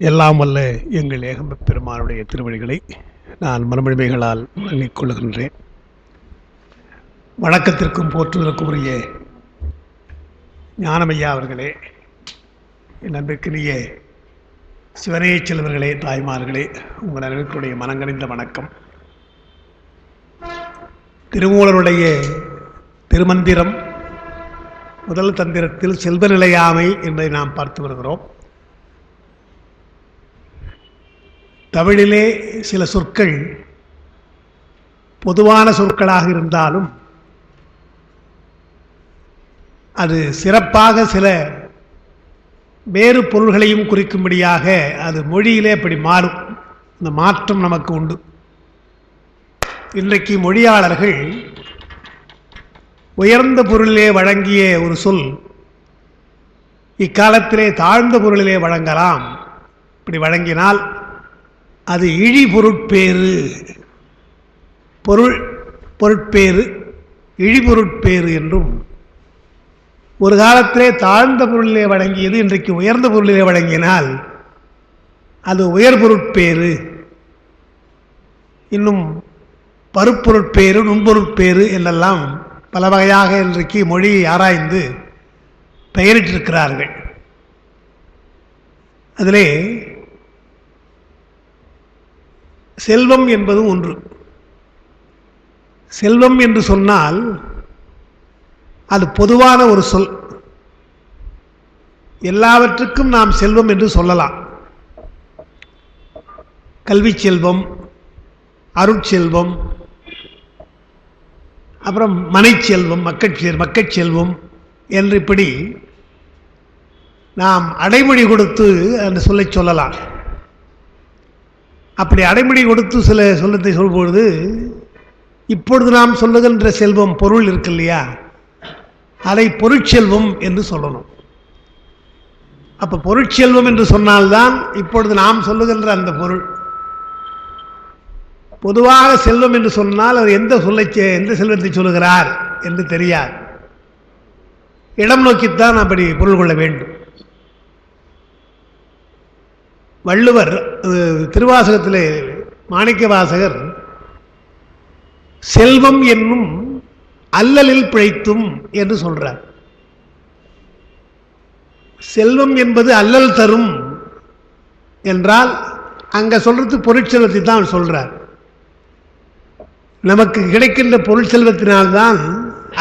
எல்லாம் வல்ல எங்கள் ஏகம்பப் பெருமானுடைய திருவடிகளை நான் மனமொழிமைகளால் எண்ணிக்கொள்கின்றேன். வணக்கத்திற்கும் போற்றுதலுக்கும் உரிய ஞானமையா அவர்களே, என் அன்பிற்குரிய சிவனே செல்வர்களே, தாய்மார்களே, உங்கள் அனைவருடைய மனங்கணிந்த வணக்கம். திருமூலருடைய திருமந்திரம் முதல் தந்திரத்தில் செல்வ நிலையாமை என்பதை நாம் பார்த்து வருகிறோம். தமிழிலே சில சொற்கள் பொதுவான சொற்களாக இருந்தாலும் அது சிறப்பாக சில வேறு பொருள்களையும் குறிக்கும்படியாக அது மொழியிலே அப்படி மாறும். இந்த மாற்றம் நமக்கு உண்டு. இன்றைக்கு மொழியாளர்கள் உயர்ந்த பொருளிலே வழங்கிய ஒரு சொல் இக்காலத்திலே தாழ்ந்த பொருளிலே வழங்கலாம். இப்படி வழங்கினால் அது இழி பொருட்பேறு, பொருட்பேறு, இழிபொருட்பேறு என்றும், ஒரு காலத்திலே தாழ்ந்த பொருளிலே வழங்கியது இன்றைக்கு உயர்ந்த பொருளிலே வழங்கினால் அது உயர் பொருட்பேறு, இன்னும் பருப்பொருட்பேறு, நுண்பொருட்பேறு என்றெல்லாம் பல வகையாக இன்றைக்கு மொழியை ஆராய்ந்து பெயரிட்டிருக்கிறார்கள். அதிலே செல்வம் என்பது ஒன்று. செல்வம் என்று சொன்னால் அது பொதுவான ஒரு சொல். எல்லாவற்றுக்கும் நாம் செல்வம் என்று சொல்லலாம். கல்வி செல்வம், அருட்செல்வம், அப்புறம் மனை செல்வம், மக்கட் செல்வம் என்று இப்படி நாம் அடைமொழி கொடுத்து அந்த சொல்லை சொல்லலாம். அப்படி அடைமொழி கொடுத்து சில சொல்லத்தை சொல்லும்பொழுது இப்பொழுது நாம் சொல்லுகின்ற செல்வம் பொருள் இருக்கு இல்லையா, அதை பொருட்செல்வம் என்று சொல்லணும். அப்போ பொருட்செல்வம் என்று சொன்னால்தான் இப்பொழுது நாம் சொல்லுகின்ற அந்த பொருள். பொதுவாக செல்வம் என்று சொன்னால் அவர் எந்த செல்வத்தை சொல்லுகிறார் என்று தெரியாது. இடம் நோக்கித்தான் அப்படி பொருள் கொள்ள வேண்டும். வள்ளுவர் திருவாசகத்திலே மாணிக்க வாசகர் செல்வம் என்னும் அல்லலில் பிழைத்தும் என்று சொல்றார். செல்வம் என்பது அல்லல் தரும் என்றால் அங்க சொல்றது பொருட்செல்வத்தை தான் சொல்றார். நமக்கு கிடைக்கின்ற பொருள் செல்வத்தினால்தான்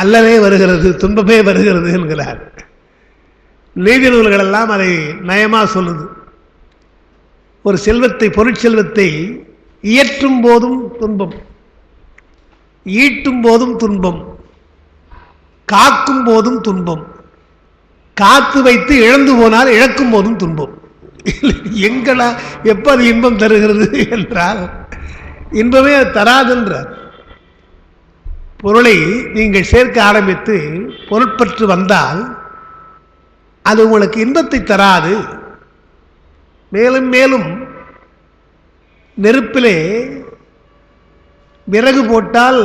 அல்லலே வருகிறது, துன்பமே வருகிறது என்கிறார். நீதி நூல்கள் எல்லாம் அதை நயமா சொல்லுது. ஒரு செல்வத்தை, பொருட்செல்வத்தை இயற்றும் போதும் துன்பம், ஈட்டும் போதும் துன்பம், காக்கும் போதும் துன்பம், காத்து வைத்து இழந்து போனால் இழக்கும் போதும் துன்பம். எங்களா எப்ப அது இன்பம் தருகிறது என்றால் இன்பமே தராதுன்றார். பொருளை நீங்கள் சேர்க்க ஆரம்பித்து பொருட்பற்று வந்தால் அது உங்களுக்கு இன்பத்தை தராது. மேலும் மேலும் நெருப்பிலே விறகு போட்டால்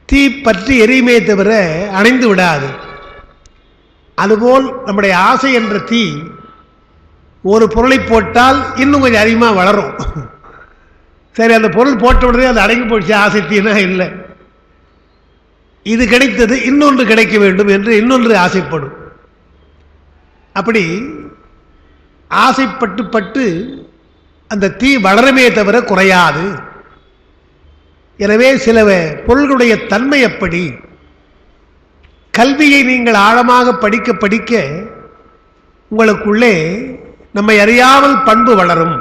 தீ பற்றி எரியுமே தவிர அணைந்து விடாது. அதுபோல் நம்முடைய ஆசை என்ற தீ ஒரு பொருளை போட்டால் இன்னும் கொஞ்சம் அதிகமாக வளரும். சரி, அந்த பொருள் போட்ட உடனே அது அடங்கி போச்சு, ஆசை தீனா இல்லை. இது கிடைத்தது, இன்னொன்று கிடைக்க வேண்டும் என்று இன்னொன்று ஆசைப்படும். அப்படி ஆசைப்பட்டு பட்டு அந்த தீ வளருமே தவிர குறையாது. எனவே சில பொருள்களுடைய தன்மை எப்படி. கல்வியை நீங்கள் ஆழமாக படிக்க படிக்க உங்களுக்குள்ளே நம்மை அறியாமல் பண்பு வளரும்.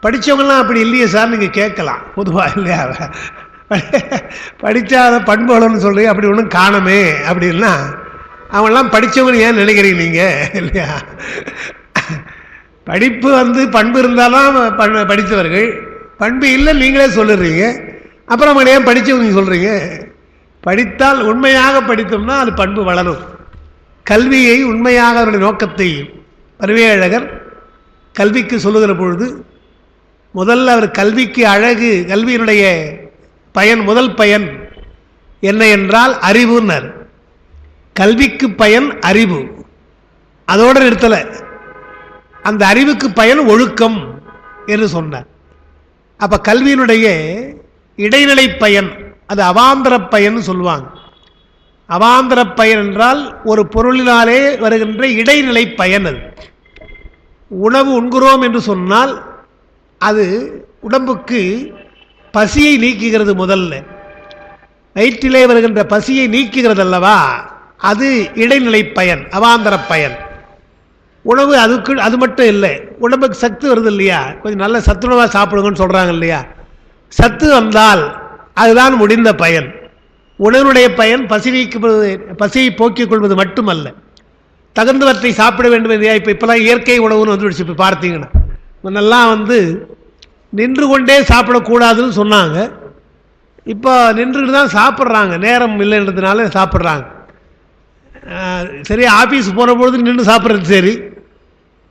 படித்தவங்களாம் அப்படி இல்லையே சார் நீங்கள் கேட்கலாம். பொதுவாக இல்லையா, படித்தாத பண்பு வளரும்னு சொல்கிறீங்க, அப்படி ஒன்றும் காணமே அப்படின்னா அவங்களாம் படித்தவங்க ஏன் நினைக்கிறீங்க நீங்கள் இல்லையா? படிப்பு பண்பு இருந்தாலும் படித்தவர்கள், பண்பு இல்லை நீங்களே சொல்லுறீங்க. அப்புறம் அவங்க ஏன் படித்தவங்க சொல்கிறீங்க? படித்தால் உண்மையாக படித்தோம்னா அது பண்பு வளரும். கல்வியை உண்மையாக அவருடைய நோக்கத்தை பரிவேழகர் கல்விக்கு சொல்லுகிற பொழுது முதல்ல அவர் கல்விக்கு அழகு, கல்வியினுடைய பயன், முதல் பயன் என்ன என்றால் அறிவுன்னர். கல்விக்கு பயன் அறிவு. அதோடு நிறுத்தலை. அந்த அறிவுக்கு பயன் ஒழுக்கம் என்று சொன்னார். அப்ப கல்வியினுடைய இடைநிலை பயன் அது அவாந்தர பயன் சொல்லுவாங்க. அவாந்தர பயன் என்றால் ஒரு பொருளினாலே வருகின்ற இடைநிலை பயன். அது உணவு உண்கிறோம் என்று சொன்னால் அது உடம்புக்கு பசியை நீக்குகிறது. முதல்ல வயிற்றிலே வருகின்ற பசியை நீக்குகிறது அல்லவா, அது இடைநிலை பயன், அவாந்தர பயன். உணவு அதுக்கு அது மட்டும் இல்லை, உடம்புக்கு சத்து வருது இல்லையா, கொஞ்சம் நல்ல சத்துணவாக சாப்பிடுங்கன்னு சொல்கிறாங்க இல்லையா, சத்து வந்தால் அதுதான் முடிந்த பயன். உணவினுடைய பயன் பசி நீக்குவது, பசியை போக்கிக் கொள்வது மட்டுமல்ல, தகுந்தவற்றை சாப்பிட வேண்டும் இல்லையா. இப்போலாம் இயற்கை உணவுன்னு வந்துடுச்சு. இப்போ பார்த்தீங்கன்னா முன்னெல்லாம் நின்று கொண்டே சாப்பிடக்கூடாதுன்னு சொன்னாங்க. இப்போ நின்றுட்டு தான் சாப்பிட்றாங்க, நேரம் இல்லைன்றதுனால சாப்பிட்றாங்க. சரி, ஆஃபீஸ் போகிற பொழுது நின்று சாப்பிட்றது சரி.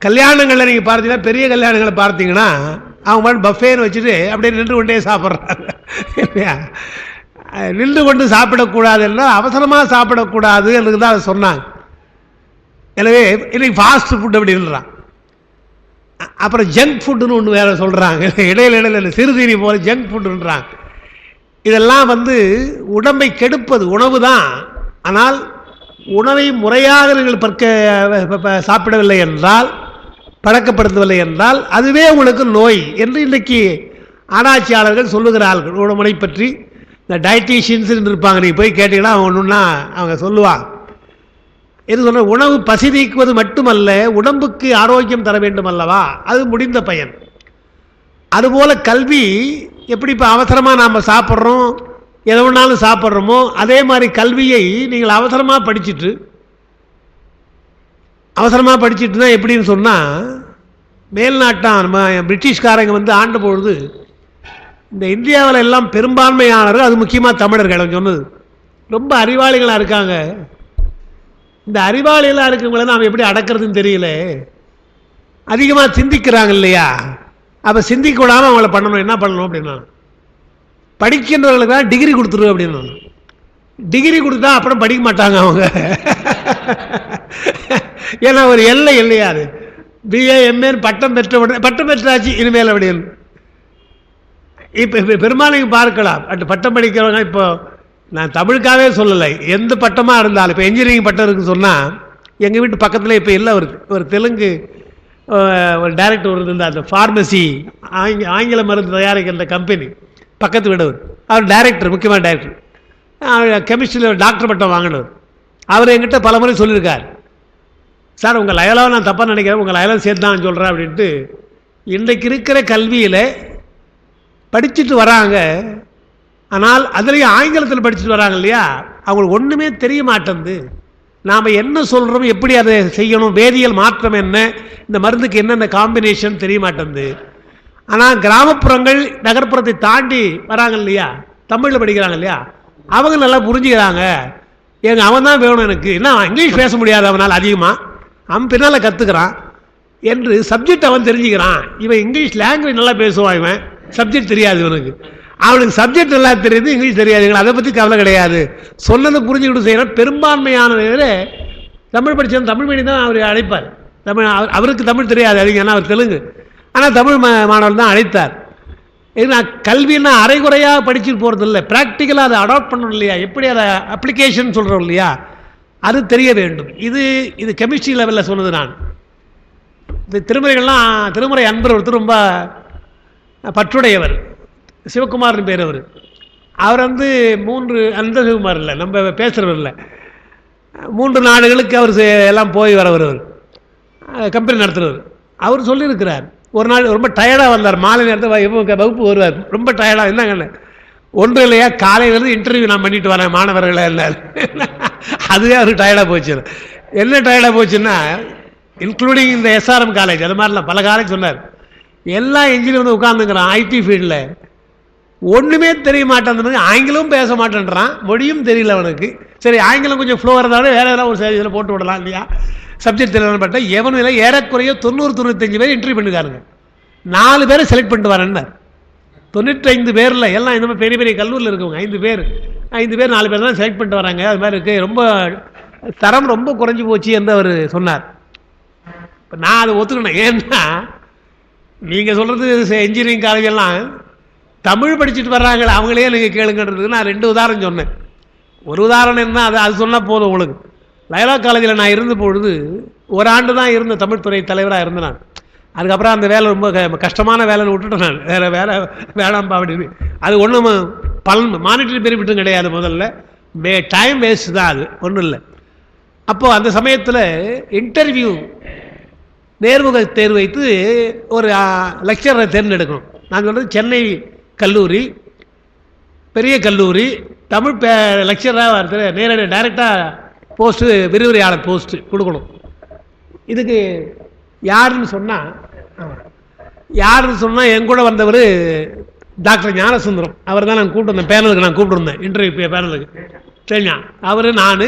கல்யாணங்களில் நீங்கள் பார்த்தீங்கன்னா, பெரிய கல்யாணங்களை பார்த்தீங்கன்னா அவங்க மாதிரி பஃபேன்னு வச்சுட்டு அப்படியே நின்று கொண்டே சாப்பிட்றாங்க இல்லையா. நின்று கொண்டு சாப்பிடக்கூடாது என்றால் அவசரமாக சாப்பிடக்கூடாது என்று தான் அதை சொன்னாங்க. எனவே இன்னைக்கு ஃபாஸ்ட் ஃபுட் அப்படின்றான். அப்புறம் ஜங்க் ஃபுட்டுன்னு ஒன்று வேறு சொல்கிறாங்க. இடையில சிறுதீனி போல ஜங்க் ஃபுட்டுன்றாங்க. இதெல்லாம் உடம்பை கெடுப்பது உணவு தான். ஆனால் உணவை முறையாக நீங்கள் சாப்பிடவில்லை என்றால், பழக்கப்படுத்தவில்லை என்றால் அதுவே உங்களுக்கு நோய் என்று இன்றைக்கு ஆராய்ச்சியாளர்கள் சொல்லுகிறார்கள். உணவை பற்றி இந்த டயட்டீஷியன்ஸ் இருப்பாங்க, நீங்கள் போய் கேட்டீங்கன்னா அவங்க ஒன்றுன்னா அவங்க சொல்லுவாங்க. என்று சொன்ன உணவு பசி நீக்குவது மட்டுமல்ல, உடம்புக்கு ஆரோக்கியம் தர வேண்டும் அல்லவா, அது முடிந்த பயன். அதுபோல் கல்வி எப்படி இப்போ அவசரமாக நாம் சாப்பிட்றோம், எதை வேணாலும் சாப்பிட்றோமோ, அதே மாதிரி கல்வியை நீங்கள் அவசரமாக படிச்சுட்டுனா எப்படின்னு சொன்னால், மேல்நாட்டான் நம்ம பிரிட்டிஷ்காரங்க ஆண்ட பொழுது இந்த இந்தியாவில் எல்லாம் பெரும்பான்மையானவர்கள், அது முக்கியமாக தமிழர்கள் சொன்னது, ரொம்ப அறிவாளிகளாக இருக்காங்க. இந்த அறிவாளிகளாக இருக்கவங்கள நாம் எப்படி அடக்கிறதுன்னு தெரியல. அதிகமாக சிந்திக்கிறாங்க இல்லையா, அப்போ சிந்திக்க விடாமல் அவங்கள பண்ணணும். என்ன பண்ணணும் அப்படின்னா, படிக்கின்றவர்களுக்கு தான் டிகிரி கொடுத்துரு அப்படின்னு. டிகிரி கொடுத்தா அப்புறம் படிக்க மாட்டாங்க அவங்க. ஏன்னா ஒரு எல்லை இல்லையா, அது பிஏ எம்ஏன்னு பட்டம் பெற்றாச்சு இனிமேல் அப்படின்னு. இப்போ பெரும்பாலும் பார்க்கலாம் பட்டம் படிக்கிறவங்க. இப்போ நான் தமிழுக்காகவே சொல்லலை, எந்த பட்டமாக இருந்தாலும். இப்போ இன்ஜினியரிங் பட்டம் இருக்குன்னு சொன்னால், எங்கள் வீட்டு பக்கத்தில் இப்போ இல்லை, ஒரு தெலுங்கு ஒரு டைரக்டர் இருந்தார். அந்த ஃபார்மசி ஆங்கில மருந்து தயாரிக்கின்ற கம்பெனி பக்கத்து வீடவர். அவர் டைரக்டர், முக்கியமான டைரக்டர். கெமிஸ்ட்ரியில் டாக்டர் பட்டம் வாங்கினவர். அவர் என்கிட்ட பல முறை சொல்லியிருக்கார், சார் உங்கள் லயலாவை நான் தப்பாக நினைக்கிறேன், உங்கள் லயலாவை சேர்த்து தான் சொல்கிறேன் அப்படின்ட்டு. இன்றைக்கு இருக்கிற கல்வியில் படிச்சுட்டு வராங்க, ஆனால் அதுலேயும் ஆங்கிலத்தில் படிச்சுட்டு வராங்க இல்லையா, அவங்களுக்கு ஒன்றுமே தெரிய மாட்டேங்குது. நாம் என்ன சொல்கிறோம், எப்படி அதை செய்யணும், வேதியியல் மாற்றம் என்ன, இந்த மருந்துக்கு என்னென்ன காம்பினேஷன் தெரிய மாட்டேங்குது. ஆனால் கிராமப்புறங்கள் நகர்ப்புறத்தை தாண்டி வராங்க இல்லையா, தமிழில் படிக்கிறாங்க இல்லையா, அவங்க நல்லா புரிஞ்சுக்கிறாங்க. அவன் தான் வேணும் எனக்கு, என்ன இங்கிலீஷ் பேச முடியாது அவனால், அதிகமாக அவன் பின்னால் கற்றுக்கிறான் என்று சப்ஜெக்ட் அவன் தெரிஞ்சுக்கிறான். இவன் இங்கிலீஷ் லாங்குவேஜ் நல்லா பேசுவான், இவன் சப்ஜெக்ட் தெரியாது இவனுக்கு. அவனுக்கு சப்ஜெக்ட் நல்லா தெரியுது, இங்கிலீஷ் தெரியாதுங்களா, அதை பற்றி கவலை கிடையாது. சொன்னதை புரிஞ்சுக்கிட்டு செய்கிறான். பெரும்பான்மையானவர்களே தமிழ் படித்தவன் தமிழ் மீடியம் தான் அவர் அழைப்பார். அவருக்கு தமிழ் தெரியாது அதிகம், ஏன்னா அவர் தெலுங்கு. ஆனால் தமிழ் மாணவர் தான் அழைத்தார். ஏன்னா கல்வின்னா அரைகுறையாக படிச்சுட்டு போகிறது இல்லை, ப்ராக்டிக்கலாக அதை அடாப்ட் பண்ணணும் இல்லையா, எப்படி அதை அப்ளிகேஷன் சொல்கிறோம் இல்லையா, அது தெரிய வேண்டும். இது கெமிஸ்ட்ரி லெவலில் சொன்னது. நான் இந்த திருமுறை அன்பர் ஒருத்தர் ரொம்ப பற்றுடையவர், சிவகுமார்னு பேர். அவர் 3 அந்த சிவகுமார் இல்லை, நம்ம பேசுகிறவர் இல்லை, 3 நாடுகளுக்கு அவர் எல்லாம் போய் வரவர், கம்பெனி நடத்துகிறவர். அவர் சொல்லியிருக்கிறார், ஒரு நாள் ரொம்ப டயர்டாக வந்தார், மாலை நேரத்தில் வகுப்பு வருவார், ரொம்ப டயர்டாக. என்னங்க ஒன்றும் இல்லையா, காலையிலேருந்து இன்டர்வியூ நான் பண்ணிட்டு வரேன் மாணவர்களை எல்லாம். அதுவே அவருக்கு டயர்டாக போச்சு. என்ன டயர்டாக போச்சுன்னா, இன்க்ளூடிங் இந்த SRM காலேஜ், அது மாதிரிலாம் பல காலேஜ் சொன்னார். எல்லா இன்ஜினியர் உட்காந்துங்கிறான் ஐடி ஃபீல்டில், ஒன்றுமே தெரிய மாட்டேன், ஆங்கிலமும் பேச மாட்டேன்றான், மொழியும் தெரியல அவனுக்கு. சரி, ஆங்கிலம் கொஞ்சம் ஃப்ளோ இருந்தாலும் வேறு ஏதாவது ஒரு இதில் போட்டு விடலாம் இல்லையா, சப்ஜெக்ட் தெரியலன்னு பார்த்தா எவனும் இல்லை. ஏறக்குறைய 90-95 பேர் இன்டர்வியூ பண்ணிக்காருங்க. 4 பேரை செலக்ட் பண்ணிட்டு வரேன்னு. 95 பேரில் எல்லாம் இந்த மாதிரி பெரிய பெரிய கல்லூரியில் இருக்கவங்க 5 பேர் 4 பேர் தான் செலக்ட் பண்ணிட்டு வராங்க. அது மாதிரி இருக்குது. ரொம்ப தரம் ரொம்ப குறைஞ்சி போச்சு என்று அவர் சொன்னார். இப்போ நான் அதை ஒத்துக்கணும். ஏன்னா நீங்கள் சொல்கிறது இன்ஜினியரிங் காலேஜெல்லாம் தமிழ் படிச்சுட்டு வர்றாங்களே அவங்களே நீங்கள் கேளுங்கன்றதுக்கு நான் 2 உதாரணம் சொன்னேன். ஒரு உதாரணம் என்ன, அது சொன்னால் போதும் உங்களுக்கு. லயோலா காலேஜில் நான் இருந்த பொழுது ஒரு ஆண்டு தான் இருந்த தமிழ் துறை தலைவராக இருந்தேன் நான். அதுக்கப்புறம் அந்த வேலை ரொம்ப கஷ்டமான வேலையை விட்டுட்டேன் நான். வேறு வேலை வேணாம்பா அப்படின்னு. அது ஒன்றும் பலன் மானிட்டரி பெனிஃபிட்டும் கிடையாது. முதல்ல டைம் வேஸ்ட் தான், அது ஒன்றும் இல்லை. அப்போது அந்த சமயத்தில் இன்டர்வியூ நேர்முக தேர்வு வைத்து ஒரு லெக்சரை தேர்ந்தெடுக்கணும். நான் சொல்கிறது சென்னை கல்லூரி, பெரிய கல்லூரி, தமிழ் லெக்சராக நேரடி டைரெக்டாக போஸ்ட்டு, விரிவுரையாளர் போஸ்ட்டு கொடுக்கணும். இதுக்கு யாருன்னு சொன்னால் என் கூட வந்தவர் டாக்டர் ஞானசுந்தரம். அவர் தான் நான் கூப்பிட்டுருந்தேன் பேனலுக்கு. நான் கூப்பிட்டுருந்தேன் இன்டர்வியூ பேனலுக்கு. சரிங்க, அவர் நான்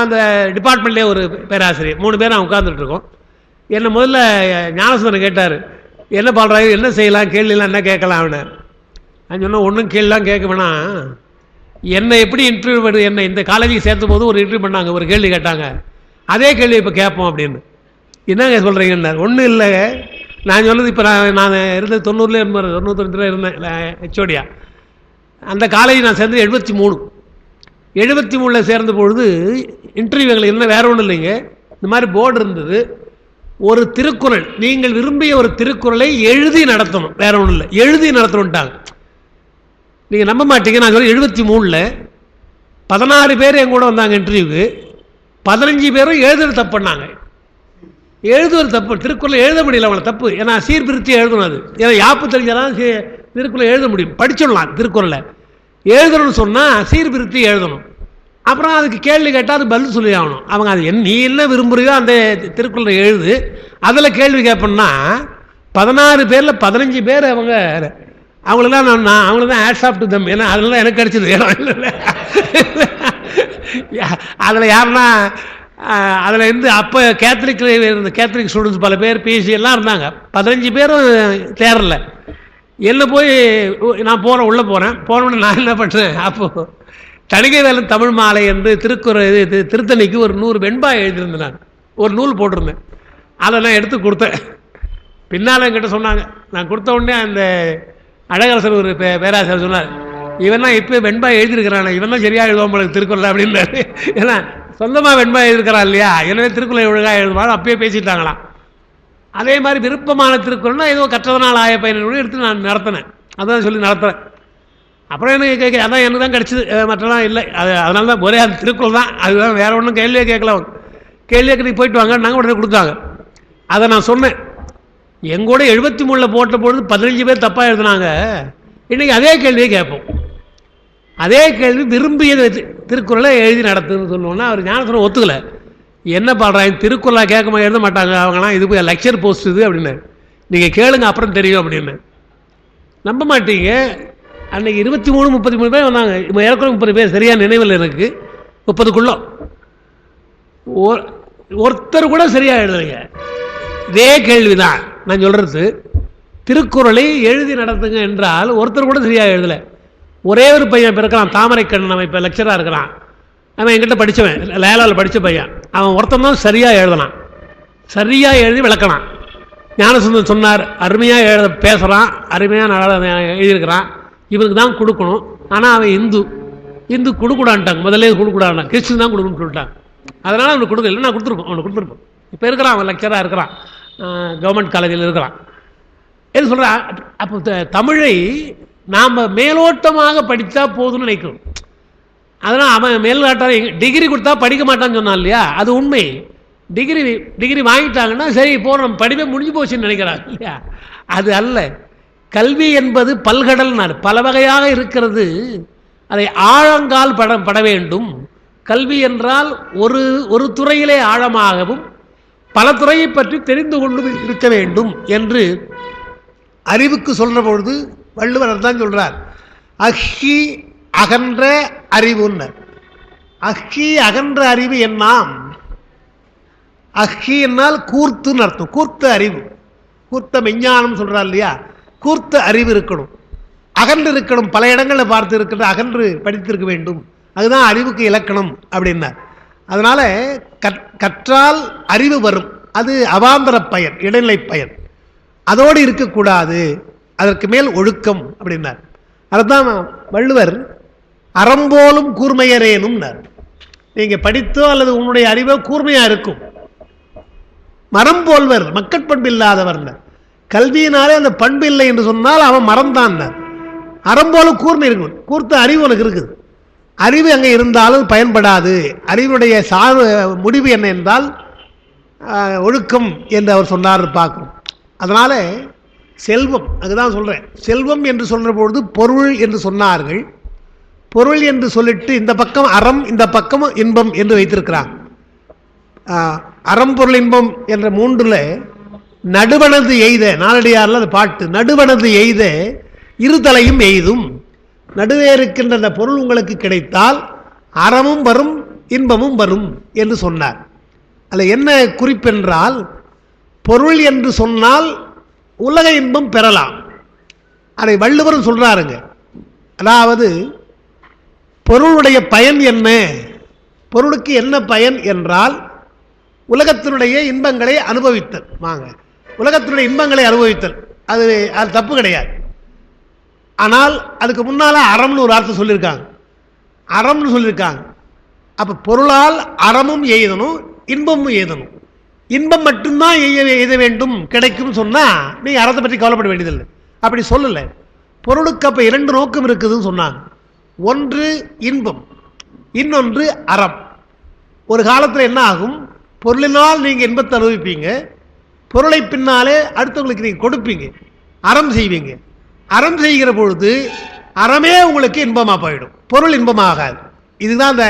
அந்த டிபார்ட்மெண்ட்லேயே ஒரு பேராசிரியர் 3 பேர் நான் உட்காந்துட்ருக்கோம். என்னை முதல்ல ஞானசுந்தரம் கேட்டார், என்ன பண்ணுறாங்க, என்ன செய்யலாம், கேள்விலாம் என்ன கேட்கலாம் அப்படின்னார். நான் சொன்னேன், ஒன்றும் கேள்விலாம் கேட்க வேணாம், என்னை எப்படி இன்டர்வியூ என்னை இந்த காலேஜுக்கு சேர்த்தும் போது ஒரு இன்டர்வியூ பண்ணாங்க, ஒரு கேள்வி கேட்டாங்க, அதே கேள்வி இப்போ கேட்போம் அப்படின்னு. என்னங்க சொல்கிறீங்கன்னார். ஒன்றும் இல்லை, நான் சொன்னது இப்போ நான் இருந்தது 90 92 இருந்தேன் ஹெச்ஓடியா. அந்த காலேஜ் நான் சேர்ந்தது 73 சேர்ந்த பொழுது இன்டர்வியூகள் என்ன வேறு ஒன்றும் இல்லைங்க. இந்த மாதிரி போர்டு இருந்தது. ஒரு திருக்குறள், நீங்கள் விரும்பிய ஒரு திருக்குறளை எழுதி நடத்தணும், வேற ஒன்றும் இல்லை, எழுதி நடத்தணும்ட்டாங்க. நீங்கள் நம்ப மாட்டீங்க, நான் சொல்ல 73 16 பேர் என் கூட வந்தாங்க இன்டர்வியூக்கு. 15 பேரும் எழுதுறது தப்பு பண்ணாங்க. எழுதுவது தப்பு, திருக்குறளை எழுத முடியல அவங்கள, தப்பு. ஏன்னா சீர்பிரித்து எழுதணும். அது ஏன்னா யாப்பு தெரிஞ்சாலும் திருக்குறளை எழுத முடியும், படிச்சிடலாம். திருக்குறளை எழுதணும்னு சொன்னால் சீர்பிரித்து எழுதணும். அப்புறம் அதுக்கு கேள்வி கேட்டால் அது பதில் சொல்லி ஆகணும். அவங்க அது நீ என்ன விரும்புகிறியோ அந்த திருக்குறளை எழுது, அதில் கேள்வி கேட்போம்னா 16 பேரில் 15 பேர் அவங்களெல்லாம் அவங்கள தான் ஹேட்ஸ் ஆஃப் டு தம். ஏன்னா அதெல்லாம் எனக்கு கிடச்சிது. அதில் யாருன்னா அதில் இருந்து அப்போ கேத்தலிக் ஸ்டூடெண்ட்ஸ் பல பேர் பிஎஸ்சி எல்லாம் இருந்தாங்க. 15 பேரும் தேரல. என்ன போய் நான் போகிறேன், உள்ளே போனோன்னு நான் என்ன பண்ணுறேன், அப்போது தணிகை வேலன் தமிழ் மாலை என்று திருத்தணிக்கு ஒரு 100 வெண்பாய் எழுதியிருந்தேன். நான் ஒரு நூல் போட்டிருந்தேன், அதை நான் எடுத்து கொடுத்தேன். பின்னால் என்கிட்ட சொன்னாங்க, நான் கொடுத்த உடனே அந்த அழகரசர் ஒரு பேராசிரியர் சொன்னார், இவன் தான் இப்போ வெண்பாய் எழுதியிருக்கிறான், இவன் தான் சரியாக எழுதுவோம் உங்களுக்கு திருக்குறள் அப்படின்னாரு. ஏன்னா சொந்தமாக வெண்பாய் எழுதியிருக்கிறான் இல்லையா, எனவே திருக்குறளை ஒழுங்காக எழுதுவாங்க, அப்பயே பேசிட்டாங்களாம். அதே மாதிரி விருப்பமான திருக்குறள்னா ஏதோ கற்றதனால் ஆய பயனோடு எடுத்து நான் நடத்தினேன், அதான் சொல்லி நடத்துகிறேன். அப்புறம் எனக்கு அதான் எனக்கு தான் கிடச்சிது, மற்றெல்லாம் இல்லை. அதனால தான் ஒரே அந்த திருக்குறள் தான், அதுதான், வேறு ஒன்றும் கேள்வியே கேட்கல. கேள்வியே நீங்கள் போயிட்டு வாங்க, நாங்கள் உடனே கொடுத்தாங்க. அதை நான் சொன்னேன். எங்கூட 73 போட்ட பொழுது 15 பேர் தப்பாக எழுதுனாங்க. இன்றைக்கி அதே கேள்வியை கேட்போம். அதே கேள்வி விரும்பியது திருக்குறளை எழுதி நடத்துன்னு சொல்லுவோன்னா அவர் ஞானசுந்தரம் ஒத்துக்கலை. என்ன பண்ணுறாங்க, திருக்குறளாக கேட்க எழுத மாட்டாங்க அவங்களாம், இது போய் லெக்சர் போஸ்ட் இது அப்படின்னு. நீங்கள் கேளுங்க அப்புறம் தெரியும் அப்படின்னு. நம்ப மாட்டீங்க, அன்றைக்கி 23-33 பேர் வந்தாங்க. இப்போ ஏற்கனவே 30 பேர், சரியாக நினைவில் எனக்கு 30க்குள்ள ஒருத்தர் கூட சரியாக எழுதுறீங்க. இதே கேள்வி தான் நான் சொல்கிறது. திருக்குறளை எழுதி நடத்துங்க என்றால் ஒருத்தர் கூட சரியாக எழுதலை. ஒரே ஒரு பையன் இப்போ இருக்கிறான், தாமரைக்கண்ணன், அவன் இப்போ லெக்சராக இருக்கிறான். அவன் என்கிட்ட படித்தவன், லேலாவில் படித்த பையன். அவன் ஒருத்தன் தான் சரியாக எழுதலாம், சரியாக எழுதி விளக்கலாம். ஞானசுந்தரம் சொன்னார், அருமையாக பேசுகிறான், அருமையாக எழுதியிருக்கிறான், இவனுக்கு தான் கொடுக்கணும். ஆனால் அவன் இந்து கொடுக்கூடான்ட்டாங்க, முதல்ல கொடுக்கூடாண்டான், கிறிஸ்டின் தான் கொடுக்கணும்னு சொல்லிட்டாங்க. அதனால் அவனுக்கு கொடுக்கல, நான் கொடுத்துருப்போம், அவனுக்கு கொடுத்துருப்போம். இப்போ இருக்கிறான், அவன் லெக்சராக இருக்கிறான், கவர்மெண்ட் காலேஜில் இருக்கிறான். எது சொல்கிறான், அப்போ தமிழை நாம் மேலோட்டமாக படித்தா போதும்னு நினைக்கிறோம். அதனால் அவன் மேல்நாட்டார் டிகிரி கொடுத்தா படிக்க மாட்டான்னு சொன்னான் இல்லையா, அது உண்மை. டிகிரி வாங்கிட்டாங்கன்னா சரி இப்போ நம்ம படிப்பே முடிஞ்சு போச்சுன்னு நினைக்கிறாங்க இல்லையா. அது அல்ல. கல்வி என்பது பல்கடல் நாடு, பல வகையாக இருக்கிறது. அதை ஆழங்கால் பட வேண்டும். கல்வி என்றால் ஒரு துறையிலே ஆழமாகவும் பல துறையை பற்றி தெரிந்து கொண்டு இருக்க வேண்டும் என்று அறிவுக்கு சொல்கிற பொழுது வள்ளுவர் தான் சொல்கிறார், அஹ்ஹி அகன்ற அறிவுன்னர். அஹ்ஹி அகன்ற அறிவு என்னாம். அஹ்ஹி என்னால் கூர்த்துன்னு அர்த்தம், கூர்த்த அறிவு, கூர்த்த மெஞ்ஞானம் சொல்கிறார் இல்லையா. கூர்த்த அறிவு இருக்கணும், அகன்று இருக்கணும். பல இடங்களில் பார்த்து இருக்கிறது அகன்று படித்திருக்க வேண்டும், அதுதான் அறிவுக்கு இலக்கணம் அப்படின்னார். அதனால் கற்றால் அறிவு வரும், அது அவாந்தர பயன், இடைநிலை பயன். அதோடு இருக்கக்கூடாது, அதற்கு மேல் ஒழுக்கம் அப்படின்னார். அதுதான் வள்ளுவர் அறம்போலும் கூர்மையரேனும். நீங்க படித்தோ அல்லது உன்னுடைய அறிவோ கூர்மையா இருக்கும், மரம் போல்வர் மக்கட்பண்பு இல்லாதவர். கல்வியினாலே அந்த பண்பு இல்லை என்று சொன்னால் அவன் மரம்தான். அறம்போலும் கூர்மை இருக்கும், கூர்த்த அறிவு உனக்கு இருக்குது. அறிவு அங்கே இருந்தாலும் பயன்படாது. அறிவுடைய முடிவு என்ன என்றால் ஒழுக்கம் என்று அவர் சொன்னார் பார்க்கணும். அதனால செல்வம், அதுதான் சொல்றேன், செல்வம் என்று சொல்ற பொழுது பொருள் என்று சொன்னார்கள். பொருள் என்று சொல்லிட்டு இந்த பக்கம் அறம், இந்த பக்கம் இன்பம் என்று வைத்திருக்கிறாங்க. அறம் பொருள் இன்பம் என்ற மூன்றுல நடுவனது எய்த, நாலடியார்ல அது பாட்டு, நடுவனது எய்த இருதலையும் எய்தும். நடுவே இருக்கின்ற அந்த பொருள் உங்களுக்கு கிடைத்தால் அறமும் வரும் இன்பமும் வரும் என்று சொன்னார். அதில் என்ன குறிப்பென்றால், பொருள் என்று சொன்னால் உலக இன்பம் பெறலாம். அதை வள்ளுவரும் சொல்றாருங்க. அதாவது பொருளுடைய பயன் என்ன, பொருளுக்கு என்ன பயன் என்றால் உலகத்தினுடைய இன்பங்களை அனுபவித்தல். வாங்க, உலகத்தினுடைய இன்பங்களை அனுபவித்தல் அது தப்பு கிடையாது. ஆனால் அதுக்கு முன்னால அறம்னு ஒரு வார்த்தை சொல்லியிருக்காங்க, அறம்னு சொல்லியிருக்காங்க. அப்ப பொருளால் அறமும் எய்தணும், இன்பமும் எய்தணும். இன்பம் மட்டும்தான் எய்த வேண்டும் கிடைக்கும் சொன்னா நீங்க அறத்தை பற்றி கவலைப்பட வேண்டியதில்லை. அப்படி சொல்லல. பொருளுக்கு அப்ப இரண்டு நோக்கம் இருக்குதுன்னு சொன்னாங்க. ஒன்று இன்பம், இன்னொன்று அறம். ஒரு காலத்தில் என்ன ஆகும், பொருளினால் நீங்க இன்பத்தை அனுபவிப்பீங்க, பொருளை பின்னாலே அடுத்தவங்களுக்கு நீங்க கொடுப்பீங்க, அறம் செய்வீங்க. அறம் செய்கிற பொழுது அறமே உங்களுக்கு இன்பமா போயிடும், பொருள் இன்பமாகாது. இதுதான்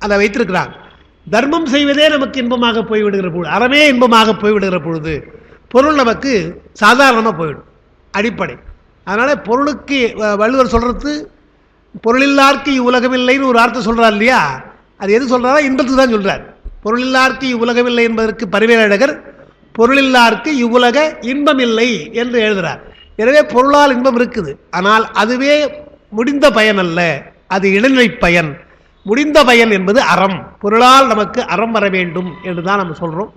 அதை வைத்திருக்கிறாங்க. தர்மம் செய்வதே நமக்கு இன்பமாக போய்விடுகிற பொழுது, அறமே இன்பமாக போய்விடுகிற பொழுது பொருள் நமக்கு சாதாரணமாக போயிடும், அடிப்படை. அதனால பொருளுக்கு வள்ளுவர் சொல்றது பொருளில்லார்க்கு இவ்வுலகமில்லைன்னு ஒரு வார்த்தை சொல்றார் இல்லையா, அது எது சொல்றாரா, இன்பத்துக்கு தான் சொல்றார். பொருளில்லார்க்கு இவ்வுலகமில்லை என்பதற்கு பரிவேலழகர் பொருளில்லார்க்கு இவ்வுலக இன்பம் இல்லை என்று எழுதுகிறார். எனவே பொருளால் இன்பம் இருக்குது, ஆனால் அதுவே முடிந்த பயன் அல்ல, அது இடைநிலை பயன். முடிந்த பயன் என்பது அறம். பொருளால் நமக்கு அறம் வர வேண்டும் என்று தான் நம்ம சொல்றோம்.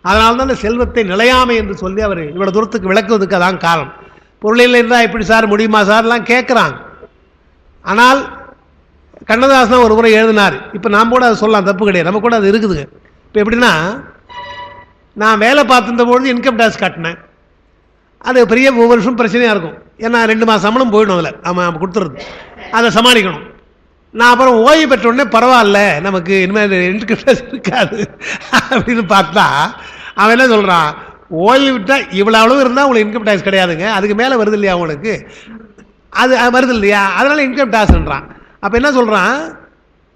அதனால தான் செல்வத்தை நிலையாமை என்று சொல்லி அவர் இவ்வளவு தூரத்துக்கு விளக்குவதற்கு அதான் காரணம். பொருளில் இருந்தால் எப்படி சார் முடியுமா சார்லாம் கேட்குறாங்க. ஆனால் கண்ணதாசன் ஒரு முறை எழுதினார். இப்போ நாம் கூட அதை சொல்லலாம், தப்பு கிடையாது, நம்ம கூட அது இருக்குதுங்க. இப்போ எப்படின்னா, நான் வேலை பார்த்துருந்த பொழுது இன்கம் டேக்ஸ் கட்டினேன். அது பெரிய ஒவ்வொரு வருஷம் பிரச்சனையாக இருக்கும். ஏன்னா 2 மாதம் சம்பளம் போயிடும், அதில் நம்ம கொடுத்துறது, அதை சமாளிக்கணும். நான் அப்புறம் ஓய்வு பெற்ற உடனே பரவாயில்ல நமக்கு இனிமேல் இன்கம் டேக்ஸ் இருக்காது அப்படின்னு பார்த்தா அவன் என்ன சொல்கிறான், ஓய்வு விட்டால் இவ்வளோ அளவு இருந்தால் உங்களுக்கு இன்கம் டேக்ஸ் கிடையாதுங்க, அதுக்கு மேலே வருது இல்லையா உங்களுக்கு, அது வருது இல்லையா, அதனால இன்கம் டேக்ஸ்ன்றான். அப்போ என்ன சொல்கிறான்,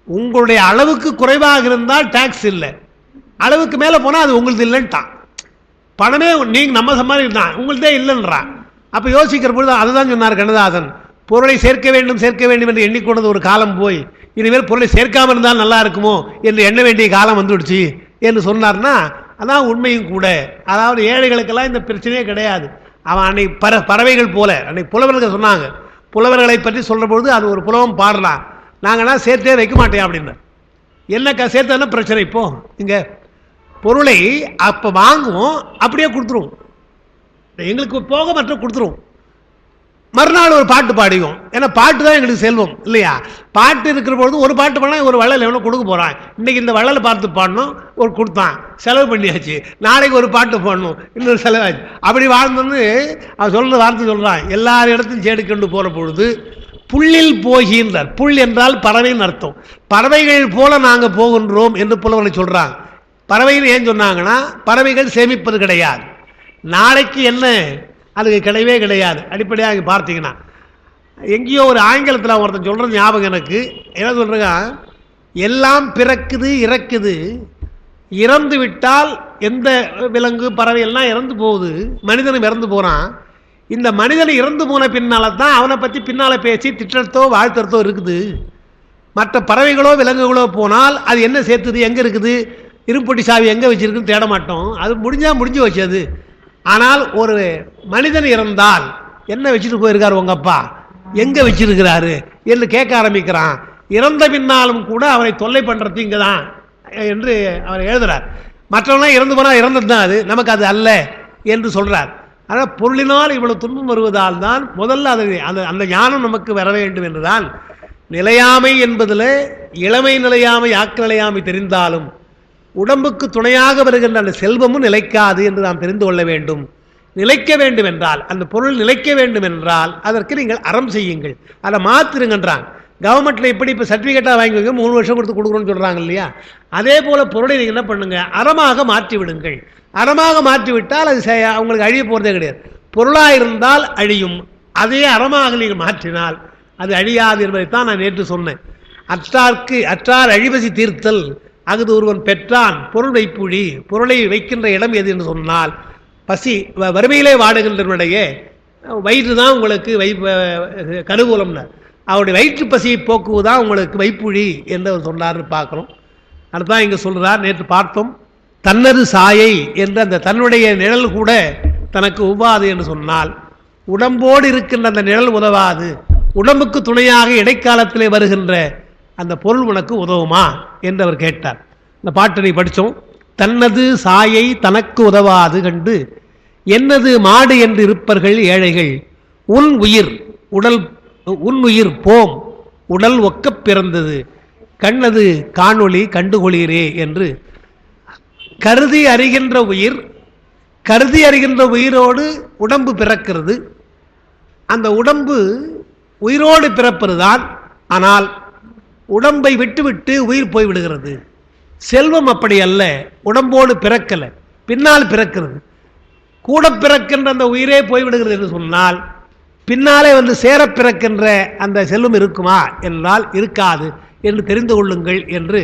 உங்களுடைய அளவுக்கு குறைவாக இருந்தால் டேக்ஸ் இல்லை, அளவுக்கு மேலே போனால் அது உங்களுக்கு இல்லைன்ட்டான். பணமே நீங்கள் நம்ம சம்பாதிக்கிட்டான், உங்கள்தே இல்லைன்றான். அப்போ யோசிக்கிற பொழுது அதுதான் சொன்னார் கண்ணதாசன், பொருளை சேர்க்க வேண்டும் என்று எண்ணிக்கொண்டது ஒரு காலம் போய் இனிமேல் பொருளை சேர்க்காமல் இருந்தால் நல்லா இருக்குமோ என்று எண்ண வேண்டிய காலம் வந்துடுச்சு என்று சொன்னார்னா அதான் உண்மையும் கூட. அதாவது ஏழைகளுக்கெல்லாம் இந்த பிரச்சனையே கிடையாது. அவன் அன்னைக்கு பறவைகள் போல, அன்னைக்கு புலவர்கள் சொன்னாங்க, புலவர்களை பற்றி சொல்ற பொழுது அது ஒரு புலவம் பாடலாம், நாங்கன்னா சேர்த்தே வைக்க மாட்டேன் அப்படின்னு. என்ன சேர்த்தா பிரச்சனை, இப்போ இங்க பொருளை அப்ப வாங்குவோம், அப்படியே கொடுத்துருவோம், எங்களுக்கு போக மற்ற கொடுத்துருவோம், மறுநாள் ஒரு பாட்டு பாடிவோம். ஏன்னா பாட்டு தான் எங்களுக்கு செல்வம் இல்லையா. பாட்டு இருக்கிற பொழுது ஒரு பாட்டு பாடினா ஒரு வள்ளல் எவ்வளோ கொடுக்க போகிறான், இன்றைக்கி இந்த வள்ளலை பார்த்து பாடணும், ஒரு கொடுத்தான் செலவு பண்ணியாச்சு, நாளைக்கு ஒரு பாட்டு பாடணும், இன்னொரு செலவாச்சு. அப்படி வாழ்ந்தோன்னு அவன் சொல்கிற வார்த்தை சொல்கிறான், எல்லார் இடத்தையும் சேடு கொண்டு போகிற பொழுது புள்ளில் போகின்றார். புல் என்றால் பறவைன்னு அர்த்தம். பறவைகள் போல நாங்கள் போகின்றோம் என்று புலவனை சொல்கிறாங்க. பறவைன்னு ஏன் சொன்னாங்கன்னா, பறவைகள் சேமிப்பது கிடையாது, நாளைக்கு என்ன அதுக்கு கிடையவே கிடையாது. அடிப்படையாக பார்த்தீங்கன்னா எங்கேயோ ஒரு ஆங்கிலத்தில் ஒருத்தன் சொல்கிறது ஞாபகம் எனக்கு. என்ன சொல்கிறேங்க, எல்லாம் பிறக்குது இறக்குது, இறந்து விட்டால் எந்த விலங்கு பறவை எல்லாம் இறந்து போகுது, மனிதனும் இறந்து போகிறான். இந்த மனிதன் இறந்து போன பின்னால் தான் அவனை பற்றி பின்னால் பேசி திட்டத்தோ வாழ்த்தோ இருக்குது. மற்ற பறவைகளோ விலங்குகளோ போனால் அது என்ன சேர்த்துது, எங்கே இருக்குது, இரும்பொட்டி சாவி எங்கே வச்சிருக்குன்னு தேட மாட்டோம், அது முடிஞ்சு வச்சு அது. ஆனால் ஒரு மனிதன் இறந்தால் என்ன வச்சுட்டு போயிருக்காரு உங்க அப்பா, எங்க வச்சிருக்கிறாரு என்று கேட்க ஆரம்பிக்கிறான். இறந்த பின்னாலும் கூட அவரை தொல்லை பண்றது இங்கதான் என்று அவர் எழுதுறார். மற்றவங்களாம் இறந்து போனால் இறந்தது தான், அது நமக்கு அது அல்ல என்று சொல்கிறார். ஆனால் பொருளினால் இவ்வளவு துன்பம் வருவதால் தான் முதல்ல அது அந்த ஞானம் நமக்கு வர வேண்டும் என்றுதான். நிலையாமை என்பதில் இளமை நிலையாமை ஆக்க நிலையாமை தெரிந்தாலும் உடம்புக்கு துணையாக வருகின்ற அந்த செல்வமும் நிலைக்காது என்று நாம் தெரிந்து கொள்ள வேண்டும். நிலைக்க வேண்டும் என்றால், அந்த பொருள் நிலைக்க வேண்டும் என்றால் அதற்கு நீங்கள் அறம் செய்யுங்கள், அதை மாற்றிருங்கன்றாங்க. கவர்மெண்ட்டில் எப்படி இப்போ சர்டிஃபிகேட்டாக வாங்கிக்கோங்க 3 வருஷம் கொடுக்குறோன்னு சொல்கிறாங்க இல்லையா, அதே போல் பொருளை நீங்கள் என்ன பண்ணுங்கள், அறமாக மாற்றி விடுங்கள். அறமாக மாற்றிவிட்டால் அது அவங்களுக்கு அழிய போகிறதே கிடையாது. பொருளாக இருந்தால் அழியும், அதே அறமாக நீங்கள் மாற்றினால் அது அழியாது என்பதைத்தான் நான் நேற்று சொன்னேன். அற்றார் அழிவசி தீர்த்தல் அகுது ஒருவன் பெற்றான் பொருள் வைப்புழி. பொருளை வைக்கின்ற இடம் எது என்று சொன்னால் பசி, வறுமையிலே வாடுகின்றவனுடைய வயிற்று தான் உங்களுக்கு கருவூலம்னா, அவருடைய வயிற்று பசியை போக்குவதுதான் உங்களுக்கு வைப்புழி என்று அவர் சொன்னார்னு பார்க்குறோம். அதுதான் இங்கே சொல்கிறார். நேற்று பார்த்தோம், தன்னது சாயை என்ற அந்த தன்னுடைய நிழல் கூட தனக்கு உதவாது என்று சொன்னால் உடம்போடு இருக்கின்ற அந்த நிழல் உதவாது, உடம்புக்கு துணையாக இடைக்காலத்திலே வருகின்ற அந்த பொருள் உனக்கு உதவுமா என்று அவர் கேட்டார். இந்த பாட்டனை படித்தோம். தன்னது சாயை தனக்கு உதவாது கண்டு என்னது மாடு என்று இருப்பர்கள் ஏழைகள், உன் உயிர் போம் உடல் ஒக்கப் பிறந்தது கண்ணது காணொளி கண்டுகொளீரே என்று கருதி அறிகின்ற உயிரோடு உடம்பு பிறக்கிறது. அந்த உடம்பு உயிரோடு பிறப்பதுதான், ஆனால் உடம்பை விட்டுவிட்டு உயிர் போய்விடுகிறது. செல்வம் அப்படி அல்ல, உடம்போடு பிறக்கலை, பின்னால் பிறக்கிறது. கூட பிறக்கின்ற அந்த உயிரே போய்விடுகிறது என்று சொன்னால் பின்னாலே சேர பிறக்கின்ற அந்த செல்வம் இருக்குமா என்றால் இருக்காது என்று தெரிந்து கொள்ளுங்கள் என்று.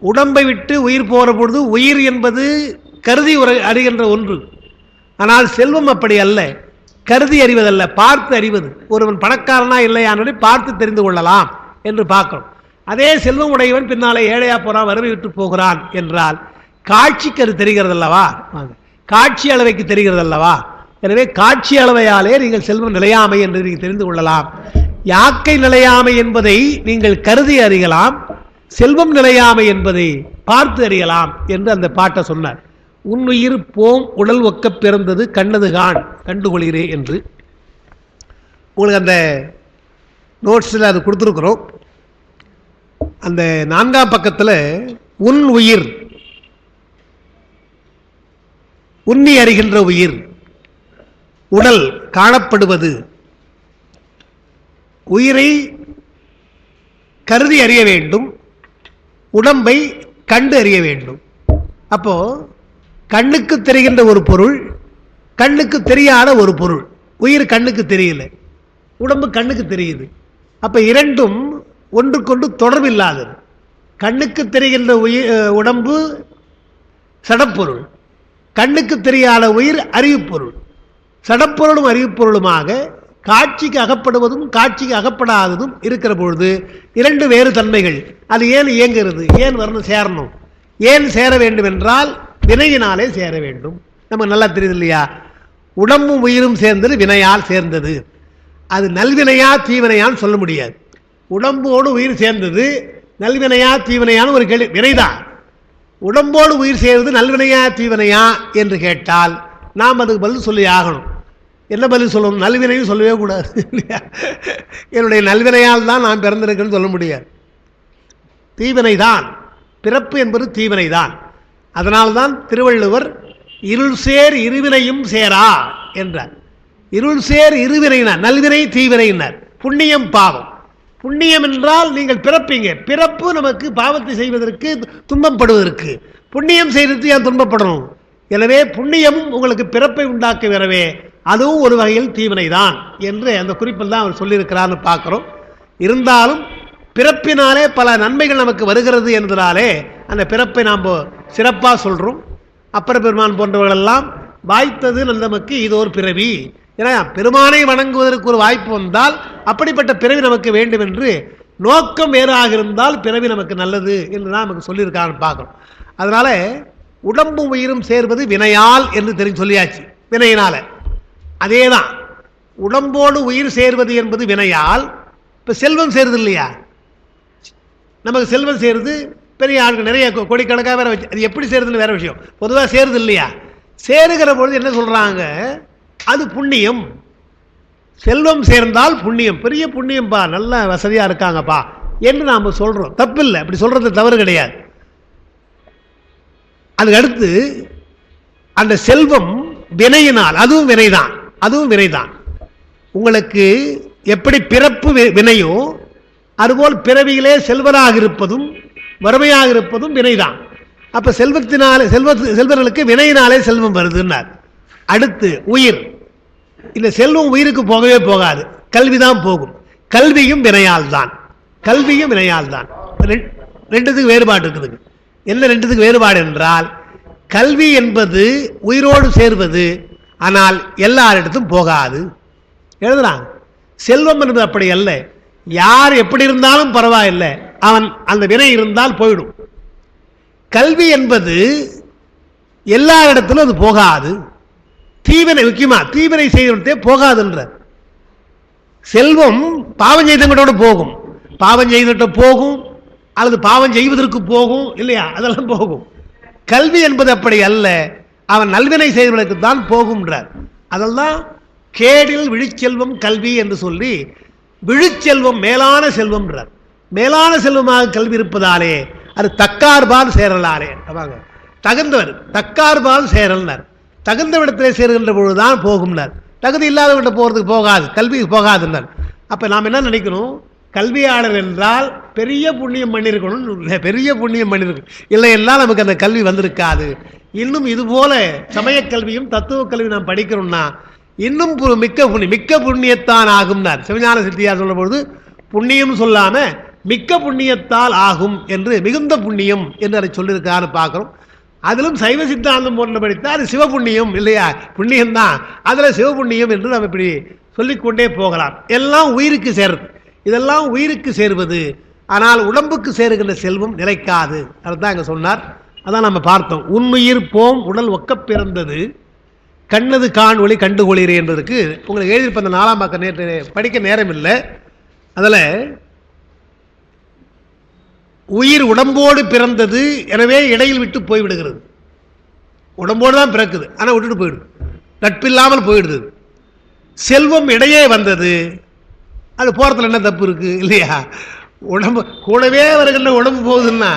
உடம்பை விட்டு உயிர் போகிற பொழுது உயிர் என்பது கருதி அறிகின்ற ஒன்று, ஆனால் செல்வம் அப்படி அல்ல, கருதி அறிவதல்ல, பார்த்து அறிவது. ஒருவன் பணக்காரனா இல்லையானதை பார்த்து தெரிந்து கொள்ளலாம் என்று பார்க்கிறோம். அதே செல்வம் உடையவன் பின்னாலே ஏழையா போறான், வறுமை விட்டு போகிறான் என்றால் காட்சிக்கு அது தெரிகிறது அல்லவா, காட்சி அளவைக்கு தெரிகிறது அல்லவா. எனவே காட்சி அளவையாலே நீங்கள் செல்வம் நிலையாமை என்று நீங்கள் தெரிந்து கொள்ளலாம். யாக்கை நிலையாமை என்பதை நீங்கள் கருதி அறியலாம், செல்வம் நிலையாமை என்பதை பார்த்து அறியலாம் என்று அந்த பாட்டை சொன்னார். உன்னுயிர் போம் உடல் ஒக்க பிறந்தது கண்ணது கான் கண்டுகொள்கிறே என்று. உங்களுக்கு அந்த நோட்ஸில் அது கொடுத்துருக்குறோம். அந்த 4ஆம் பக்கத்தில் உன் உயிர், உன்னி அறிகின்ற உயிர், உடல் காணப்படுவது, உயிரை கருதி அறிய வேண்டும், உடம்பை கண்டு அறிய வேண்டும். அப்போ கண்ணுக்கு தெரிகின்ற ஒரு பொருள், கண்ணுக்கு தெரியாத ஒரு பொருள். உயிர் கண்ணுக்கு தெரியல, உடம்பு கண்ணுக்கு தெரியுது. அப்போ இரண்டும் ஒன்றுக்கொண்டு தொடர்பில்லாதது. கண்ணுக்கு தெரிகின்ற உடம்பு சடப்பொருள், கண்ணுக்கு தெரியாத உயிர் அறிவுப்பொருள். சடப்பொருளும் அறிவுப்பொருளுமாக காட்சிக்கு அகப்படுவதும் காட்சிக்கு அகப்படாததும் இருக்கிற பொழுது இரண்டு வேறு தன்மைகள். அது ஏன் இயங்குகிறது, ஏன் வரணும், சேரணும், ஏன் சேர வேண்டும் என்றால் வினையினாலே சேர வேண்டும். நமக்கு நல்லா தெரியுது இல்லையா, உடம்பும் உயிரும் சேர்ந்தது வினையால் சேர்ந்தது. அது நல்வினையா தீவினையான்னு சொல்ல முடியாது. உடம்போடு உயிர் சேர்ந்தது நல்வினையா தீவினையான்னு ஒரு கேள்வி, வினைதான். உடம்போடு உயிர் சேர்வது நல்வினையா தீவினையா என்று கேட்டால் நாம் அதுக்கு பதில் சொல்லி ஆகணும். என்ன பதில் சொல்லணும், நல்வினையும் சொல்லவே கூடாது இல்லையா. என்னுடைய நல்வினையால் தான் நான் பிறந்திருக்கேன்னு சொல்ல முடியாது. தீவினை தான், பிறப்பு என்பது தீவினை தான். அதனால்தான் திருவள்ளுவர் இருள் சேர் இருவினையும் சேரா என்றார். இருள் சேர் இருவினைனார், நல்வினை தீவினைனார். புண்ணியம் பாவம். புண்ணியம் என்றால் நீங்கள் பிறப்பீங்க, பிறப்பு நமக்கு பாவத்தை செய்வதற்கு துன்பப்படுவதற்கு, புண்ணியம் செய்வதற்கு ஏன் துன்பப்படணும். எனவே புண்ணியமும் உங்களுக்கு பிறப்பை உண்டாக்க வரவே அதுவும் ஒரு வகையில் தீவினை தான் என்று அந்த குறிப்பில் தான் அவர் சொல்லியிருக்கிறார்னு பார்க்குறோம். இருந்தாலும் பிறப்பினாலே பல நன்மைகள் நமக்கு வருகிறது என்பதாலே அந்த பிறப்பை நாம் சிறப்பாக சொல்கிறோம். அப்பர் பெருமான் போன்றவர்களெல்லாம் வாய்த்தது நமக்கு இது ஒரு பிறவி, ஏன்னா பெருமானை வணங்குவதற்கு ஒரு வாய்ப்பு வந்தால் அப்படிப்பட்ட பிறவி நமக்கு வேண்டும் என்று நோக்கம் வேறாக இருந்தால் பிறவி நமக்கு நல்லது என்று தான் நமக்கு சொல்லியிருக்கான்னு பார்க்குறோம். அதனால உடம்பும் உயிரும் சேர்வது வினையால் என்று தெரிஞ்சு சொல்லியாச்சு. வினையினால அதே தான் உடம்போடு உயிர் சேர்வது என்பது வினையால். இப்போ செல்வம் சேருது இல்லையா, நமக்கு செல்வம் சேருது பெரிய ஆட்கள் நிறைய கோடிக்கணக்காக வேற வச்சு அது எப்படி சேருதுன்னு வேற விஷயம். பொதுவாக சேருது இல்லையா? சேருகிற பொழுது என்ன சொல்றாங்க? அது புண்ணியம். செல்வம் சேர்ந்தால் புண்ணியம், பெரிய புண்ணியம்பா, நல்ல வசதியா இருக்காங்கப்பா என்று நாம சொல்றோம். தப்பு இல்லை, அப்படி சொல்றது தவறு கிடையாது. அதுக்கு அடுத்து அந்த செல்வம் வினையினால், அதுவும் வினைதான், அதுவும் வினைதான். உங்களுக்கு எப்படி பிறப்பு வினையோ அதுபோல் பிறவியிலே செல்வராக இருப்பதும் வறுமையாக இருப்பதும் வினைதான். அப்ப செல்வத்தினாலே செல்வர்களுக்கு வினையினாலே செல்வம் வருதுன்னார். அடுத்து உயிர். இந்த செல்வம் உயிருக்கு போகவே போகாது, கல்விதான் போகும். கல்வியும் வினையால் தான், கல்வியும் வினையால் தான். ரெண்டுத்துக்கு வேறுபாடு இருக்குதுங்க. என்ன ரெண்டுத்துக்கு வேறுபாடு என்றால், கல்வி என்பது உயிரோடு சேர்வது, ஆனால் எல்லாரிடத்தும் போகாது எழுதுறாங்க. செல்வம் என்பது அப்படி அல்ல. யார் எப்படி இருந்தாலும் பரவாயில்லை, அவன் அந்த வினை இருந்தால் போயிடும். கல்வி என்பது எல்லா இடத்திலும் அது போகாது. தீவினை, முக்கியமா தீவினை செய்தே போகாதுன்ற. செல்வம் பாவம் செய்தவங்களோட போகும், பாவம் செய்துட்டு போகும், அல்லது பாவம் செய்வதற்கு போகும் இல்லையா, அதெல்லாம் போகும். கல்வி என்பது அப்படி அல்ல, அவன் நல்வினை செய்வதற்கு தான் போகும்ன்றார். அதெல்லாம் கேடில் விழிச்செல்வம் கல்வி என்று சொல்லி, விழிச்செல்வம் மேலான செல்வம்ன்றார். மேலான செல்வமாக கல்வி இருப்பதாலே அது தக்கார்பால் சேரலாரே, தகுந்தவர் தக்கார்பால் சேரல்னார். தகுந்த இடத்திலே சேருகின்ற பொழுதுதான் போகும்னார். தகுதி இல்லாதவங்கிட்ட போகிறதுக்கு போகாது, கல்வி போகாதுன்னார். அப்போ நாம் என்ன நினைக்கணும்? கல்வியாளர் என்றால் பெரிய புண்ணியம் பண்ணியிருக்கணும், பெரிய புண்ணியம் பண்ணியிருக்கணும், இல்லை எல்லாம் நமக்கு அந்த கல்வி வந்திருக்காது. இன்னும் இதுபோல சமய கல்வியும் தத்துவ கல்வி நாம் படிக்கிறோம்னா இன்னும் மிக்க புண்ணியத்தான் ஆகும்னார். சிவஞான சித்தியார் சொல்லும் பொழுது புண்ணியம் சொல்லாம மிக்க புண்ணியத்தால் ஆகும் என்று, மிகுந்த புண்ணியம் என்று அதை சொல்லியிருக்காரு பார்க்கிறோம். அதிலும் சைவ சித்தாந்தம் போன்ற படித்தால் அது சிவபுண்ணியம் இல்லையா, புண்ணியம்தான், அதில் சிவபுண்ணியம் என்று நம்ம இப்படி சொல்லிக்கொண்டே போகலாம். எல்லாம் உயிருக்கு சேருது, இதெல்லாம் உயிருக்கு சேருவது. ஆனால் உடம்புக்கு சேருகின்ற செல்வம் நிலைக்காது. அதுதான் இங்கே சொன்னார். அதான் நம்ம பார்த்தோம். உண்மையிர் போம் உடல் ஒக்க பிறந்தது, கண்ணது காண் ஒளி கண்டுகொளீரே என்பதற்கு உங்களுக்கு எழுதியிருப்ப அந்த 4ஆம் பக்கம் நேற்று படிக்க நேரம் இல்லை. அதில் உயிர் உடம்போடு பிறந்தது, எனவே இடையில் விட்டு போய்விடுகிறது. உடம்போடு தான் பிறக்குது, ஆனால் விட்டுட்டு போயிடுது, நட்பில்லாமல் போயிடுது. செல்வம் இடையே வந்தது, அது போகிறதுல என்ன தப்பு இருக்கு இல்லையா? உடம்பு கூடவே வருகின்ற உடம்பு போகுதுன்னா,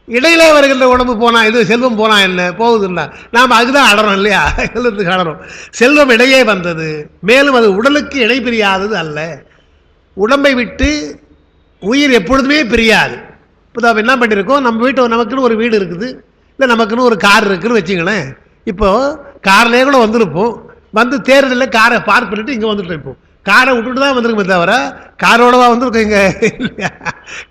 இடையிலே வருகின்ற உடம்பு போனா, இது செல்வம் போனா என்ன போகுதுன்னா, நாம் அதுதான் அடறோம் இல்லையா, செல்வத்துக்கு அடறோம். செல்வம் இடையே வந்தது, மேலும் அது உடலுக்கு இணை பிரியாதது அல்ல. உடம்பை விட்டு உயிர் எப்பொழுதுமே பிரியாது. இப்போ நம்ம என்ன பண்ணியிருக்கோம், நம்ம வீட்டு நமக்குன்னு ஒரு வீடு இருக்குது, இல்லை நமக்குன்னு ஒரு கார் இருக்குன்னு வச்சுங்களேன். இப்போது கார்லேயே கூட வந்திருப்போம், வந்து தேர்தலில் காரை பார்க் பண்ணிட்டு இங்கே வந்துட்டு இருப்போம். காரை விட்டுட்டு தான் வந்துருக்குமே தவிர காரோடவா வந்துருக்கோம் இங்கே இல்லையா?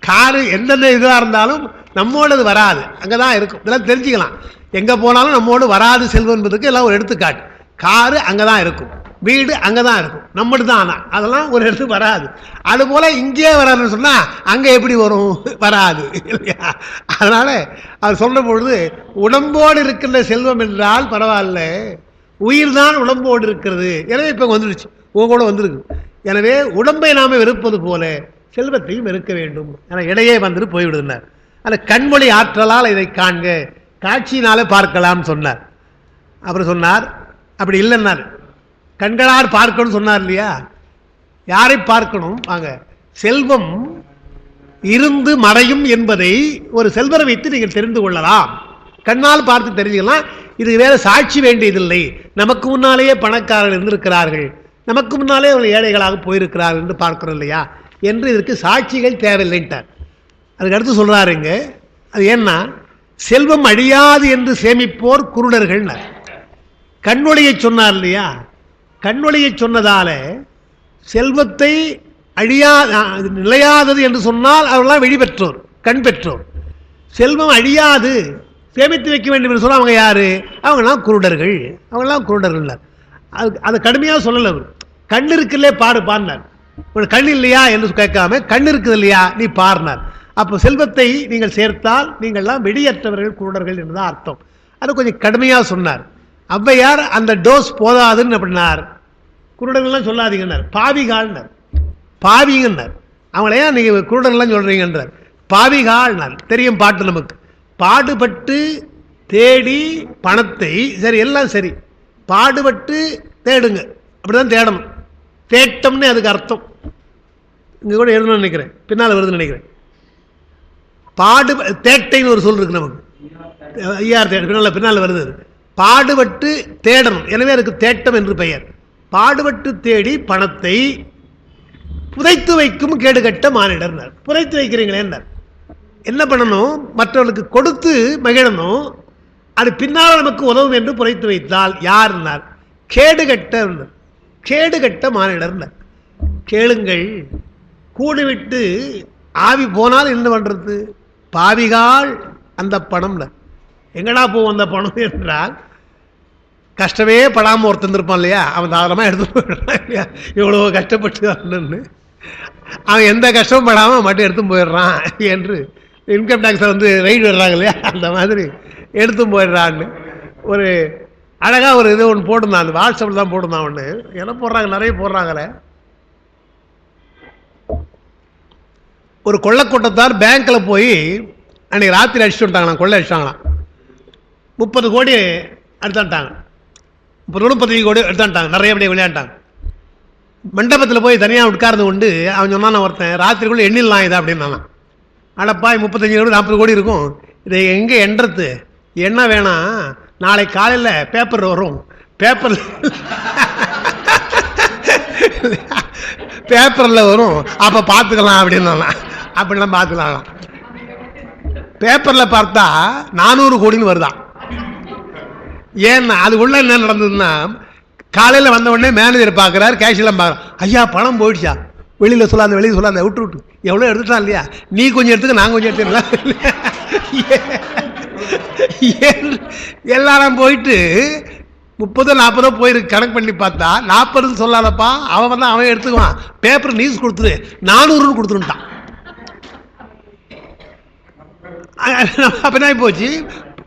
காரு எந்தெந்த இதுவாக இருந்தாலும் நம்மோடது வராது, அங்கே தான் இருக்கும். இதெல்லாம் தெரிஞ்சுக்கலாம். எங்கே போனாலும் நம்மோடு வராது செல்வம் என்பதுக்கு எல்லாம் ஒரு எடுத்துக்காட்டு. காரு அங்கே தான் இருக்கும், வீடு அங்கே தான் இருக்கும், நம்மட்டு தான். ஆனால் அதெல்லாம் ஒரு இடத்துக்கு வராது. அதுபோல் இங்கே வராதுன்னு சொன்னால் அங்கே எப்படி வரும்? வராது இல்லையா? அதனால் அவர் சொல்ற பொழுது உடம்போடு இருக்கின்ற செல்வம் என்றால் பரவாயில்ல, உயிர் தான் உடம்போடு இருக்கிறது. எனவே இப்போ வந்துடுச்சு, உங்க கூட வந்திருக்கு. எனவே உடம்பை நாம வெறுப்பது போல செல்வத்தையும் வெறுக்க வேண்டும். ஆனால் இடையே வந்துட்டு போய்விடுனார். அந்த கண்மொழி ஆற்றலால் இதை காண்க, காட்சியினாலே பார்க்கலாம் சொன்னார். அப்புறம் சொன்னார் அப்படி இல்லைன்னார், கண்களார் பார்க்கணும் சொன்னார் இல்லையா? யாரை பார்க்கணும்? வாங்க, செல்வம் இருந்து மறையும் என்பதை ஒரு செல்வரை வைத்து நீங்கள் தெரிந்து கொள்ளலாம், கண்ணால் பார்த்து தெரிஞ்சுக்கலாம். இது வேற சாட்சி வேண்டியதில்லை. நமக்கு முன்னாலேயே பணக்காரர்கள் இருந்திருக்கிறார்கள், நமக்கு முன்னாலே அவர்கள் ஏழைகளாக போயிருக்கிறார்கள் என்று பார்க்கிறோம் இல்லையா, என்று இதற்கு சாட்சிகள் தேவையில்லைன்ட்டார். அதுக்கு அடுத்து சொல்றாருங்க, அது ஏன்னா செல்வம் அழியாது என்று சேமிப்போர் குருடர்கள். கண்ணொளியை சொன்னார் இல்லையா? கண்ணொளியை சொன்னதால செல்வத்தை நிலையாதது என்று சொன்னால் அவர்களாம் வெளிப்பெற்றோர், கண் பெற்றோர். செல்வம் அழியாது, சேமித்து வைக்க வேண்டும் என்று சொன்னால் அவங்க யாரு? அவங்களாம் குருடர்கள், அவங்களாம் குருடர்கள். அது கடுமையாக சொல்லலை. அவர் கண் இருக்குல்லே பாரு பாருனார். கண் இல்லையா என்று கேட்காம கண் இருக்குது இல்லையா நீ பாருனார். அப்போ செல்வத்தை நீங்கள் சேர்த்தால் நீங்கள்லாம் வெளியற்றவர்கள், குருடர்கள் என்றுதான் அர்த்தம். அது கொஞ்சம் கடுமையாக சொன்னார். ஔவையார் அந்த டோஸ் போதாதுன்னு அப்படின்னார். குருடர்கள்லாம் சொல்லாதீங்கன்னார், பாவிகால்னார், பாவிங்கன்னார். அவங்கள ஏன் நீங்கள் குருடர்கள்லாம் சொல்கிறீங்கன்றார். பாவிகால் தெரியும் பாட்டு நமக்கு. பாடுபட்டு தேடி பணத்தை, சரி எல்லாம் சரி, பாடுபட்டு தேடுங்க, அப்படிதான் தேடணும். தேட்டம்னு அதுக்கு அர்த்தம். இங்க கூட எழுதணும்னு நினைக்கிறேன், பின்னால் வருதுன்னு நினைக்கிறேன். பாடு தேட்டைன்னு ஒரு சொல் இருக்கு நமக்கு, பின்னால் வருது. பாடுபட்டு தேடணும், எனவே அதுக்கு தேட்டம் என்று பெயர். பாடுபட்டு தேடி பணத்தை புதைத்து வைக்கும் கேடுகட்ட மானிடர். புதைத்து வைக்கிறீங்களே, என்ன பண்ணணும்? மற்றவர்களுக்கு கொடுத்து மகிழணும், அது பின்னால் நமக்கு உதவும் என்று புதைத்து வைத்தால் யார்? கேடுகட்ட, கேடுகட்ட மானிடர். கேளுங்கள், கூடுவிட்டு ஆவி போனால் என்ன பண்றது? பாவிகால் அந்த பணம் எங்கடா போவோம் அந்த பணம் என்றால், கஷ்டமே படாமல் ஒருத்தன் இருப்பான் இல்லையா, அவன் தாராளமாக எடுத்து போயிடுறான் இல்லையா, இவ்வளோ கஷ்டப்பட்டு வரணுன்னு. அவன் எந்த கஷ்டமும் படாமல் மட்டும் எடுத்து போயிடுறான் என்று இன்கம் டேக்ஸை ரைடு வர்றாங்க இல்லையா, அந்த மாதிரி எடுத்து போயிடுறான்னு ஒரு அழகாக ஒரு இது ஒன்று போட்டிருந்தான். அந்த வாட்ஸ்அப்பில் தான் போட்டிருந்தான் ஒன்று. எல்லாம் போடுறாங்க, நிறைய போடுறாங்களே. ஒரு கொள்ளக்கூட்டத்தார் பேங்க்கில் போய் அன்றைக்கி ராத்திரி அடிச்சுட்டு வந்துட்டாங்களாம், கொள்ளை அடிச்சிட்டாங்களாம். 30 கோடி எடுத்தான்ட்டாங்க, 30 கோடி எடுத்தான்ட்டாங்க, நிறைய அப்படியே விளையாண்டாங்க. மண்டபத்தில் போய் தனியாக உட்கார்ந்து கொண்டு அவன் சொன்னான், ஒருத்தன் ராத்திரிக்குள்ளே எண்ணிடலாம் இதை அப்படின்னு. அடப்பா 35 கோடி 40 கோடி இருக்கும், இதை எங்கே எண்றது? என்ன வேணாம், நாளை காலையில் பேப்பர் வரும், பேப்பரில் வரும், அப்போ பார்த்துக்கலாம் அப்படின்னா. அப்படிலாம் பார்த்துக்கலாம். பேப்பரில் பார்த்தா 400 கோடின்னு வருதான். ஏன்னா அதுக்குள்ள என்ன நடந்ததுன்னா, காலையில் வந்த உடனே மேனேஜர் பார்க்குறாரு, கேஷெல்லாம் பார்க்குறான். ஐயா பணம் போயிடுச்சா? வெளியில் சொல்லாத, வெளியில் சொல்லாத, விட்டு எவ்வளோ எடுத்துட்டான் இல்லையா, நீ கொஞ்சம் எடுத்துக்க, நான் கொஞ்சம் எடுத்துக்கலாம். எல்லாரும் போயிட்டு 30-40 போயிருக்கு. கணக்கு பண்ணி பார்த்தா 40 சொல்லாதப்பா, அவன் தான் அவன் எடுத்துக்குவான். பேப்பர் நியூஸ் கொடுத்துரு, 400 கொடுத்துருட்டான். அப்படின்னா போச்சு.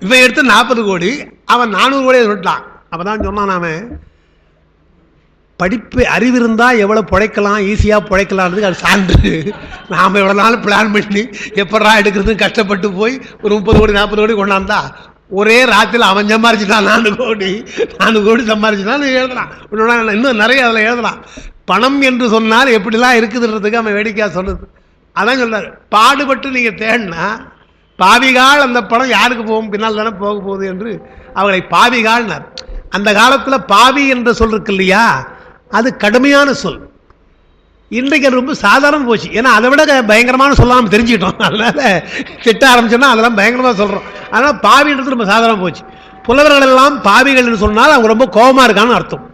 இவன் எடுத்து 40 கோடி, அவன் 400 கோடியை சொல்லிட்டான். அப்பதான் சொன்னான், அவன் படிப்பு அறிவு இருந்தால் எவ்வளோ பிழைக்கலாம், ஈஸியாக பிழைக்கலான்றதுக்கு அது சான்று. நாம் எவ்வளோ நாள் பிளான் பண்ணி எப்படா எடுக்கிறது கஷ்டப்பட்டு போய் ஒரு 30 கோடி 40 கோடி கொண்டாந்தா, ஒரே ராத்திரியில் அவன் சம்பாரிச்சுட்டான் 4 கோடி சம்பாரிச்சுட்டான் எழுதலாம். இன்னும் நிறைய அதில் எழுதலாம். பணம் என்று சொன்னால் எப்படிலாம் இருக்குதுன்றதுக்கு அவன் வேடிக்கையாக சொன்னது. அதான் சொல்றாரு, பாடுபட்டு நீங்கள் தேடினா பாவிகால் அந்த பணம் யாருக்கு போகும்? பின்னால் தானே போக போகுது என்று அவர்களை பாவிகால்னார். அந்த காலத்தில் பாவி என்ற சொல் இருக்கு இல்லையா, அது கடுமையான சொல். இன்றைக்கு ரொம்ப சாதாரண போச்சு. ஏன்னா அதை விட பயங்கரமான சொல்ல நம்ம தெரிஞ்சுக்கிட்டோம். அதனால திட்ட ஆரம்பிச்சோன்னா அதெல்லாம் பயங்கரமாக சொல்கிறோம். அதனால் பாவின்றது ரொம்ப சாதாரண போச்சு. புலவர்கள் எல்லாம் பாவிகள் என்று சொன்னால் அவங்க ரொம்ப கோபமாக இருக்கான்னு அர்த்தம்.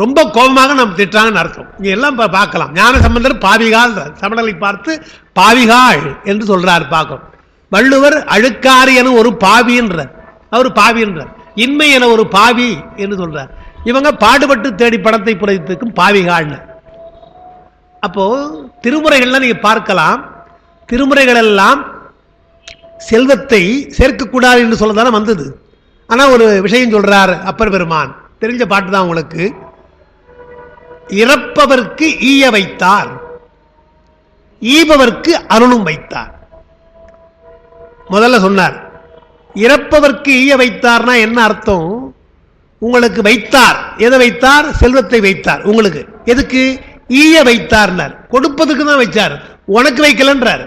ரொம்ப கோபமாக நம்ம திட்டாங்கன்னு அர்த்தம். இங்கே எல்லாம் பார்க்கலாம். ஞான சம்பந்தர் பாவிகால் சமணலை பார்த்து பாவிகாள் என்று சொல்றார் பார்க்கணும். வள்ளுவர் அழுக்காறு என ஒரு பாவி என்றார், அவர் பாவி என்றார். இன்மை என ஒரு பாவி என்று சொல்றார். இவங்க பாடுபட்டு தேடி பணத்தை புதைத்துக்கும் பாவிகாள். அப்போ திருமுறைகள்லாம் நீங்க பார்க்கலாம். திருமுறைகள் எல்லாம் செல்வத்தை சேர்க்கக்கூடாது என்று சொல்லதானே வந்தது. ஆனா ஒரு விஷயம் சொல்றார் அப்பர் பெருமான், தெரிஞ்ச பாட்டு தான் உங்களுக்கு. இறப்பவர்க்கு ஈய வைத்தார், ஈபவர்க்கு அருளும் வைத்தார். முதல்ல சொன்னார், இறப்பவர்க்கு ஈய வைத்தார்னா என்ன அர்த்தம்? உங்களுக்கு வைத்தார், எதை வைத்தார்? செல்வத்தை வைத்தார். உங்களுக்கு எதுக்கு? ஈய வைத்தார்னார், கொடுப்பதுக்கு தான் வைத்தார், உனக்கு வைக்கலன்றார்.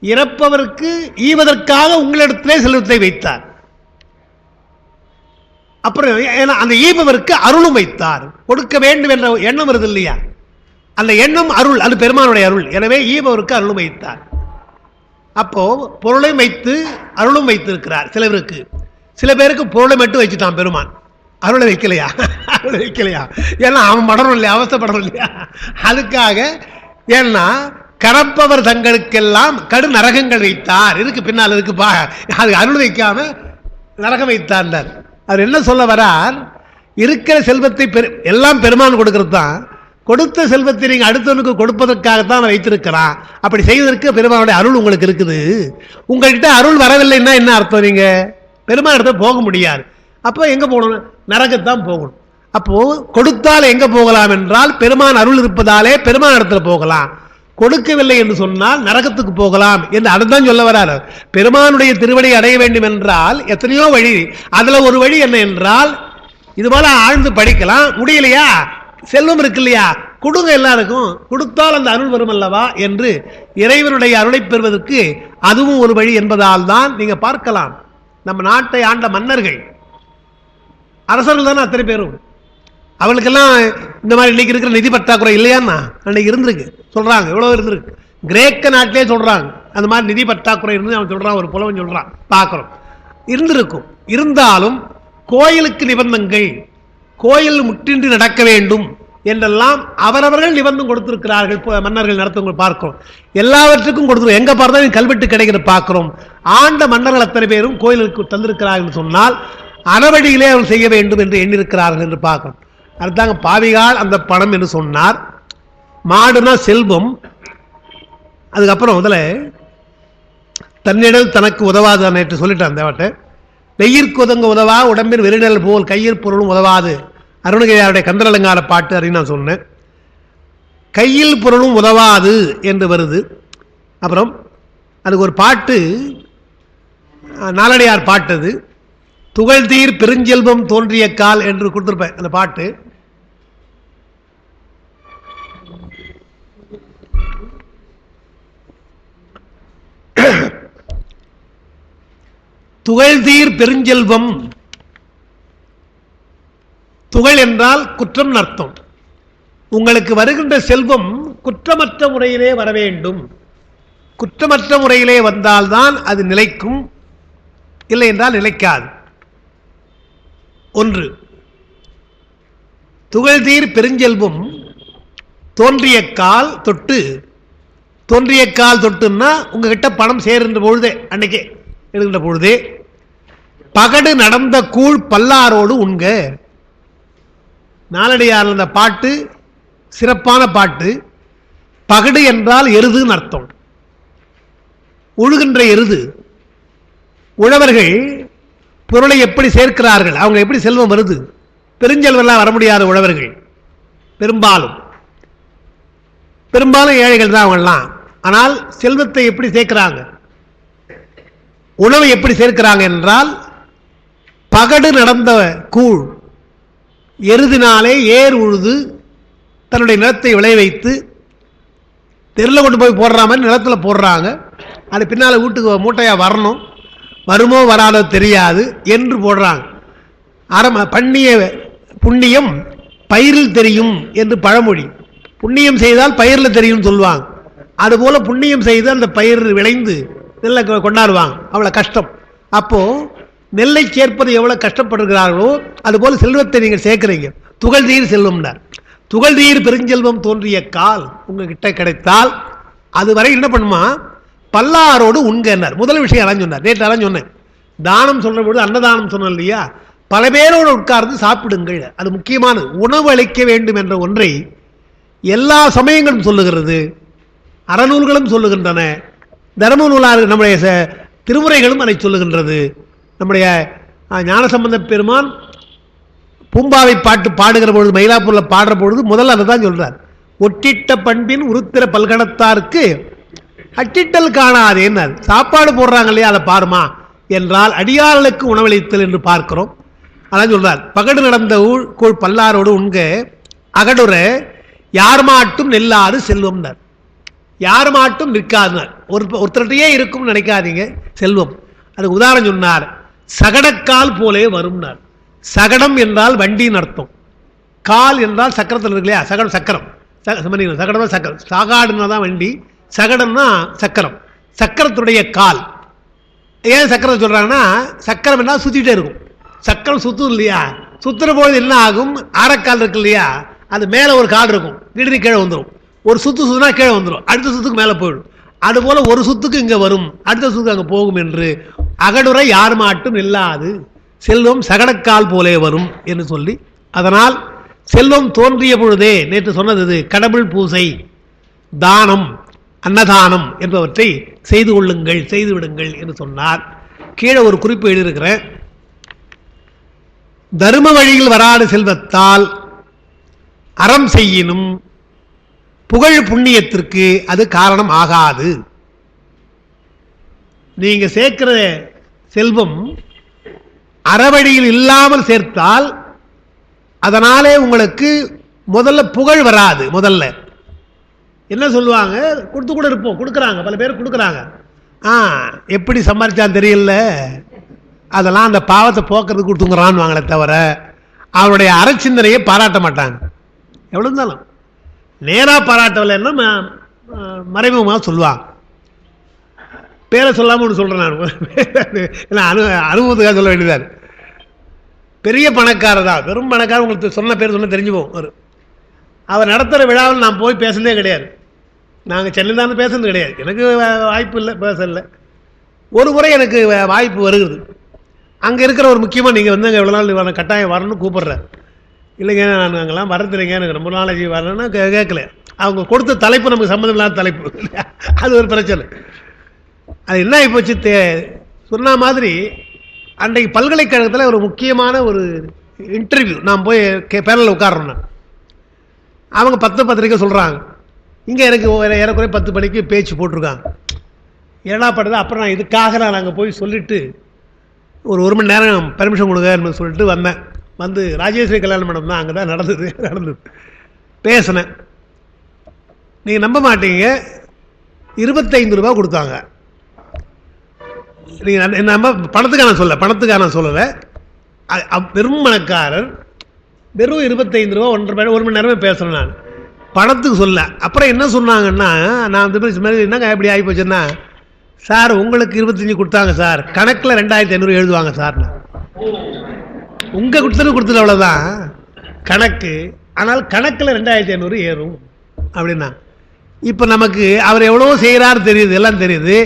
இறப்பவருக்கு ஈவதற்காக உங்களிடத்திலே செல்வத்தை வைத்தார். அப்புறம் அந்த ஈபவருக்கு அருளும் வைத்தார், கொடுக்க வேண்டும் என்ற எண்ணம் வருது இல்லையா, அந்த எண்ணம் அருள், அது பெருமானுடைய அருள். எனவே ஈபவருக்கு அருளும் வைத்தார். அப்போ பொருளையும் வைத்து அருளும் வைத்திருக்கிறார் சிலருக்கு. சில பேருக்கு பொருளை மட்டும் வச்சுட்டான் பெருமான், அருளை வைக்கலையா? அருளை வைக்கலையா? ஏன்னா அவன் படணும் இல்லையா, அவஸ்தைப்படணும் இல்லையா? அதுக்காக ஏன்னா கறப்பவர் தங்களுக்கெல்லாம் கடு நரகங்கள் வைத்தார். இதுக்கு பின்னால் இருக்குப்பா, அது அருள் வைக்காம நரகம் வைத்தார். அவர் என்ன சொல்ல வரார்? இருக்கிற செல்வத்தை எல்லாம் பெருமான் கொடுக்கறது தான். கொடுத்த செல்வத்தை நீங்க அடுத்தவனுக்கு கொடுப்பதற்காகத்தான் வைத்திருக்கிறான். அப்படி செய்வதற்கு பெருமானுடைய அருள் உங்களுக்கு இருக்குது. உங்கள்கிட்ட அருள் வரவில்லைன்னா என்ன அர்த்தம்? நீங்க பெருமான் இடத்துல போக முடியாது. அப்போ எங்க போகணும்? நரகத்தான் போகணும். அப்போ கொடுத்தால் எங்க போகலாம் என்றால் பெருமான் அருள் இருப்பதாலே பெருமான் இடத்துல போகலாம். கொடுக்கவில்லை என்று சொன்னால் நரகத்துக்கு போகலாம் என்று அதுதான் சொல்ல வராரு. பெருமானுடைய திருவடி அடைய வேண்டும் என்றால் எத்தனையோ வழி, அதுல ஒரு வழி என்ன என்றால் இது போல ஆழ்ந்து படிக்கலாம். முடியலையா, செல்வம் இருக்கு இல்லையா, கொடுங்க, எல்லாருக்கும் கொடுத்தால் அந்த அருள் வரும் அல்லவா என்று இறைவனுடைய அருளை பெறுவதற்கு அதுவும் ஒரு வழி என்பதால் தான் நீங்க பார்க்கலாம். நம்ம நாட்டை ஆண்ட மன்னர்கள், அரசர்கள் தானே அத்தனை பேரும். அவளுக்கெல்லாம் இந்த மாதிரி இன்னைக்கு இருக்கிற நிதி பற்றாக்குறை இல்லையான்னா அன்னைக்கு இருந்திருக்கு சொல்றாங்க. எவ்வளவு இருந்திருக்கு. கிரேக்க நாட்டிலே சொல்றாங்க அந்த மாதிரி நிதி பற்றாக்குறை இருந்து அவன் சொல்றான், ஒரு புலவன் சொல்றான், பார்க்கிறோம், இருந்திருக்கும். இருந்தாலும் கோயிலுக்கு நிபந்தங்கள், கோயில் முற்றின்றி நடக்க வேண்டும் என்றெல்லாம் அவரவர்கள் நிபந்தம் கொடுத்திருக்கிறார்கள். மன்னர்கள் நடத்தவங்க பார்க்கிறோம். எல்லாவற்றுக்கும் கொடுத்துருவோம். எங்க பார்த்தாலும் கல்வெட்டு கிடைக்கிற பார்க்கிறோம். ஆண்ட மன்னர்கள் அத்தனை பேரும் கோயிலுக்கு தந்திருக்கிறார்கள் சொன்னால் அறவழியிலே அவர்கள் செய்ய வேண்டும் என்று எண்ணிருக்கிறார்கள் என்று பார்க்கிறோம். அதுதாங்க பாவிகால் அந்த பணம் என்று சொன்னார். மாடுனா செல்வம். அதுக்கப்புறம் முதல்ல தன்னிடல் தனக்கு உதவாது நேற்று சொல்லிட்டேன். அந்த வாட்டை வெயிற்கு உதங்க உதவா உடம்பின் வெறிநல் போல் கையில் பொருளும் உதவாது அருணகிரியாருடைய கந்தரலங்கார பாட்டு அப்படின்னு நான் சொன்னேன். கையில் பொருளும் உதவாது என்று வருது. அப்புறம் அதுக்கு ஒரு பாட்டு நாலடியார் பாட்டது, துகள்தீர் பெருஞ்செல்வம் தோன்றிய கால் என்று கொடுத்திருப்பேன். அந்த பாட்டு துகள்தீர் பெருஞ்செல்வம், துகள் என்றால் குற்றம் அர்த்தம். உங்களுக்கு வருகின்ற செல்வம் குற்றமற்ற முறையிலே வர வேண்டும். குற்றமற்ற முறையிலே வந்தால்தான் அது நிலைக்கும், இல்லை என்றால் நிலைக்காது. ஒன்று, துகள்தீர் பெருஞ்செல்வம் தோன்றிய கால் தொட்டு. தோன்றிய கால் தொட்டுன்னா உங்ககிட்ட பணம் சேருகின்ற பொழுதே, அன்னைக்கே எழுகின்ற பொழுதே, பகடு நடந்த கூழ் பல்லாரோடு உண்க. நாலடியார் அந்த பாட்டு சிறப்பான பாட்டு. பகடு என்றால் எருதுன்னு அர்த்தம். உழுகின்ற எருது. உழவர்கள் பொருளை எப்படி சேர்க்கிறார்கள், அவங்க எப்படி செல்வம் வருது. பெருஞ்செல்வெல்லாம் வர முடியாத உழவர்கள் பெரும்பாலும் ஏழைகள் தான் அவங்கெல்லாம். ஆனால் செல்வத்தை எப்படி சேர்க்கிறாங்க, உணவை எப்படி சேர்க்கிறாங்க என்றால் பகடு நடந்த கூழ், எருதினாலே ஏர் உழுது தன்னுடைய நிலத்தை விளை வைத்து தெருவில் கொண்டு போய் போடுற மாதிரி நிலத்தில் போடுறாங்க. அது பின்னால் வீட்டுக்கு மூட்டையாக வரணும், வருமோ வராதோ தெரியாது என்று போடுறாங்க. பண்ணிய புண்ணியம் பயிரில் தெரியும் என்று பழமொழி. புண்ணியம் செய்தால் பயிரில் தெரியும் சொல்லுவாங்க. அதுபோல புண்ணியம் செய்து அந்த பயிர் விளைந்து நெல்லை கொண்டாடுவாங்க. அவ்வளோ கஷ்டம். அப்போ நெல்லை சேர்ப்பது எவ்வளவு கஷ்டப்படுகிறார்களோ அதுபோல செல்வத்தை நீங்கள் சேர்க்கிறீங்க. துகள்தீர் செல்வம்னார். துகள்தீர் பெருஞ்செல்வம் தோன்றிய கால் உங்ககிட்ட கிடைத்தால் அதுவரை என்ன பண்ணுமா, பல்லாரோடு உண்கன்னார். முதல் விஷயம் அதான் சொன்னார். நேற்று அதான் சொன்னேன். தானம் சொல்ற பொழுது அன்னதானம் சொன்னோம் இல்லையா, பல பேரோடு உட்கார்ந்து சாப்பிடுங்கள். அது முக்கியமான உணவு அளிக்க வேண்டும் என்ற ஒன்றை எல்லா சமயங்களும் சொல்லுகிறது, அறநூல்களும் சொல்லுகின்றன, தர்ம நூலாக நம்முடைய திருமுறைகளும் அதை சொல்லுகின்றது. நம்முடைய ஞானசம்பந்த பெருமான் பூம்பாவை பாட்டு பாடுகிற பொழுது, மயிலாப்பூரில் பாடுற பொழுது முதல்ல அதை தான் சொல்றார். ஒட்டிட்ட பண்பின் உருத்திர பல்கணத்தாருக்கு அட்டிட்டல் காணாதேன்னார். சாப்பாடு போடுறாங்க இல்லையா, அதை பாருமா என்றால் அடியார்களுக்கு உணவளித்தல் என்று பார்க்கிறோம். அதான் சொல்றார். பகடு நடந்த கூழ் பல்லாரோடு உண்க அகடுற யார் மாட்டும் நெல்லாறு செல்வம்னார். யார் மாட்டும் நிற்காதுனார். ஒருத்தருடையே இருக்கும் நினைக்காதீங்க செல்வம். அதுக்கு உதாரணம் சொன்னார். சகடக்கால் போலே வரும்னார். சகடம் என்றால் வண்டின்னு அர்த்தம். கால் என்றால் சக்கரத்தில் இருக்கு இல்லையா, சகடம் சக்கரம். சகடம் சக்கரம். சாகாடுனா தான் வண்டி, சகடம்னா சக்கரம். சக்கரத்துடைய கால். ஏன் சக்கரம் சொல்றாங்கன்னா, சக்கரம் என்ன சுத்திட்டே இருக்கும். சக்கரம் சுத்தும் இல்லையா, சுத்துற போது என்ன ஆகும், ஆரக்கால் இருக்கு இல்லையா, அது மேலே ஒரு கால் இருக்கும், திடீர்னு கீழே வந்துடும். ஒரு சுத்து சுத்துனா கீழே வந்துடும், அடுத்த சுத்துக்கு மேலே போயிடும். அதுபோல ஒரு சுத்துக்கு இங்கே வரும், அடுத்த சுத்துக்கு அங்கே போகும் என்று அகடுரை யார் மாட்டும் இல்லாது செல்வம் சகடக்கால் போலே வரும் என்று சொல்லி, அதனால் செல்வம் தோன்றிய பொழுதே நேற்று சொன்னது இது, கடவுள் பூசை, தானம், அன்னதானம் என்பவற்றை செய்து கொள்ளுங்கள், செய்து விடுங்கள் என்று சொன்னார். கீழே ஒரு குறிப்பு எழுதியிருக்கிறேன். தர்ம வழியில் வராது செல்வத்தால் அறம் செய்யினும் புகழ் புண்ணியத்திற்கு அது காரணம் ஆகாது. நீங்க சேர்க்கிற செல்வம் அறவழியில் இல்லாமல் சேர்த்தால் அதனாலே உங்களுக்கு முதல்ல புகழ் வராது. முதல்ல என்ன சொல்லுவாங்க, கொடுத்து கூட இருப்போம், கொடுக்குறாங்க, பல பேர் கொடுக்குறாங்க, எப்படி சம்பாதிச்சான்னு தெரியல, அதெல்லாம் அந்த பாவத்தை போக்குறதுக்கு கொடுத்துங்கிறான்னு வாங்களே தவிர அவருடைய அறச்சிந்தனையை பாராட்ட மாட்டாங்க. எவ்வளோ இருந்தாலும் நேராக பாராட்டவில்லைன்னா மறைமுகமாக சொல்லுவாங்க. பேரை சொல்லாமல் ஒன்று சொல்கிறேன் நான், அனுபவத்துக்காக சொல்ல வேண்டியதார். பெரிய பணக்காரர் தான், வெறும் பணக்காரர், உங்களுக்கு சொன்ன பேர் சொன்ன தெரிஞ்சு போகும். அவர் நடத்துகிற விழாவில் நான் போய் பேசுனதே கிடையாது. நாங்கள் சென்னையில் தான் பேசுறது கிடையாது, எனக்கு வாய்ப்பு இல்லை, பேசலை. ஒரு முறை எனக்கு வாய்ப்பு வருகிறது. அங்கே இருக்கிற ஒரு முக்கியமாக நீங்கள் வந்து அங்கே எவ்வளோ நாள் கட்டாயம் வரணும்னு கூப்பிட்றேன். இல்லைங்க நான் அங்கெல்லாம் வரதில்லைங்க, எனக்கு ரொம்ப நாளைக்கு வரணும்னா கேட்கல. அவங்க கொடுத்த தலைப்பு நமக்கு சம்மந்தம் இல்லாத தலைப்பு, அது ஒரு பிரச்சனை. அது என்ன ஆகிப்போச்சு, சொன்ன மாதிரி அன்றைக்கு பல்கலைக்கழகத்தில் ஒரு முக்கியமான ஒரு இன்டர்வியூ, நான் போய் பேனலில் உட்கார்றேன். அவங்க 10 பத்திரிக்கை சொல்கிறாங்க, இங்கே எனக்கு ஏறக்குறைய 10 மணிக்கு பேச்சு போட்டிருக்காங்க. ஏன்னா படுது. அப்புறம் நான் இதுக்காக நான் அங்கே போய் சொல்லிவிட்டு ஒரு மணி நேரம் பெர்மிஷன் கொடுங்க சொல்லிட்டு வந்தேன். வந்து ராஜேஸ்வரி கல்யாண மண்டபம் தான், அங்கே தான் நடந்தது. பேசினேன். நீங்கள் நம்ப மாட்டீங்க, 25 ரூபா கொடுத்தாங்க. நீங்கள் நம்ம பணத்துக்கான சொல்லலை. வெறும் பணக்காரர், வெறும் 25 ரூபா, 1 மணி நேரமே பேசுகிறேன் நான், பணத்துக்கு சொல்ல. அப்புறம் என்ன சொன்னாங்கன்னா, நான் அந்த மாதிரி என்னங்க இப்படி ஆகி போச்சுன்னா, சார் உங்களுக்கு 25 கொடுத்தாங்க சார், கணக்கில் 2500 எழுதுவாங்க சார். உங்கள் கொடுத்தது அவ்வளோதான் கணக்கு, ஆனால் கணக்கில் 2500 ஏறும் அப்படின்னா. இப்போ நமக்கு அவர் எவ்வளோ செய்கிறாரு தெரியுது, எல்லாம் தெரியுது.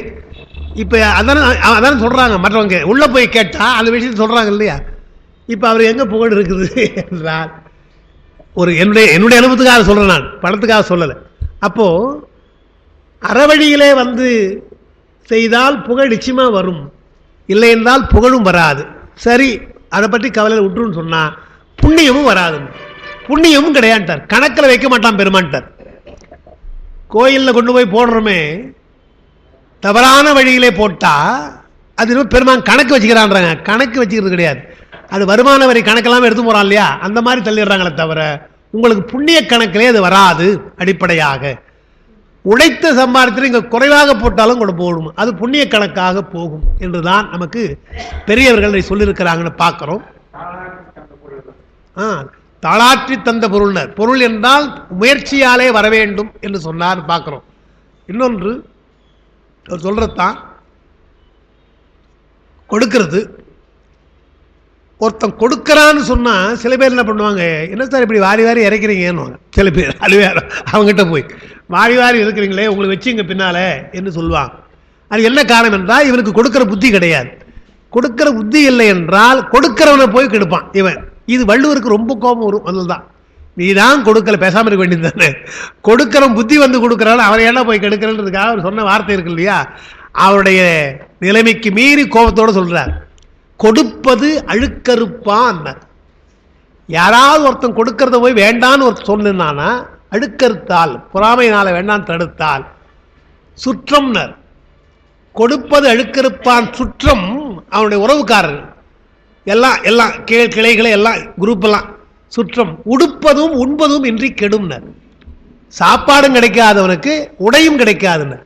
இப்போ அதான சொல்கிறாங்க மற்றவங்க, உள்ளே போய் கேட்டால் அந்த விஷயத்தை சொல்கிறாங்க இல்லையா. இப்போ அவர் எங்கே புகழ் இருக்குது என்றால், ஒரு என்னுடைய அனுபவத்துக்காக சொல்கிறேன், நான் பணத்துக்காக சொல்லலை. அப்போது அறவழியிலே வந்து செய்தால் புகழ் நிச்சயமாக வரும், இல்லை என்றால் புகழும் வராது. சரி, அதை பற்றி கவலையில் விட்டுருன்னு சொன்னால் புண்ணியமும் வராது. புண்ணியமும் கிடையாட்டார், கணக்கில் வைக்க மாட்டான் பெருமான்ட்டார். கோயிலில் கொண்டு போய் போடுறோமே, தவறான வழியிலே போட்டால் அது பெருமான் கணக்கு வச்சுக்கிறான்றாங்க. கணக்கு வச்சுக்கிறது கிடையாது, அது வருமான வரி கணக்கெல்லாம் எடுத்து போகிறான் இல்லையா, அந்த மாதிரி தள்ளிடுறாங்களே தவிர உங்களுக்கு புண்ணிய கணக்கிலே அது வராது. அடிப்படையாக உழைத்த சம்பாதித்து இங்கே குறைவாக போட்டாலும் கூட போடும், அது புண்ணிய கணக்காக போகும் என்றுதான் நமக்கு பெரியவர்கள் சொல்லியிருக்கிறாங்கன்னு பார்க்குறோம். தாளாற்றி தந்த பொருள்னர், பொருள் என்றால் முயற்சியாலே வர வேண்டும் என்று சொன்னார் பார்க்குறோம். இன்னொன்று அவர் சொல்கிறதான் கொடுக்கிறது. ஒருத்தன் கொடுக்குறான்னு சொன்னால் சில பேர் என்ன பண்ணுவாங்க, என்ன சார் இப்படி வாரி வாரி இறக்கிறீங்கன்னு சில பேர் அழுவார். அவங்ககிட்ட போய் வாரி வாரி இருக்கிறீங்களே உங்களுக்கு வச்சுங்க பின்னால என்று சொல்லுவாங்க. அது என்ன காரணம் என்றால், இவனுக்கு கொடுக்குற புத்தி கிடையாது. கொடுக்குற புத்தி இல்லை என்றால் கொடுக்கிறவனை போய் கெடுப்பான் இவன். இது வள்ளுவருக்கு ரொம்ப கோபம் வரும். அதுதான், நீ தான் கொடுக்கல, பேசாமல் இருக்க வேண்டியது தானே. கொடுக்குறவன் புத்தி வந்து கொடுக்குறாள், அவரை என்ன போய் கெடுக்கிறன்றதுக்காக அவர் சொன்ன வார்த்தை இருக்கு இல்லையா, அவருடைய நிலைமைக்கு மீறி கோபத்தோடு சொல்கிறார். கொடுப்பது அழுக்கறுப்பான். யாராவது ஒருத்தன் கொடுக்கறத போய் வேண்டான்னு ஒருத்தன் சொன்னானா அழுக்கறுத்தால், பொறாமையினால வேண்டான்னு தடுத்தால் சுற்றம்னர். கொடுப்பது அழுக்கறுப்பான், சுற்றம் அவனுடைய உறவுக்காரர் எல்லாம் கிளைகளை எல்லாம் குரூப் எல்லாம் சுற்றம். உடுப்பதும் உண்பதும் இன்றி கெடும்னர். சாப்பாடும் கிடைக்காதவனுக்கு உடையும் கிடைக்காதுனர்.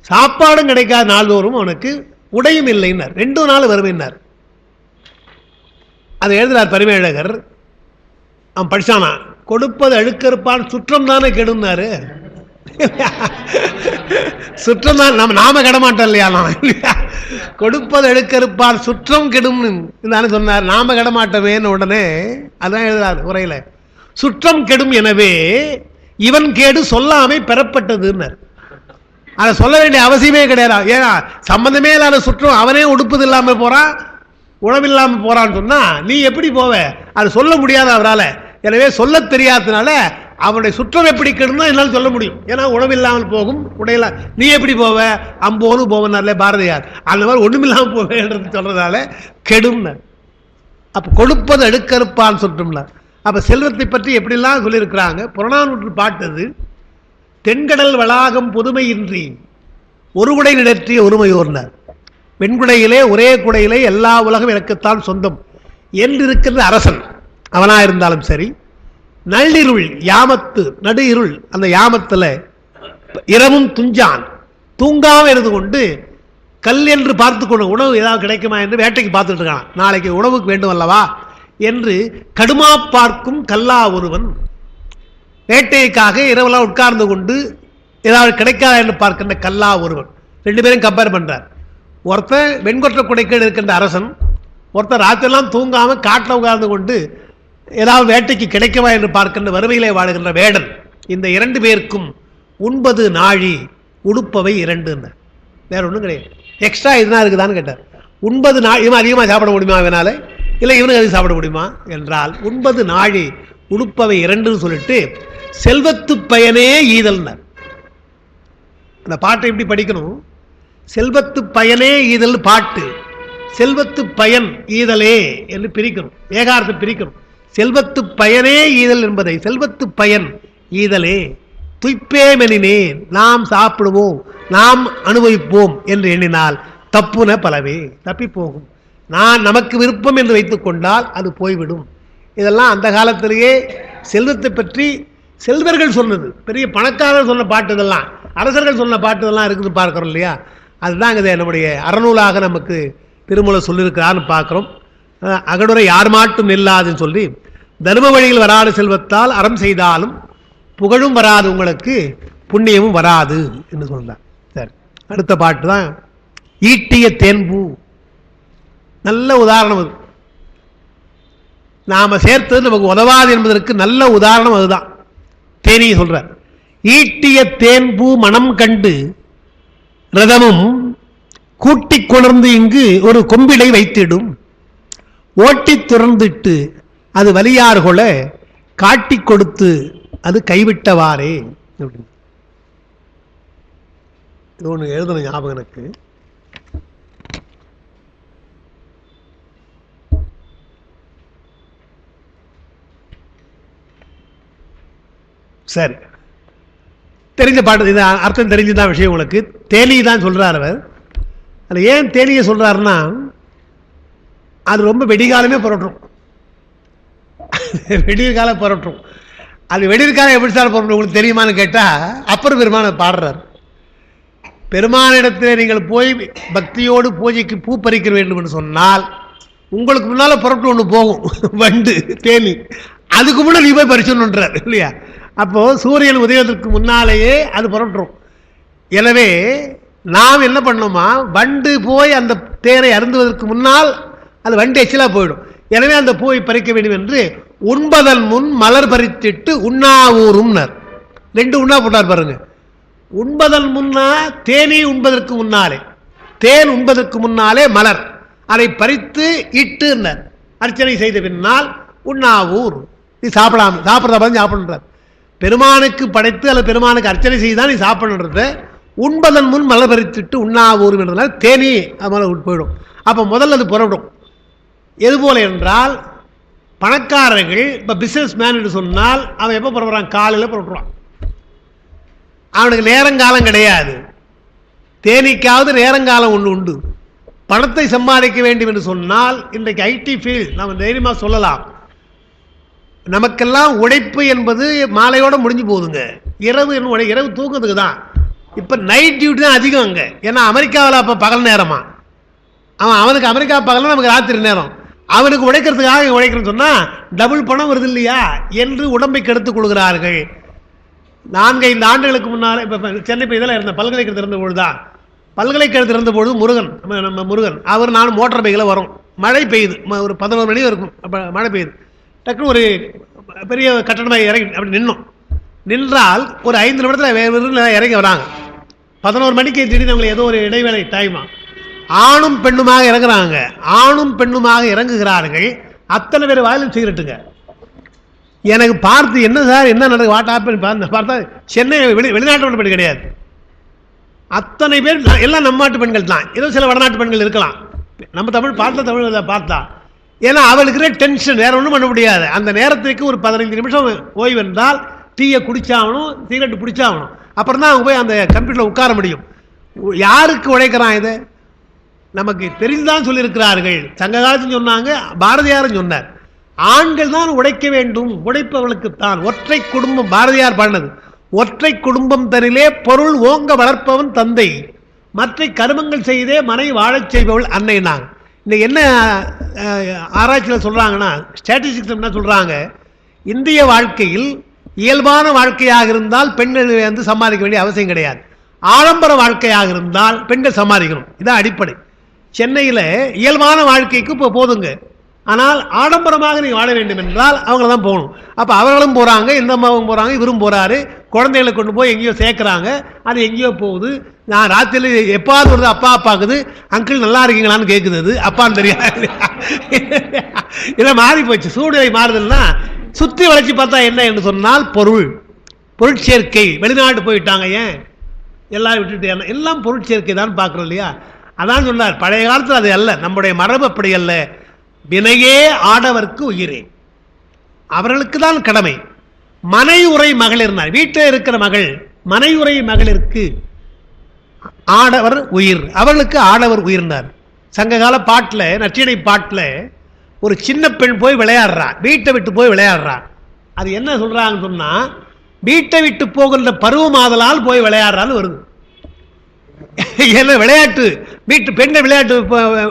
சாப்பாடும் கிடைக்காத நாள்தோறும் அவனுக்கு உடையும் இல்லைன்னர். 2 நாள் வறுமையினர். அதை எழுதுறார் பரிமேழகர். அவன் படிச்சானா, கொடுப்பது அழுக்கறுப்பான், சுற்றம் தானே கெடுனாரு. சுற்றம் தான் நாம கெடமாட்டோம் இல்லையா. கொடுப்பது அழுக்கறுப்பான், சுற்றம் கெடும் தானே சொன்னார். நாம கெடமாட்டோமேன்னு உடனே அதான் எழுதுறாரு உரையில. சுற்றம் கெடும், எனவே இவன் கேடு சொல்லாமை பெறப்பட்டதுன்னார். அதை சொல்ல வேண்டிய அவசியமே கிடையாது. ஏன்னா சம்பந்தமே இல்லாத சுற்றம், அவனே உடுப்பது இல்லாமல் போறான், உணவில்லாமல் போறான்னு சொன்னா நீ எப்படி போவ? அது சொல்ல முடியாது அவரால். எனவே சொல்ல தெரியாததுனால அவனுடைய சுற்றம் எப்படி கெடுனா என்னால் சொல்ல முடியும். ஏன்னா உணவில்லாமல் போகும், உடையில நீ எப்படி போவ? அம்போன்னு போவனார்ல பாரதியார். அந்த மாதிரி ஒண்ணுமில்லாமல் போவேன்றது சொல்றதால கெடும். அப்ப கொடுப்பது அழுக்கறுப்பான்னு சொல்லிட்டோம்ல. அப்ப செல்வத்தை பற்றி எப்படிலாம் சொல்லியிருக்கிறாங்க. புறநானூற்று பாட்டது தென்கடல் வளாகம் புதுமையின்றி ஒரு குடை நிடற்றிய ஒருமையோர்னார். வெண்குடையிலே ஒரே குடையிலே எல்லா உலகம் எனக்குத்தான் சொந்தம் என்றிருக்கின்ற அரசன் அவனாயிருந்தாலும் சரி, நள்ளிருள் யாமத்து நடு இருள் அந்த யாமத்தில் இரவும் துஞ்சான் தூங்காமல் இருந்து கொண்டு கல் என்று பார்த்து கொண்டு உணவு ஏதாவது கிடைக்குமா என்று வேட்டைக்கு பார்த்துட்டு இருக்கான். நாளைக்கு உணவுக்கு வேண்டும் அல்லவா என்று கடுமா பார்க்கும் கல்லா ஒருவன் வேட்டைக்காக இரவெல்லாம் உட்கார்ந்து கொண்டு ஏதாவது கிடைக்காதா என்று பார்க்கின்ற கல்லா ஒருவன். ரெண்டு பேரும் கம்பேர் பண்றார். ஒருத்தர் வெண்கொற்ற குடைக்கீழ் இருக்கின்ற அரசன், ஒருத்தர் ராத்திரெல்லாம் தூங்காமல் காட்டில் உட்கார்ந்து கொண்டு ஏதாவது வேட்டைக்கு கிடைக்குமா என்று பார்க்கின்ற வறுமையிலே வாழுகின்ற வேடன். இந்த இரண்டு பேருக்கும் 9 நாழி உடுப்பவை 2. வேற ஒன்றும் கிடையாது. எக்ஸ்ட்ரா இதுதான் இருக்குதான்னு கேட்டார். 9 நாள் இவன் அதிகமாக சாப்பிட முடியுமா இவனால? இல்லை இவனுக்கு அதிகம் சாப்பிட முடியுமா என்றால் 9 நாழி உடுப்பவை 2ன்னு சொல்லிட்டு செல்வத்து பயனே ஈதல்னார். அந்த பாட்டை எப்படி படிக்கணும்? செல்வத்து பயனே ஈதல் பாட்டு, செல்வத்து பயன் ஈதலே என்று பிரிக்கணும், ஏகார்த்தம் பிரிக்கணும். செல்வத்து பயனே ஈதல் என்பதை செல்வத்து பயன் ஈதலே துய்ப்பேமெனினேன், நாம் சாப்பிடுவோம் நாம் அனுபவிப்போம் என்று எண்ணினால் தப்புன பலவே தப்பி போகும். நமக்கு விருப்பம் என்று வைத்துக் கொண்டால் அது போய்விடும். இதெல்லாம் அந்த காலத்திலேயே செல்வத்தை பற்றி செல்வர்கள் சொன்னது. பெரிய பணக்காரர் சொன்ன பாட்டு இதெல்லாம், அரசர்கள் சொன்ன பாட்டு இதெல்லாம் இருக்குது பார்க்கிறோம் இல்லையா? அதுதான் இதை நம்முடைய அறநூலாக நமக்கு திருமூலர் சொல்லியிருக்கிறான்னு பார்க்குறோம். அகடுரை யார் மாட்டும் இல்லாதுன்னு சொல்லி, தர்ம வழியில் வராது செல்வத்தால் அறம் செய்தாலும் புகழும் வராது உங்களுக்கு புண்ணியமும் வராது என்று சொல்றார். சரி, அடுத்த பாட்டு தான் ஈட்டிய தேன்பூ. நல்ல உதாரணம் அது. நாம சேர்த்தது நமக்கு உதவாது என்பதற்கு நல்ல உதாரணம் அதுதான். தேனியை சொல்றார். ஈட்டிய தேன்பூ மனம் கண்டு ரதமும் கூட்டி கொணர்ந்து இங்கு ஒரு கொம்பிடை வைத்திடும், ஓட்டி துறந்துட்டு அது வலியார்கொல காட்டி கொடுத்து அது கைவிட்டவாறே. இது ஒன்று எழுதணும் ஞாபகம் எனக்கு. சரி, தெரிஞ்ச பாட்டு இது, அர்த்தம் தெரிஞ்சுதான் விஷயம் உங்களுக்கு. தேனி தான் சொல்றார் அவர். அது ஏன் தேனியை சொல்றாருன்னா, அது ரொம்ப வெடிகாலமே புரட்டும். வெடிகாலம் புரட்டும். அது வெடிகாலம் எப்படி சார் புரட்டும் உங்களுக்கு தெரியுமான்னு கேட்டால், அப்பர் பெருமான பாடுறார். பெருமானிடத்தில் நீங்கள் போய் பக்தியோடு பூஜைக்கு பூ பறிக்க வேண்டும் என்று சொன்னால் உங்களுக்கு முன்னால் புரட்டு ஒன்று போகும், வண்டு தேனி. அதுக்கு முன்னாடி நீ போய் பறிச்சணுன்றார் இல்லையா? அப்போது சூரியன் உதயத்திற்கு முன்னாலேயே அது புரட்டுரும். எனவே நாம் என்ன பண்ணோமா, வண்டு போய் அந்த தேரை அருந்துவதற்கு முன்னால் அது வண்டு எச்சிலாக போயிடும். எனவே அந்த பூவை பறிக்க வேண்டும் என்று உண்பதன் முன் மலர் பறித்திட்டு உண்ணாவூரும்னர். 2 உண்ணா போட்டார் பாருங்க. உண்பதன் முன்னா தேனி உண்பதற்கு முன்னாலே, தேன் உண்பதற்கு முன்னாலே மலர், அதை பறித்து இட்டு அர்ச்சனை செய்த பின்னால் உண்ணாவூர், நீ சாப்பிடாம சாப்பிட்றத சாப்பிடுறார். பெருமானுக்கு படைத்து அல்லது பெருமானுக்கு அர்ச்சனை செய்தான் நீ சாப்பிடுறத உண்பதன் முன் மலர் பறித்துட்டு உண்ணாவூர் என்றதுனால தேனி அது மேலே போயிடும். அப்போ முதல்ல அது புறப்படும். எது போல என்றால், பணக்காரர்கள் இப்போ பிஸ்னஸ் மேன் என்று சொன்னால் அவன் எப்போ புறப்படுறான்? காலையில் புறப்படுறான். அவனுக்கு நேரங்காலம் கிடையாது. தேனிக்காவது நேரங்காலம் ஒன்று உண்டு. பணத்தை சம்பாதிக்க வேண்டும் என்று சொன்னால் இன்றைக்கு ஐடி ஃபீல்ட் நம்ம தைரியமாக சொல்லலாம். நமக்கெல்லாம் உழைப்பு என்பது மாலையோடு முடிஞ்சு போகுதுங்க. இரவு தூக்கத்துக்கு தான். இப்போ நைட் டியூட்டி தான் அதிகம் அங்கே. ஏன்னா அமெரிக்காவில் அப்போ பகல் நேரமா, அவனுக்கு அமெரிக்கா பகல், நமக்கு ராத்திரி நேரம். அவனுக்கு உழைக்கிறதுக்காக உழைக்கிறேன்னு சொன்னால் டபுள் பணம் வருது இல்லையா என்று உடம்பை கெடுத்துக் கொள்கிறார்கள். 4-5 ஆண்டுகளுக்கு முன்னால் இப்போ சென்னை இப்போ இதெல்லாம் இருந்த பல்கலைக்கழகத்தில் இருந்த பொழுது தான், பல்கலைக்கழகத்தில் இருந்த பொழுது முருகன், நம்ம முருகன் அவர் நானும் மோட்டார் பைக்கில் வரும். மழை பெய்யுது, ஒரு 11 மணி இருக்கும். அப்போ மழை பெய்யுது. டக்குன்னு ஒரு பெரிய கட்டணமாக இறங்கி அப்படி நின்றால் ஒரு 5 நிமிடத்தில் வேறு இறங்கி வராங்க. 11 மணிக்கு திடீர்னு அவங்களுக்கு ஏதோ ஒரு இடைவேளை டைமா, ஆணும் பெண்ணுமாக இறங்குறாங்க. ஆணும் பெண்ணுமாக இறங்குகிறார்கள். அத்தனை பேர் வாயிலும் சிகரெட்டுங்க. எனக்கு பார்த்து என்ன சார் என்ன நடக்கு வாட்டாப்புன்னு பார்த்தா சென்னை வெளிநாட்டு பெண் கிடையாது, அத்தனை பேர் எல்லாம் நம்ம நாட்டு பெண்கள் தான். ஏதோ சில வடநாட்டு பெண்கள் இருக்கலாம், நம்ம தமிழ் பார்த்தா. ஏன்னா அவளுக்கு டென்ஷன், வேற ஒன்றும் பண்ண முடியாது. அந்த நேரத்துக்கு ஒரு 15 நிமிஷம் ஓய்வு என்றால் டீயை குடிச்சாகணும், சிகரெட்டு பிடிச்சாகணும். அப்புறம் தான் அவங்க போய் அந்த கம்ப்யூட்டரில் உட்கார முடியும். யாருக்கு உழைக்கிறான்? இதை நமக்கு தெரிந்துதான் சொல்லியிருக்கிறார்கள். சங்க காலத்தில் சொன்னாங்க, பாரதியாரும் சொன்னார், ஆண்கள் தான் உழைக்க வேண்டும், உழைப்பவர்களுக்குத்தான். ஒற்றை குடும்பம், பாரதியார் பாடினது, ஒற்றை குடும்பம் தனிலே பொருள் ஓங்க வளர்ப்பவன் தந்தை, மற்ற கருமங்கள் செய்தே மனை வாழச் செய்பவள் அன்னைனாங்க. இன்னைக்கு என்ன ஆராய்ச்சியில் சொல்கிறாங்கன்னா, ஸ்டாட்டிஸ்டிக்ஸ் என்ன சொல்கிறாங்க, இந்திய வாழ்க்கையில் இயல்பான வாழ்க்கையாக இருந்தால் பெண்கள் வந்து சம்பாதிக்க வேண்டிய அவசியம் கிடையாது. ஆடம்பர வாழ்க்கையாக இருந்தால் பெண்கள் சம்பாதிக்கணும். இதான் அடிப்படை. சென்னையில் இயல்பான வாழ்க்கைக்கு இப்போ போதுங்க. ஆனால் ஆடம்பரமாக நீ வாழ வேண்டும் என்றால் அவங்கள தான் போகணும். அப்போ அவர்களும் போகிறாங்க, இந்த அம்மாவும் போகிறாங்க, இவரும் போகிறாரு. குழந்தைகளை கொண்டு போய் எங்கேயோ சேர்க்குறாங்க, அது எங்கேயோ போகுது. நான் ராத்திரியில் எப்பாவது வருது, அப்பா அப்பாக்குது, அங்கிள் நல்லா இருக்கீங்களான்னு கேட்குது. அது அப்பான்னு தெரியாது. இதை மாறி போச்சு, சூழ்நிலை மாறுதல்னா. சுற்றி வளைச்சி பார்த்தா என்ன என்று சொன்னால் பொருட்சேர்க்கை. வெளிநாட்டு போயிட்டாங்க, ஏன் எல்லாம் விட்டுட்டு எல்லாம் பொருட்சேர்க்கை தான் பார்க்குறோம் இல்லையா? அதான் சொன்னார், பழைய காலத்தில் அது அல்ல, நம்முடைய மரபு அப்படி அல்ல. வினையே ஆடவர்க்கு உயிரே, அவர்களுக்கு தான் கடமை. மனை உரை மகளிர்னார், வீட்டில் இருக்கிற மகள், மனை உரை மகளிருக்கு ஆடவர் உயிர், அவர்களுக்கு ஆடவர் உயிர்னார். சங்ககால பாட்டில், நற்றிணை பாட்டில் ஒரு சின்ன பெண் போய் விளையாடுறா, வீட்டை விட்டு போய் விளையாடுறா. அது என்ன சொல்றாங்கன்னு சொன்னா, வீட்டை விட்டு போகின்ற பருவமாதலால் போய் விளையாடுறான்னு வருது. ஏன்னா விளையாட்டு, வீட்டு பெண்கள் விளையாட்டு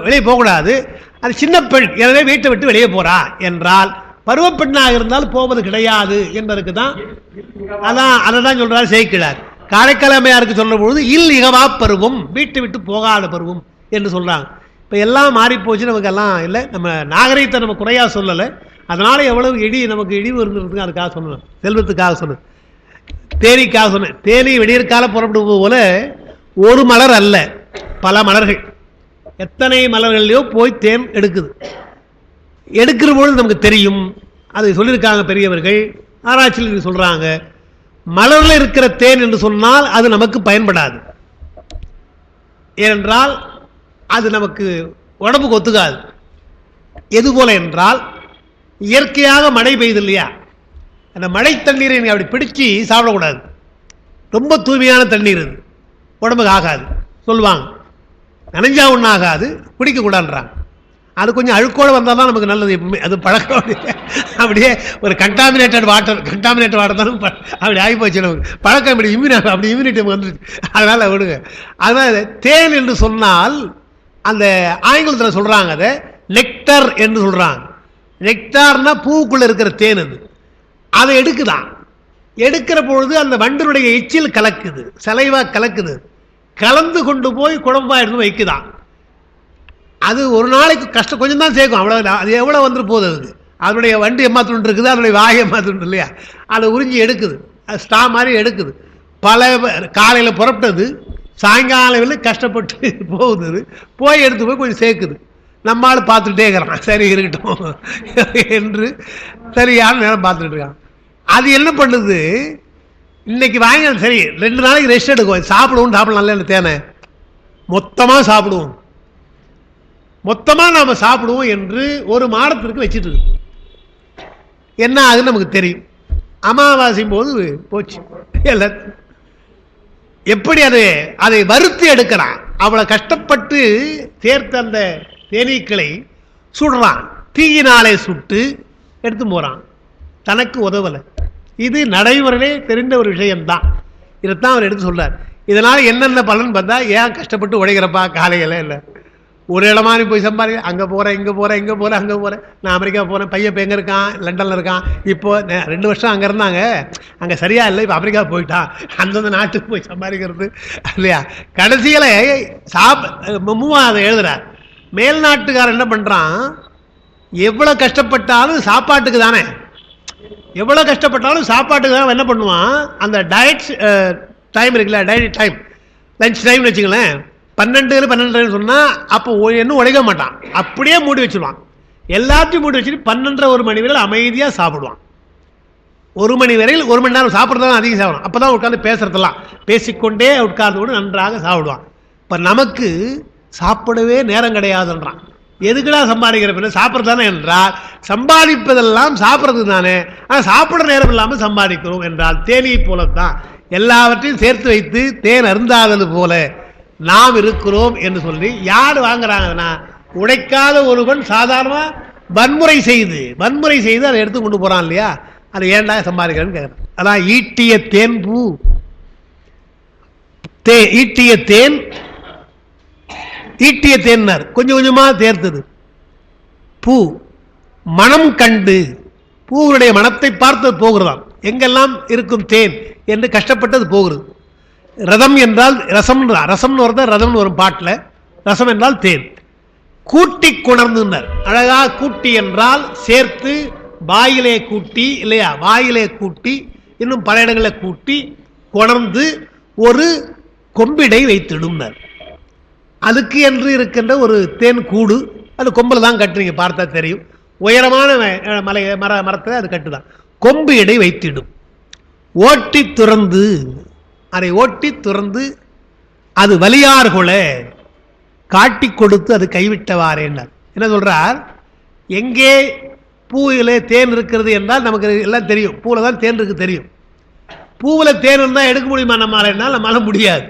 வெளியே போகக்கூடாது, அது சின்ன பெண், எனவே வீட்டை விட்டு வெளியே போறா என்றால் பருவ பெண்ணாக இருந்தால் போவது கிடையாது என்பதற்கு தான். அதான் அதை தான் சொல்றாரு சேக்கிழார். காரைக்கால் அம்மையாருக்கு சொல்ற பொழுது இல் இகவா பருவம், வீட்டை விட்டு போகாத பருவம் என்று சொல்றாங்க. இப்போ எல்லாம் மாறி போச்சு, நமக்கு எல்லாம் இல்லை. நம்ம நாகரிகத்தை நம்ம குறையாக சொல்லலை, அதனால எவ்வளவு நமக்கு இழிவு இருந்திருக்கு அதுக்காக சொன்னேன், செல்வத்துக்காக சொன்னேன், தேனீக்காக சொன்னேன். தேனி விடியற்கால புறப்படுவது போல ஒரு மலர் அல்ல, பல மலர்கள், எத்தனை மலர்களையோ போய் தேன் எடுக்குது. எடுக்கிற பொழுது நமக்கு தெரியும், அதை சொல்லியிருக்காங்க பெரியவர்கள், ஆராய்ச்சியில் சொல்றாங்க. மலரில் இருக்கிற தேன் என்று சொன்னால் அது நமக்கு பயன்படாது. ஏனென்றால் அது நமக்கு உடம்புக்கு ஒத்துக்காது. எது போல என்றால், இயற்கையாக மழை பெய்யுது இல்லையா, அந்த மழை தண்ணீரை நீங்கள் அப்படி பிடிச்சி சாப்பிடக்கூடாது. ரொம்ப தூய்மையான தண்ணீர் அது, உடம்புக்கு ஆகாது சொல்லுவாங்க. நனைஞ்சா ஒன்றும் ஆகாது, குடிக்கக்கூடாதுன்றாங்க. அது கொஞ்சம் அழுக்கோடு வந்தால் தான் நமக்கு நல்லது. எப்பவுமே அது பழக்கம். அப்படியே ஒரு கண்டாமினேட்டட் வாட்டர் தானே அப்படி ஆகி போச்சு நமக்கு பழக்கம். அப்படி இம்யூனிட்டி வந்துடுச்சு, அதனால் விடுங்க. அதனால் தேன் என்று சொன்னால் அந்த ஆங்கிலத்தில் சொல்கிறாங்க, அதை நெக்டர் என்று சொல்கிறாங்க. நெக்டார்னா பூவுக்குள்ளே இருக்கிற தேன், அது அதை எடுக்குதான். எடுக்கிற பொழுது அந்த வண்டனுடைய எச்சில் கலக்குது, சலைவா கலக்குது, கலந்து கொண்டு போய் குழம்பா எடுத்து வைக்குதான். அது ஒரு நாளைக்கு கஷ்டம் கொஞ்சம் தான் சேர்க்கும், அவ்வளோ. அது எவ்வளோ வந்துட்டு போகுது, அதுக்கு அதனுடைய வண்டு எம்மாத்துண்டு இருக்குது, அதனுடைய வாய் எம்மாத்துண்டு இல்லையா, அதை உறிஞ்சி எடுக்குது, அது ஸ்டா மாதிரி எடுக்குது. பல காலையில் புறப்பட்டது, சாயங்காலம் கஷ்டப்பட்டு போகுது, போய் எடுத்து போய் கொஞ்சம் சேர்க்குது. நம்மளால் பார்த்துட்டே இருக்கிறான், சரி இருக்கட்டும் என்று சரியான நேரம் பார்த்துட்டு இருக்கான். அது என்ன பண்ணுது, இன்னைக்கு வாங்க சரி 2 நாளைக்கு ரெஸ்ட் எடுக்கும், சாப்பிடுவோம், சாப்பிடலாம் இல்லை தேனை மொத்தமாக சாப்பிடுவோம், மொத்தமாக நாம் சாப்பிடுவோம் என்று ஒரு மாதத்திற்கு வச்சுட்டு இருக்கு. என்ன ஆகுதுன்னு நமக்கு தெரியும். அமாவாசையும் போது போச்சு எல்லாத்தையும். எப்படி அதை வறுத்து எடுக்கிறான், அவ்வளோ கஷ்டப்பட்டு சேர்த்த அந்த தேனீக்களை சுடுறான், தீயினாலே சுட்டு எடுத்து போகிறான், தனக்கு உதவலை. இது நடைமுறையிலே தெரிந்த ஒரு விஷயம்தான். இதைத்தான் அவர் எடுத்து சொல்றார். இதனால் என்னென்ன பலன் பார்த்தா, ஏன் கஷ்டப்பட்டு உடைக்கிறப்பா காலையில் இல்லை, ஒரு இடமா நீ போய் சம்பாதிக்க, அங்கே போகிறேன், இங்கே போகிறேன், இங்கே போகிறேன், அங்கே போகிறேன். நான் அமெரிக்கா போகிறேன், பையன் இப்போ எங்கே இருக்கான், லண்டனில் இருக்கான். இப்போ 2 வருஷம் அங்கே இருந்தாங்க, அங்கே சரியா இல்லை, இப்போ அமெரிக்கா போயிட்டான். அந்தந்த நாட்டுக்கு போய் சம்பாதிக்கிறது இல்லையா. கடைசியில் அதை எழுதுறார். மேல் நாட்டுக்காரன் என்ன பண்ணுறான், எவ்வளோ கஷ்டப்பட்டாலும் சாப்பாட்டுக்கு தானே, எவ்வளோ கஷ்டப்பட்டாலும் சாப்பாட்டுக்கு தான் என்ன பண்ணுவான், அந்த டயட் டைம் இருக்குல்ல, டயட் டைம், லஞ்ச் டைம்னு வச்சுங்களேன், 12 சொன்னால் அப்போ இன்னும் உடைக்க மாட்டான், அப்படியே மூடி வச்சுருவான். எல்லாத்தையும் மூடி வச்சுட்டு 12 1 மணி வரையில் அமைதியாக சாப்பிடுவான். 1 மணி வரையில் 1 மணி நேரம் சாப்பிட்றதான் அதிகம் சாப்பிடுவான். அப்போ தான் உட்காந்து பேசுறதெல்லாம் பேசிக்கொண்டே உட்கார்ந்து கூட நன்றாக சாப்பிடுவான். இப்போ நமக்கு சாப்பிடவே நேரம் கிடையாதுன்றான். எதுக்குடா சம்பாதிக்கிற பின்ன சாப்பிட்றது தானே என்றால் சம்பாதிப்பதெல்லாம் சாப்பிட்றது தானே. ஆனால் சாப்பிட்ற நேரம் இல்லாமல் சம்பாதிக்கிறோம் என்றால் தேனியை போலத்தான் எல்லாவற்றையும் சேர்த்து வைத்து தேன் அருந்தாதது போல நாம் இருக்கிறோம் என்று சொல்லி யார் வாங்குறாங்கன்னா உழைக்காத ஒருவன் சாதாரணமாக வன்முறை செய்து அதை எடுத்து கொண்டு போகிறான் இல்லையா, அது ஏன்டா சம்பாதிக்கிறேன்னு கேட்குறேன். அதான் ஈட்டிய தேன் பூ ஈட்டிய தேன்னார் கொஞ்சம் கொஞ்சமாக தேர்த்தது. பூ மனம் கண்டு பூவுடைய மனத்தை பார்த்து போகிறதாம். எங்கெல்லாம் இருக்கும் தேன் என்று கஷ்டப்பட்டது போகிறது. ரதம் என்றால் ரசம்னு வருது, ரதம்னு வரும் பாட்டில். ரசம் என்றால் தேன். கூட்டி கொணர்ந்துனர். அழகாக கூட்டி என்றால் சேர்த்து வாயிலே கூட்டி இல்லையா, வாயிலே கூட்டி இன்னும் பல இடங்களில் கூட்டி கொணர்ந்து ஒரு கொம்பிடை வைத்திடும்னர். அதுக்கு என்று இருக்கின்ற ஒரு தேன் கூடு, அது கொம்பில் தான் கட்டுறீங்க, பார்த்தா தெரியும். உயரமான மரத்தை அது கட்டுதான். கொம்பு இடை வைத்திடும். ஓட்டி துறந்து அதை ஓட்டி துறந்து அது வலியார்கொல காட்டி கொடுத்து அது கைவிட்டவாறேன்னார். என்ன சொல்றார், எங்கே பூவிலே தேன் இருக்கிறது என்றால் நமக்கு எல்லாம் தெரியும். பூவில் தான் தேன் இருக்கு தெரியும். பூவில் தேன் இருந்தால் எடுக்க முடியுமா நம்மளால முடியாது.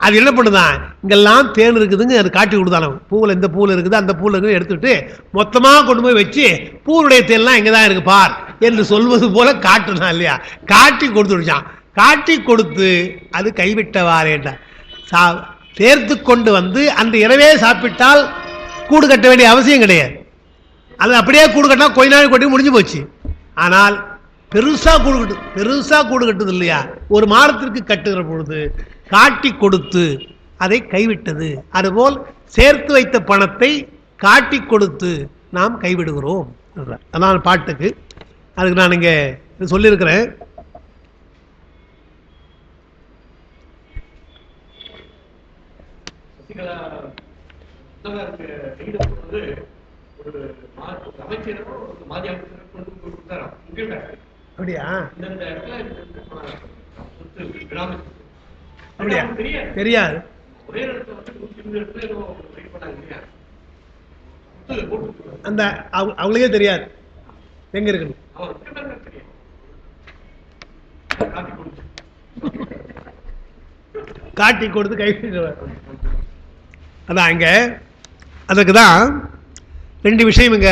அது என்ன பண்ணுதான், இங்கெல்லாம் தேன் இருக்குதுங்க அது காட்டி கொடுத்தான. பூவில் இந்த பூவில் இருக்குது அந்த பூவில் இருக்குது எடுத்துட்டு மொத்தமாக கொண்டு போய் வச்சு பூவுடைய தேன்லாம் இங்கே தான் இருக்கு பார் என்று சொல்வது போல காட்டுனா இல்லையா, காட்டி கொடுத்துடுச்சான். காட்டி கொடுத்து அது கைவிட்டவாறேன்டா. சேர்த்து கொண்டு வந்து அந்த இரவே சாப்பிட்டால் கூடு கட்ட வேண்டிய அவசியம் கிடையாது. அது அப்படியே கூடு கட்டினா கொஞ்ச நாள் கொட்டி முடிஞ்சு போச்சு. ஆனால் பெருசா கூடு கட்டுது இல்லையா, ஒரு மாதத்திற்கு கட்டுகிற பொழுது காட்டி கொடுத்து அதை கைவிட்டது. அதுபோல் சேர்த்து வைத்த பணத்தை காட்டி கொடுத்து நாம் கைவிடுகிறோம். அதான் பாட்டுக்கு. அதுக்கு நான் இங்கே சொல்லியிருக்கிறேன். அப்படியா தெரியாது. அந்த அவங்களுக்கே தெரியாது எங்க இருக்கு. காட்டி கொடுத்து கை. அதான் இங்க அதுக்கு தான் ரெண்டு விஷயம் இங்க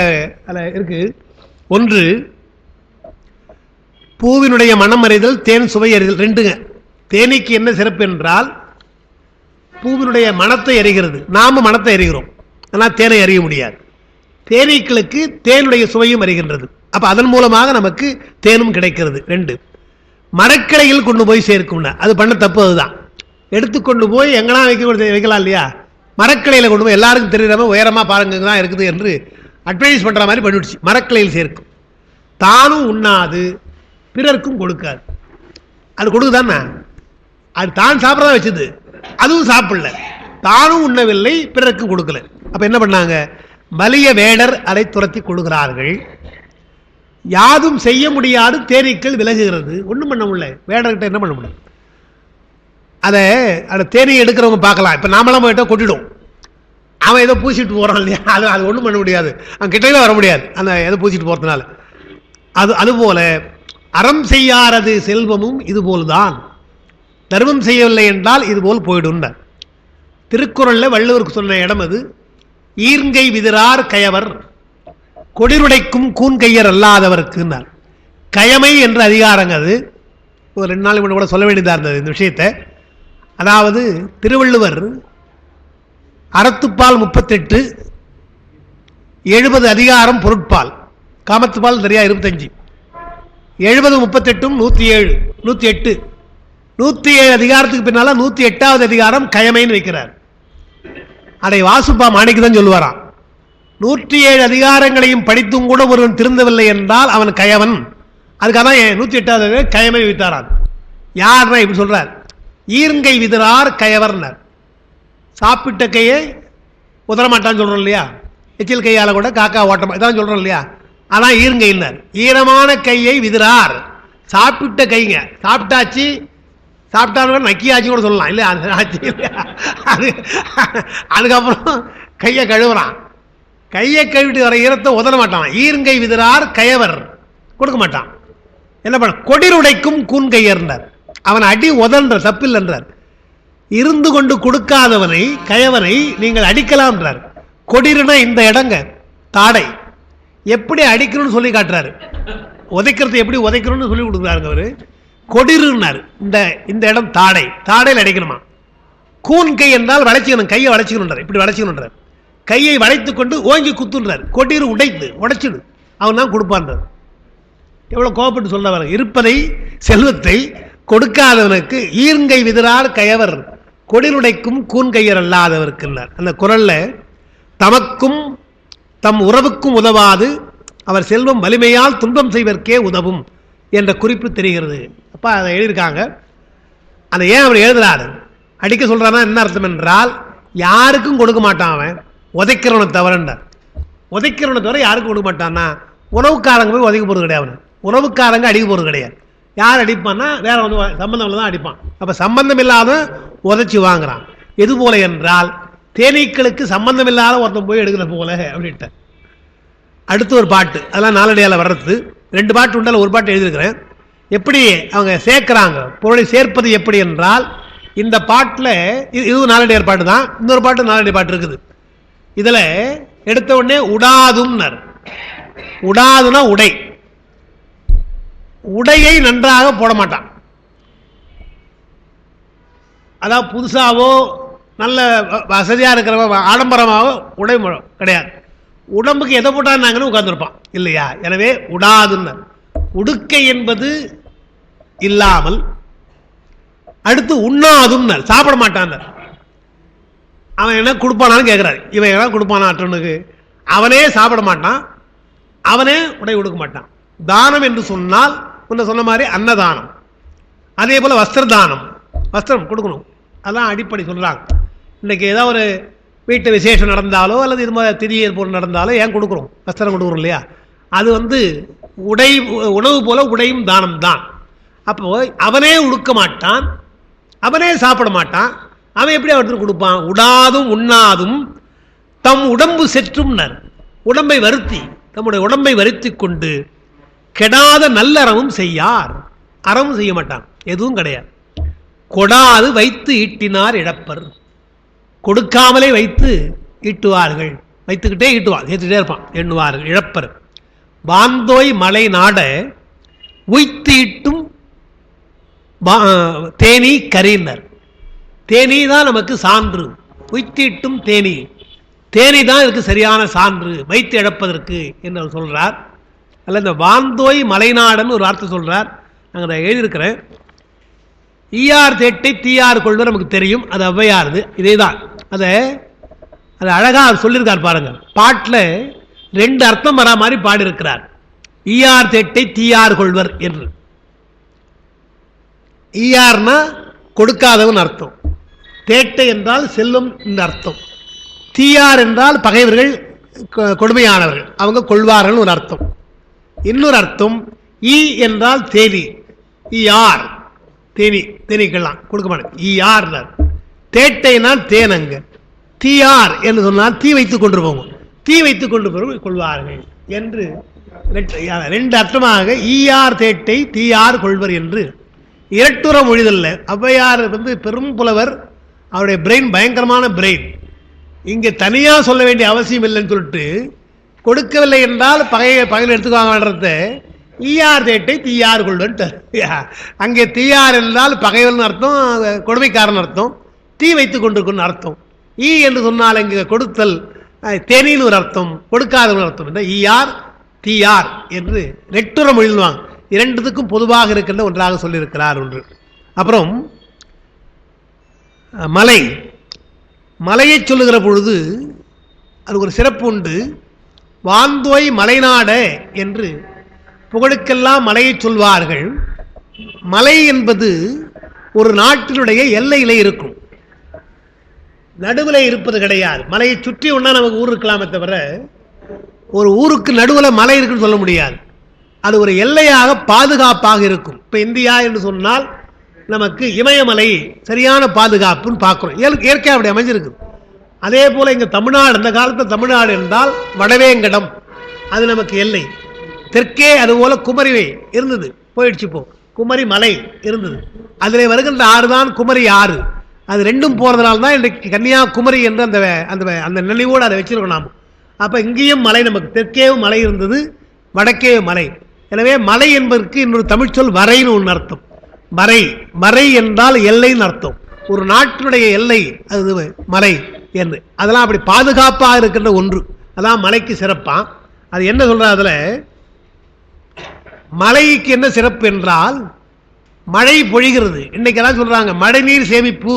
அதில் இருக்கு. ஒன்று பூவினுடைய மனம் அறிதல், தேன் சுவை அறிதல். ரெண்டுங்க. தேனீக்கு என்ன சிறப்பு என்றால் பூவினுடைய மனத்தை அறிகிறது, நாம மனத்தை அறிகிறோம், ஆனால் தேனை அறிய முடியாது. தேனீக்களுக்கு தேனுடைய சுவையும் அறிகின்றது. அப்ப அதன் மூலமாக நமக்கு தேனும் கிடைக்கிறது. ரெண்டு, மரக்கிளையில் கொண்டு போய் சேர்க்கும்னா அது பண்ண தப்பு. அதுதான் எடுத்துக்கொண்டு போய் எங்கனா வைக்கலாம் இல்லையா, மரக்கிளையில் கொண்டு போய் எல்லாருக்கும் தெரியாம உயரமா பாருங்க தான் இருக்குது என்று அட்வைஸ் பண்ற மாதிரி பண்ணிடுச்சு. மரக்கிளையில் சேர்க்கும். தானும் உண்ணாது பிறருக்கும் கொடுக்காது. அது கொடுக்குதானே, அது தான் சாப்பிட்றதா வச்சது, அதுவும் சாப்பிடல, தானும் உண்ணவில்லை பிறருக்கும் கொடுக்கல. அப்ப என்ன பண்ணாங்க, வலிய வேடர் அதை துரத்தி கொடுக்கிறார்கள். யாதும் செய்ய முடியாது தேனீக்கள் விலகுகிறது. ஒன்றும் பண்ண முடியல. வேடர்கிட்ட என்ன பண்ண முடியும்? அதை அந்த தேனியை எடுக்கிறவங்க பார்க்கலாம். இப்போ நாமெல்லாம் போயிட்டா கொட்டிடும். அவன் ஏதோ பூசிட்டு போகிறான் இல்லையா, அது ஒன்றும் பண்ண முடியாது. அவன் கிட்டையில வர முடியாது அந்த எதை பூசிட்டு போகிறதுனால. அதுபோல அறம் செய்யாரது செல்வமும் இதுபோல்தான். தர்மம் செய்யவில்லை என்றால் இதுபோல் போயிடும். திருக்குறளில் வள்ளுவருக்கு சொன்ன இடம் அது. ஈர்ங்கை விதிரார் கயவர் கொடிருடைக்கும் கூன்கையர் அல்லாதவருக்கு. கயமை என்ற அதிகாரங்க அது. ஒரு 2 நாள் கூட சொல்ல வேண்டியதாக இருந்தது இந்த விஷயத்தை. அதாவது திருவள்ளுவர் அறத்துப்பால் 38, 70 அதிகாரம் பொருட்பால், காமத்துப்பால் சரியா 25, 70, 38, 107, 108, 107 அதிகாரத்துக்கு பின்னால 108வது அதிகாரம் கயமைன்னு வைக்கிறார். அதை வாசுப்பா மாணிக்கு தான் சொல்லுவாராம். 107 அதிகாரங்களையும் படித்தும் கூட ஒருவன் திருந்தவில்லை என்றால் அவன் கயவன். அதுக்காக தான் 108வது கயமை வைத்தாரான். யாருன்னா இப்படி சொல்றார், ஈர்ங்கை விதிரார் கயவர்னர். சாப்பிட்ட கையை உதரமாட்டான்னு சொல்றோம் இல்லையா, எச்சில் கையால கூட காக்கா ஓட்டமா இதான் சொல்றோம் இல்லையா, அதான் ஈர்ங்கைனர். ஈரமான கையை விதிரார், சாப்பிட்ட கைங்க, சாப்பிட்டாச்சு, சாப்பிட்டாலும் நக்கியாச்சு கூட சொல்லலாம் இல்லையா, அது அதுக்கப்புறம் கையை கழுவுறான். கையை கழுவிட்டு வர ஈரத்தை உதற மாட்டான். ஈர்ங்கை விதிரார் கயவர் கொடுக்க மாட்டான். என்ன பண்ண கொடிருடைக்கும் கூன்கையர்ந்தார். அவன் அடி உதன்ற தப்பில்லைன்றார். இருந்து கொண்டு கொடுக்காதவனை கயவனை நீங்கள் அடிக்கலாம்ன்றார். கொடிருனா இந்த இடங்க தாடை எப்படி அடிக்கணும்னு சொல்லி காட்டுறாரு. உதைக்கிறது எப்படி உதைக்கணும்னு சொல்லி கொடுக்குறாருங்க அவரு. கொடிருன்னார். இந்த இடம் தாடை, தாடையில் அடிக்கணுமா. கூன் கை என்றால் வளைச்சிக்கணும், கையை வளைச்சிக்கணுன்றார். இப்படி வளைச்சிக்கணுன்றார். கையை வளைத்து கொண்டு ஓங்கி குத்துன்றார். கொடிரு உடைச்சிடு அவன் தான் கொடுப்பான்றார். எவ்வளவு கோபப்பட்டு சொல்ல வர. இருப்பதை செல்வத்தை கொடுக்காதவனுக்கு ஈர்ங்கை விதிரார் கயவர் கொடிருடைக்கும் கூன்கையர் அல்லாதவருக்கு. அந்த குரல்ல தமக்கும் தம் உறவுக்கும் உதவாது அவர் செல்வம் வலிமையால் துன்பம் செய்வதற்கே உதவும் என்ற குறிப்பு தெரிகிறது. அப்ப அதை எழுதியிருக்காங்க. அதை ஏன் அவர் எழுதுறாரு, அடிக்க சொல்றானா என்ன அர்த்தம் என்றால், யாருக்கும் கொடுக்க மாட்டான் அவன், உதைக்கிறவனை தவிரண்டார். உதைக்கிறவனை தவிர யாருக்கும் கொடுக்க மாட்டான்னா, உறவுக்காரங்க போய் உதைக்க போகிறது கிடையாது. உறவுக்காரங்க அடிக்க போகிறது கிடையாது. யார் அடிப்பான்னா வேற வந்து சம்பந்தம் தான் அடிப்பான். அப்ப சம்பந்தம் இல்லாத உதைச்சி வாங்குறான். எது போல என்றால் தேனீக்களுக்கு சம்பந்தம் இல்லாத ஒருத்தன் போய் எடுக்கிற போல அப்படின்ட்டு. அடுத்து ஒரு பாட்டு, அதெல்லாம் நாலடியால வர்றது. 2 பாட்டு உண்டால ஒரு பாட்டு எழுதியிருக்கிறேன். எப்படி அவங்க சேர்க்கிறாங்க, பொருளை சேர்ப்பது எப்படி என்றால், இந்த பாட்டில் இதுவும் நாலடியார் பாட்டு தான். இன்னொரு பாட்டு நாலடி பாட்டு இருக்குது. இதில் எடுத்த உடனே உடாதும்னர். உடாதுன்னா உடை. உடையை நன்றாக போட மாட்டான். அதாவது புதுசாவோ நல்ல வசதியாக இருக்கிறவ ஆடம்பரமாகவோ உடை கிடையாது. உடம்புக்கு எதை போட்டான்னாங்கன்னு உட்கார்ந்துருப்பான் இல்லையா. எனவே உடாதுன்னு உடுக்கை என்பது இல்லாமல். அடுத்து உண்ணாதும், சாப்பிட மாட்டான். அவன் என்ன கொடுப்பானான்னு கேட்கிறாரு. இவன் என்ன கொடுப்பானா அட்டனுக்கு, அவனே சாப்பிட மாட்டான், அவனே உடை கொடுக்க மாட்டான். தானம் என்று சொன்னால் முன்ன சொன்ன மாதிரி அன்னதானம், அதே போல வஸ்திரதானம், வஸ்திரம் கொடுக்கணும். அதெல்லாம் அடிப்படை சொல்றாங்க. இன்னைக்கு ஏதாவது ஒரு வீட்டு விசேஷம் நடந்தாலோ அல்லது இது மாதிரி திரியர் போல் நடந்தாலோ ஏன் கொடுக்குறோம், வஸ்திரம் கொடுக்குறோம் இல்லையா. அது வந்து உடை, உணவு போல உடையும் தானம் தான். அப்போ அவனே உடுக்க மாட்டான், அவனே சாப்பிட மாட்டான், அவன் எப்படி அவருக்கு கொடுப்பான். உடாதும் உண்ணாதும் தம் உடம்பு செற்றும்னர். உடம்பை வருத்தி, தம்முடைய உடம்பை வருத்தி கொண்டு கெடாத நல்ல அறமும் செய்யார். அறமும் செய்ய மாட்டான், எதுவும் கிடையாது. கொடாது வைத்து ஈட்டினார் இழப்பர். கொடுக்காமலே வைத்து ஈட்டுவார்கள், வைத்துக்கிட்டே ஈட்டுவார், ஏற்றுக்கிட்டே இருப்பான், எண்ணுவார்கள் இழப்பர். வாந்தோய் மலை நாட உய்த்து ஈட்டும் தேனி கரீனர். தேனி தான் நமக்கு சான்று. உய்த்தீட்டும் தேனி, தேனி தான் இதுக்கு சரியான சான்று வைத்து இழப்பதற்கு என்று அவர் சொல்றார். அல்ல இந்த வாந்தோய் மலைநாடுன்னு ஒரு வார்த்தை சொல்றார். நாங்கள் அதை எழுதியிருக்கிறேன். ஈயார் தேட்டை தீயார் கொள்வர் நமக்கு தெரியும், அது ஔவையாருது. இதே தான் அதை அழகாக சொல்லியிருக்கார் பாருங்க. பாட்டில் 2 அர்த்தம் வரா மாதிரி பாடியிருக்கிறார். ஈயார் தேட்டை தீயார் கொள்வர் என்று. ஈயார்னா கொடுக்காதவன் அர்த்தம், தேட்டை என்றால் செல்வம் இந்த அர்த்தம், தீயார் என்றால் பகைவர்கள் கொடுமையானவர்கள் அவங்க கொள்வார்கள் ஒரு அர்த்தம். இன்னொரு அர்த்தம் ஈ என்றால் தேனி, ஈயார் தேனி, தேனீக்கெல்லாம் கொடுக்க மாட்டேன். ஈயார் தேட்டைனால் தேனங்க, தீயார் என்று சொன்னால் தீ வைத்துக் கொண்டு போகும், தீ வைத்துக் கொண்டு போய் கொள்வார்கள் என்று 2 அர்த்தமாக ஈயார் தேட்டை தீயார் கொள்வர் என்று இரட்டுற மொழிதல்ல. ஔவையார் வந்து பெரும் புலவர், அவருடைய பிரெயின் பயங்கரமான பிரெயின். இங்கே தனியாக சொல்ல வேண்டிய அவசியம் இல்லைன்னு சொல்லிட்டு, கொடுக்கவில்லை என்றால் பகையில் எடுத்துக்குவாங்கன்றத ஈயார் தேட்டை தீயார் கொள்வன்ட்டு. அங்கே தீயார் என்றால் பகைவன் அர்த்தம், கொடுமைக்காரன் அர்த்தம், தீ வைத்துக் கொண்டிருக்கும் அர்த்தம். ஈ என்று சொன்னால் இங்கே கொடுத்தல் தேனின்னு ஒரு அர்த்தம், கொடுக்காத ஒரு அர்த்தம். ஈயார் தீயார் என்று ரெட்டுற மொழிவாங்க. 2த்துக்கும் பொதுவாக இருக்கின்ற ஒன்றாக சொல்லியிருக்கிறார் ஒன்று. அப்புறம் மலை, மலையை சொல்லுகிற பொழுது அது ஒரு சிறப்பு உண்டு. வாந்தோய் மலைநாட என்று புகழுக்கெல்லாம் மலையை சொல்வார்கள். மலை என்பது ஒரு நாட்டினுடைய எல்லையிலே இருக்கும், நடுவில் இருப்பது கிடையாது. மலையை சுற்றி ஒன்றா நமக்கு ஊர் இருக்கலாமே தவிர ஒரு ஊருக்கு நடுவில் மலை இருக்குன்னு சொல்ல முடியாது. அது ஒரு எல்லையாக பாதுகாப்பாக இருக்கும். இப்போ இந்தியா என்று சொன்னால் நமக்கு இமயமலை சரியான பாதுகாப்புன்னு பார்க்குறோம், இயற்கையாக அப்படி அமைஞ்சிருக்கு. அதே போல் இங்கே தமிழ்நாடு, அந்த காலத்தில் தமிழ்நாடு என்றால் வடவேங்கடம், அது நமக்கு எல்லை. தெற்கே அதுபோல் குமரி இருந்தது, போயிடுச்சு. இப்போ குமரி மலை இருந்தது, அதில் வருகின்ற ஆறு தான் குமரி ஆறு. அது ரெண்டும் போகிறதுனால தான் இன்றைக்கு கன்னியாகுமரி என்று அந்த அந்த அந்த நினைவோடு அதை வச்சிருக்கோம் நாம். அப்போ இங்கேயும் மலை, நமக்கு தெற்கேவும் மலை இருந்தது, வடக்கே மலை. எனவே மலை என்பதற்கு இன்னொரு தமிழ் சொல் வரைன்னு ஒன்று அர்த்தம். மறை, மறை என்றால் எல்லைன்னு அர்த்தம். ஒரு நாட்டினுடைய எல்லை அது மலை என்று. அதெல்லாம் அப்படி பாதுகாப்பாக இருக்கின்ற ஒன்று, அதான் மலைக்கு சிறப்பாக. அது என்ன சொல்ற, அதில் மலைக்கு என்ன சிறப்பு என்றால் மழை பொழிகிறது. இன்னைக்கெல்லாம் சொல்றாங்க மழைநீர் சேமிப்பு,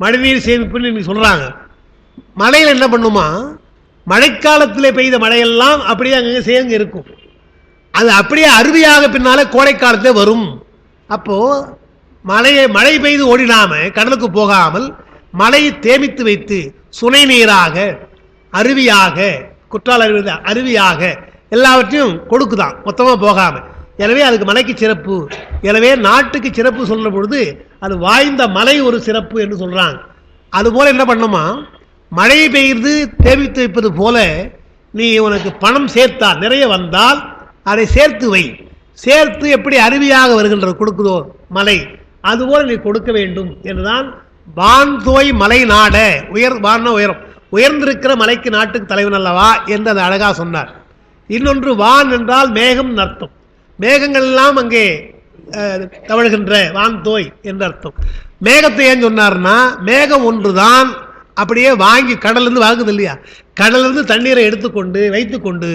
மழைநீர் சேமிப்புன்னு இன்னைக்கு சொல்றாங்க. மழையில் என்ன பண்ணுமா, மழைக்காலத்தில் பெய்த மழையெல்லாம் அப்படியே அங்கே சேர்ந்து இருக்கும். அது அப்படியே அருவியாக பின்னாலே கோடை காலத்தில் வரும். அப்போ மழை பெய்து ஓடினாம கடலுக்கு போகாமல் மழையை தேமித்து வைத்து சுனை நீராக, அருவியாக, குற்றால அருவியாக எல்லாவற்றையும் கொடுக்குதான், மொத்தமாக போகாம. எனவே அதுக்கு மலைக்கு சிறப்பு. எனவே நாட்டுக்கு சிறப்பு சொல்ற பொழுது அது வாய்ந்த மலை ஒரு சிறப்பு என்று சொல்றாங்க. அதுபோல என்ன பண்ணுமா, மழை பெய்து தேமித்து வைப்பது போல நீ உனக்கு பணம் சேர்த்தால், நிறைய வந்தால் அதை சேர்த்து வை. சேர்த்து எப்படி அருவியாக வருகின்றது கொடுக்குதோ மலை, அதுபோல் நீ கொடுக்க வேண்டும் என்றுதான் வான்தோய் மலை நாட, வான உயரம், உயர்ந்திருக்கிற மலைக்கு நாட்டுக்கு தலைவன் அல்லவா என்று அதை அழகாக சொன்னார். இன்னொன்று வான் என்றால் மேகம் அர்த்தம். மேகங்கள் எல்லாம் அங்கே தவழ்கின்ற வான்தோய் என்று அர்த்தம். மேகத்தை ஏன் சொன்னார்னா, மேகம் ஒன்றுதான் அப்படியே வாங்கி கடலிருந்து வாங்குது இல்லையா, கடலிருந்து தண்ணீரை எடுத்துக்கொண்டு வைத்துக்கொண்டு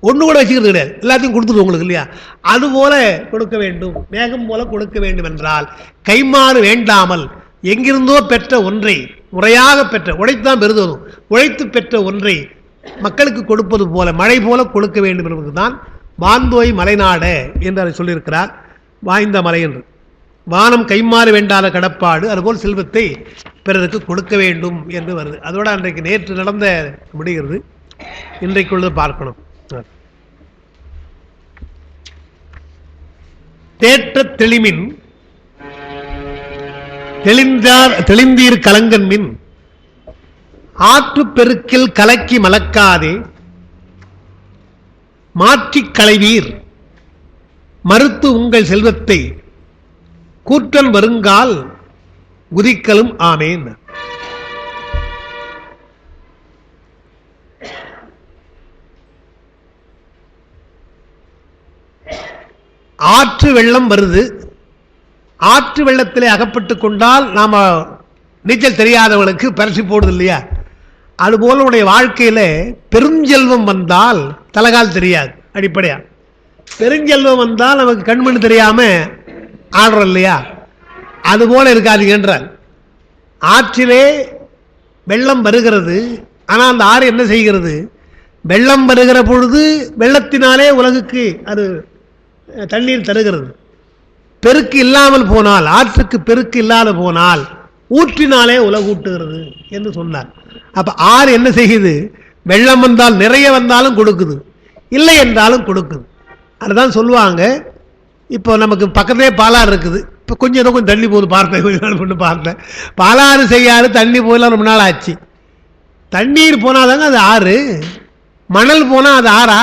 ஒன்று கூட வச்சுக்கிறது கிடையாது, எல்லாத்தையும் கொடுத்துருவோம் உங்களுக்கு இல்லையா. அதுபோல கொடுக்க வேண்டும், மேகம் போல கொடுக்க வேண்டும் என்றால் கைமாறு வேண்டாமல் எங்கிருந்தோ பெற்ற ஒன்றை, முறையாக பெற்ற, உழைத்துதான் பெறுவதும், உழைத்து பெற்ற ஒன்றை மக்களுக்கு கொடுப்பது போல மழை போல கொடுக்க வேண்டும் என்பதுதான் வான்தோய் மலைநாட என்று அதை சொல்லியிருக்கிறார். வாய்ந்த மலை என்று. வானம் கைமாறு வேண்டாத கடப்பாடு, அதுபோல் செல்வத்தை பிறருக்கு கொடுக்க வேண்டும் என்று வருது. அதோட அன்றைக்கு நேற்று நடந்த முடிகிறது, இன்றைக்குள்ளது பார்க்கணும். தேற்ற தெளிமின் தெளிந்தீர் கலங்கன் மின் ஆற்று பெருக்கில் கலக்கி மலக்காதே மாற்றிக் களைவீர் மறுத்து உங்கள் செல்வத்தை கூற்றன் வருங்கால் குதிக்கலும் ஆமேன். ஆற்று வெள்ளம் வருது, ஆற்று வெள்ளத்திலே அகப்பட்டு கொண்டால் நாம நீச்சல் தெரியாதவர்களுக்கு பரிசு போடுது இல்லையா, அதுபோல உடைய வாழ்க்கையில பெருஞ்செல்வம் வந்தால் தலகால் தெரியாது. அடிப்படையா பெருஞ்செல்வம் வந்தால் நமக்கு கண்மணி தெரியாம ஆடுறோம் இல்லையா, அதுபோல இருக்காது என்றால். ஆற்றிலே வெள்ளம் வருகிறது, ஆனால் அந்த ஆறு என்ன செய்கிறது, வெள்ளம் வருகிற பொழுது வெள்ளத்தினாலே உலகுக்கு அது தண்ணீர் தருகிறது. பெருக்கு இல்லாமல் போனால், ஆற்றுக்கு பெருக்கு இல்லாத போனால் ஊற்றினாலே உலகூட்டுகிறது என்று சொன்னார். அப்ப ஆறு என்ன செய்யுது, வெள்ளம் வந்தால் நிறைய வந்தாலும் கொடுக்குது, இல்லை என்றாலும் கொடுக்குது. அதுதான் சொல்லுவாங்க. இப்போ நமக்கு பக்கத்தே பாலாறு இருக்குது, இப்போ கொஞ்சம் தண்ணி போகுது, பார்த்தேன் பாலாறு செய்யாது தண்ணி போயெல்லாம் ரொம்ப நாள் ஆச்சு. தண்ணீர் போனாதாங்க அது ஆறு, மணல் போனால் அது ஆறா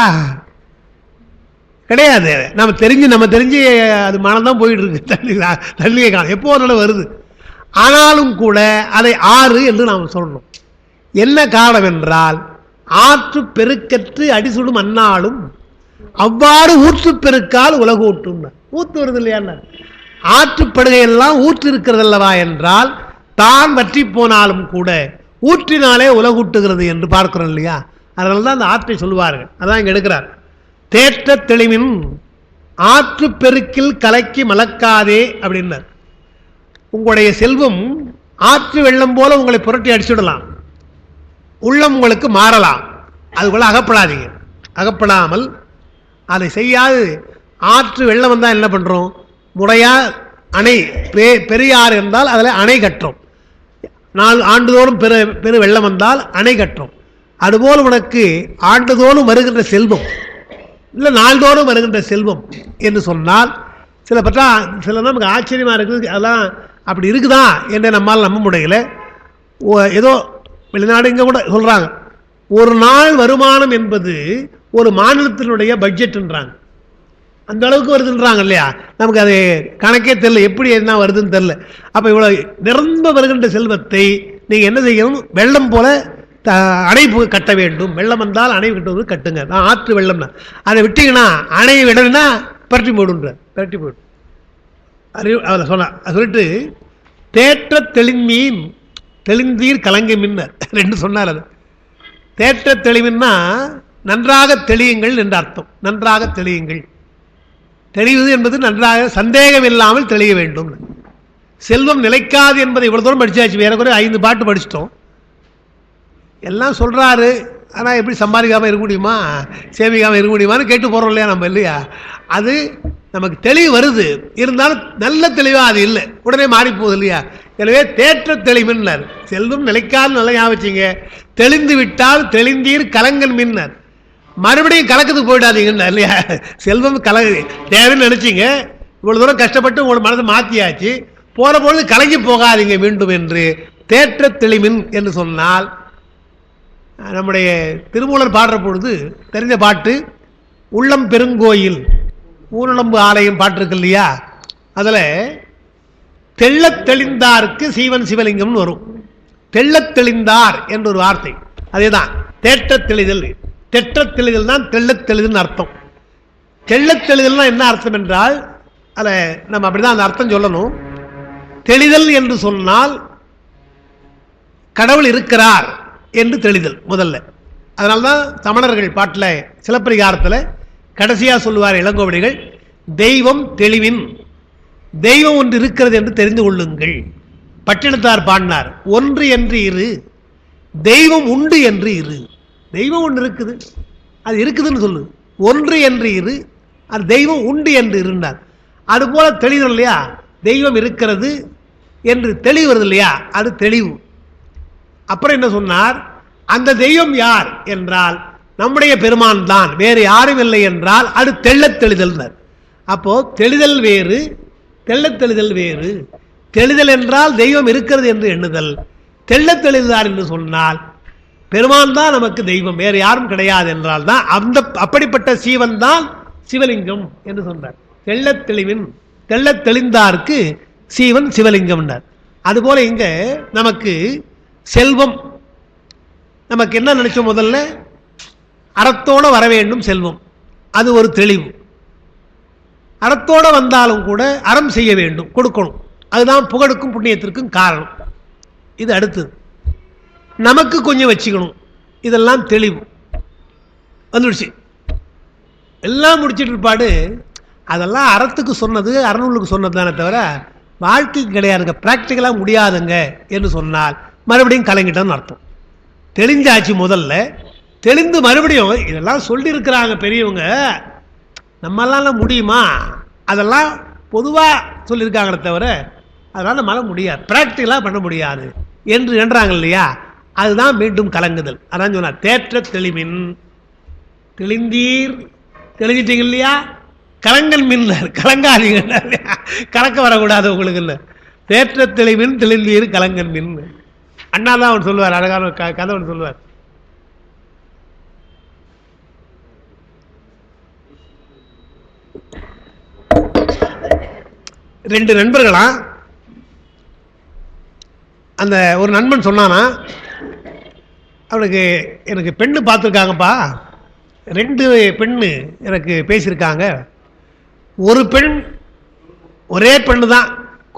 கிடையாது. நம்ம தெரிஞ்சு அது மணல் தான் போயிட்டு இருக்கு, தண்ணியை காணும், எப்போ ஒரு வருது. ஆனாலும் கூட அதை ஆறு என்று நாம் சொல்லணும். என்ன காரணம் என்றால், ஆற்று பெருக்கற்று அடிசுடும் அந்நாளும் அவ்வாறு ஊற்று பெருக்கால் உலகு ஊட்டும். ஊத்து வருது இல்லையா, ஆற்றுப்படுகையெல்லாம் ஊற்று இருக்கிறது அல்லவா என்றால், தான் வற்றி போனாலும் கூட ஊற்றினாலே உலகூட்டுகிறது என்று பார்க்கிறோம் இல்லையா. அதனால தான் அந்த ஆற்றை சொல்லுவார்கள். அதான் இங்க எடுக்கிறார். தேற்ற தெளிவின் ஆற்று பெருக்கில் கலக்கி மலக்காதே அப்படின்னார். உங்களுடைய செல்வம் ஆற்று வெள்ளம் போல உங்களை புரட்டி அடிச்சுடலாம், உள்ளம் உங்களுக்கு மாறலாம், அதுக்குள்ள அகப்படாதீங்க. அகப்படாமல் அதை செய்யாது. ஆற்று வெள்ளம் வந்தால் என்ன பண்றோம், முறையா அணை, பெரியாறு என்றால் அதில் அணை கட்டுறோம். ஆண்டுதோறும் பெரு வெள்ளம் வந்தால் அணை கட்டுறோம். அதுபோல் உனக்கு ஆண்டுதோறும் வருகின்ற செல்வம், இல்லை நாள்தோறும் வருகின்ற செல்வம் என்று சொன்னால், சில நமக்கு ஆச்சரியமாக இருக்குது. அதெல்லாம் அப்படி இருக்குதா என்று நம்மால் நம்ப முடியல. ஏதோ வெளிநாடு இங்கே கூட சொல்கிறாங்க, ஒரு நாள் வருமானம் என்பது ஒரு மாநிலத்தினுடைய பட்ஜெட்ன்றாங்க. அந்த அளவுக்கு வருதுன்றாங்க இல்லையா? நமக்கு அது கணக்கே தெரியல, எப்படி என்ன வருதுன்னு தெரில. அப்போ இவ்வளோ நிரம்ப வருகின்ற செல்வத்தை நீங்கள் என்ன செய்யணும்? வெள்ளம் போல அணை கட்ட வேண்டும். வெள்ளம் வந்தால் அணை கட்டுவது கட்டுங்க. நான் ஆற்று வெள்ளம்னா அதை விட்டீங்கன்னா அணையை விடணும்னா பரட்டி போடுன்ற பரட்டி போடும். அதில் சொல்லிட்டு தேற்ற தெளிமீன் தெளிந்தீர் கலங்க மின்னர் ரெண்டு சொன்னார். அது தேற்ற தெளிவின்னா நன்றாக தெளியுங்கள் என்று அர்த்தம். நன்றாக தெளியுங்கள். தெளிவது என்பது நன்றாக சந்தேகம் இல்லாமல் தெளிய வேண்டும். செல்வம் நிலைக்காது என்பதை இவ்வளோ தூரம் படிச்சாச்சு. வேற குறை 5 பாட்டு படிச்சிட்டோம். எல்லாம் சொல்கிறாரு, ஆனால் எப்படி சம்பாதிக்காமல் இருக்க முடியுமா, சேமிக்காமல் இருக்க முடியுமான்னு கேட்டு போகிறோம் இல்லையா நம்ம? இல்லையா? அது நமக்கு தெளிவு வருது, இருந்தாலும் நல்ல தெளிவாக அது இல்லை, உடனே மாறி போகுது இல்லையா? எனவே தேற்ற தெளிவின்னர். செல்வம் நிலைக்காது நல்லா ஞாபகிங்க. தெளிந்து விட்டால் தெளிந்தீர் கலங்கன் மின்னர். மறுபடியும் கலக்கத்துக்கு போயிடாதீங்கன்னு இல்லையா? செல்வம் தேவைன்னு நினச்சிங்க, இவ்வளோ தூரம் கஷ்டப்பட்டு உங்களோட மனதை மாற்றியாச்சு, போகிற பொழுது கலங்கி போகாதீங்க மீண்டும் என்று தேற்ற தெளிமின் என்று சொன்னால், நம்முடைய திருமூலர் பாடுற பொழுது தெரிஞ்ச பாட்டு உள்ளம் பெருங்கோயில் ஊனளம்பு ஆலயம் பாட்டு இருக்கு இல்லையா? அதில் தெள்ளத் தெளிந்தாருக்கு சீவன் சிவலிங்கம்னு வரும். தெள்ளத் தெளிந்தார் என்ற ஒரு வார்த்தை, அதே தான் தேற்ற தெளிதல். தெற்ற தெளிதல் தான் தெள்ளத் தெளிதல் அர்த்தம். தெள்ளத் தெளிதல்னா என்ன அர்த்தம் என்றால், அதில் நம்ம அப்படிதான் அந்த அர்த்தம் சொல்லணும். தெளிதல் என்று சொன்னால் கடவுள் இருக்கிறார் என்று தெளிதல் முதல்ல. அதனால்தான் தமிழர்கள் பாட்டில் சிலப்பதிகாரத்தில் கடைசியாக சொல்லுவார் இளங்கோவடிகள், தெய்வம் தெளிவின், தெய்வம் ஒன்று இருக்கிறது என்று தெரிந்து கொள்ளுங்கள். பட்டினத்தார் பாடினார், ஒன்று என்று இரு, தெய்வம் உண்டு என்று இரு. தெய்வம் ஒன்று இருக்குது, அது இருக்குதுன்னு சொல்லு. ஒன்று என்று இரு, அது தெய்வம் உண்டு என்று இருந்தார். அதுபோல தெளிவு இல்லையா? தெய்வம் இருக்கிறது என்று தெளிவு வருது இல்லையா? அது தெளிவு. அப்புறம் என்ன சொன்னார்? அந்த தெய்வம் யார் என்றால் நம்முடைய பெருமான் தான், வேறு யாரும் இல்லை என்றால் அது தெள்ளத் தெளிதல். அப்போ தெளிதல் வேறு, தெள்ளத் தெளிதல் வேறு. தெளிதல் என்றால் தெய்வம் இருக்கிறது என்று எண்ணுதல். தெள்ளத் தெளிதார் என்று சொன்னால் பெருமான் தான் நமக்கு தெய்வம், வேறு யாரும் கிடையாது என்றால் தான் அந்த அப்படிப்பட்ட சீவன் தான் சிவலிங்கம் என்று சொன்னார். தெள்ளத் தெளிவின், தெள்ளத் தெளிந்தாருக்கு சீவன் சிவலிங்கம் என்றார். அதுபோல இங்க நமக்கு செல்வம், நமக்கு என்ன நினைச்சோம்? முதல்ல அறத்தோடு வர வேண்டும் செல்வம், அது ஒரு தெளிவு. அறத்தோடு வந்தாலும் கூட அறம் செய்ய வேண்டும், கொடுக்கணும், அதுதான் புகழுக்கும் புண்ணியத்திற்கும் காரணம். இது அடுத்தது. நமக்கு கொஞ்சம் வச்சுக்கணும், இதெல்லாம் தெளிவு வந்துடுச்சு. எல்லாம் முடிச்சிட்டு இருப்பாடு. அதெல்லாம் அறத்துக்கு சொன்னது, அறநூலுக்கு சொன்னது தானே தவிர வாழ்க்கைக்கு கிடையாதுங்க, ப்ராக்டிக்கலாக முடியாதுங்க என்று சொன்னால் மறுபடியும் கலங்கிட்டோம்னு அர்த்தம். தெளிஞ்சாச்சு முதல்ல, தெளிந்து மறுபடியும் இதெல்லாம் சொல்லியிருக்கிறாங்க பெரியவங்க, நம்மளால முடியுமா? அதெல்லாம் பொதுவாக சொல்லியிருக்காங்களே தவிர அதனால் நம்மளால முடியாது, ப்ராக்டிக்கலாக பண்ண முடியாது என்று என்றாங்க இல்லையா? அதுதான் மீண்டும் கலங்குதல். அதான் சொன்னார், தேற்ற தெளிமின் தெளிந்தீர், தெளிஞ்சிட்டீங்க இல்லையா? கலங்கன் மின்னர், கலங்காதீங்க, கலக்க வரக்கூடாது உங்களுக்கு இல்லை. தேற்ற தெளிவின் தெளிந்தீர் கலங்கன் மின். அண்ணா தான் அவன் சொல்லுவார், அழகான கதை ஒன்று சொல்லுவார். ரெண்டு நண்பர்களா, அந்த ஒரு நண்பன் சொன்னானா, அவனுக்கு எனக்கு பெண்ணு பார்த்துருக்காங்கப்பா, 2 பெண்ணு எனக்கு பேசியிருக்காங்க. ஒரு பெண், ஒரே பெண்ணு தான்,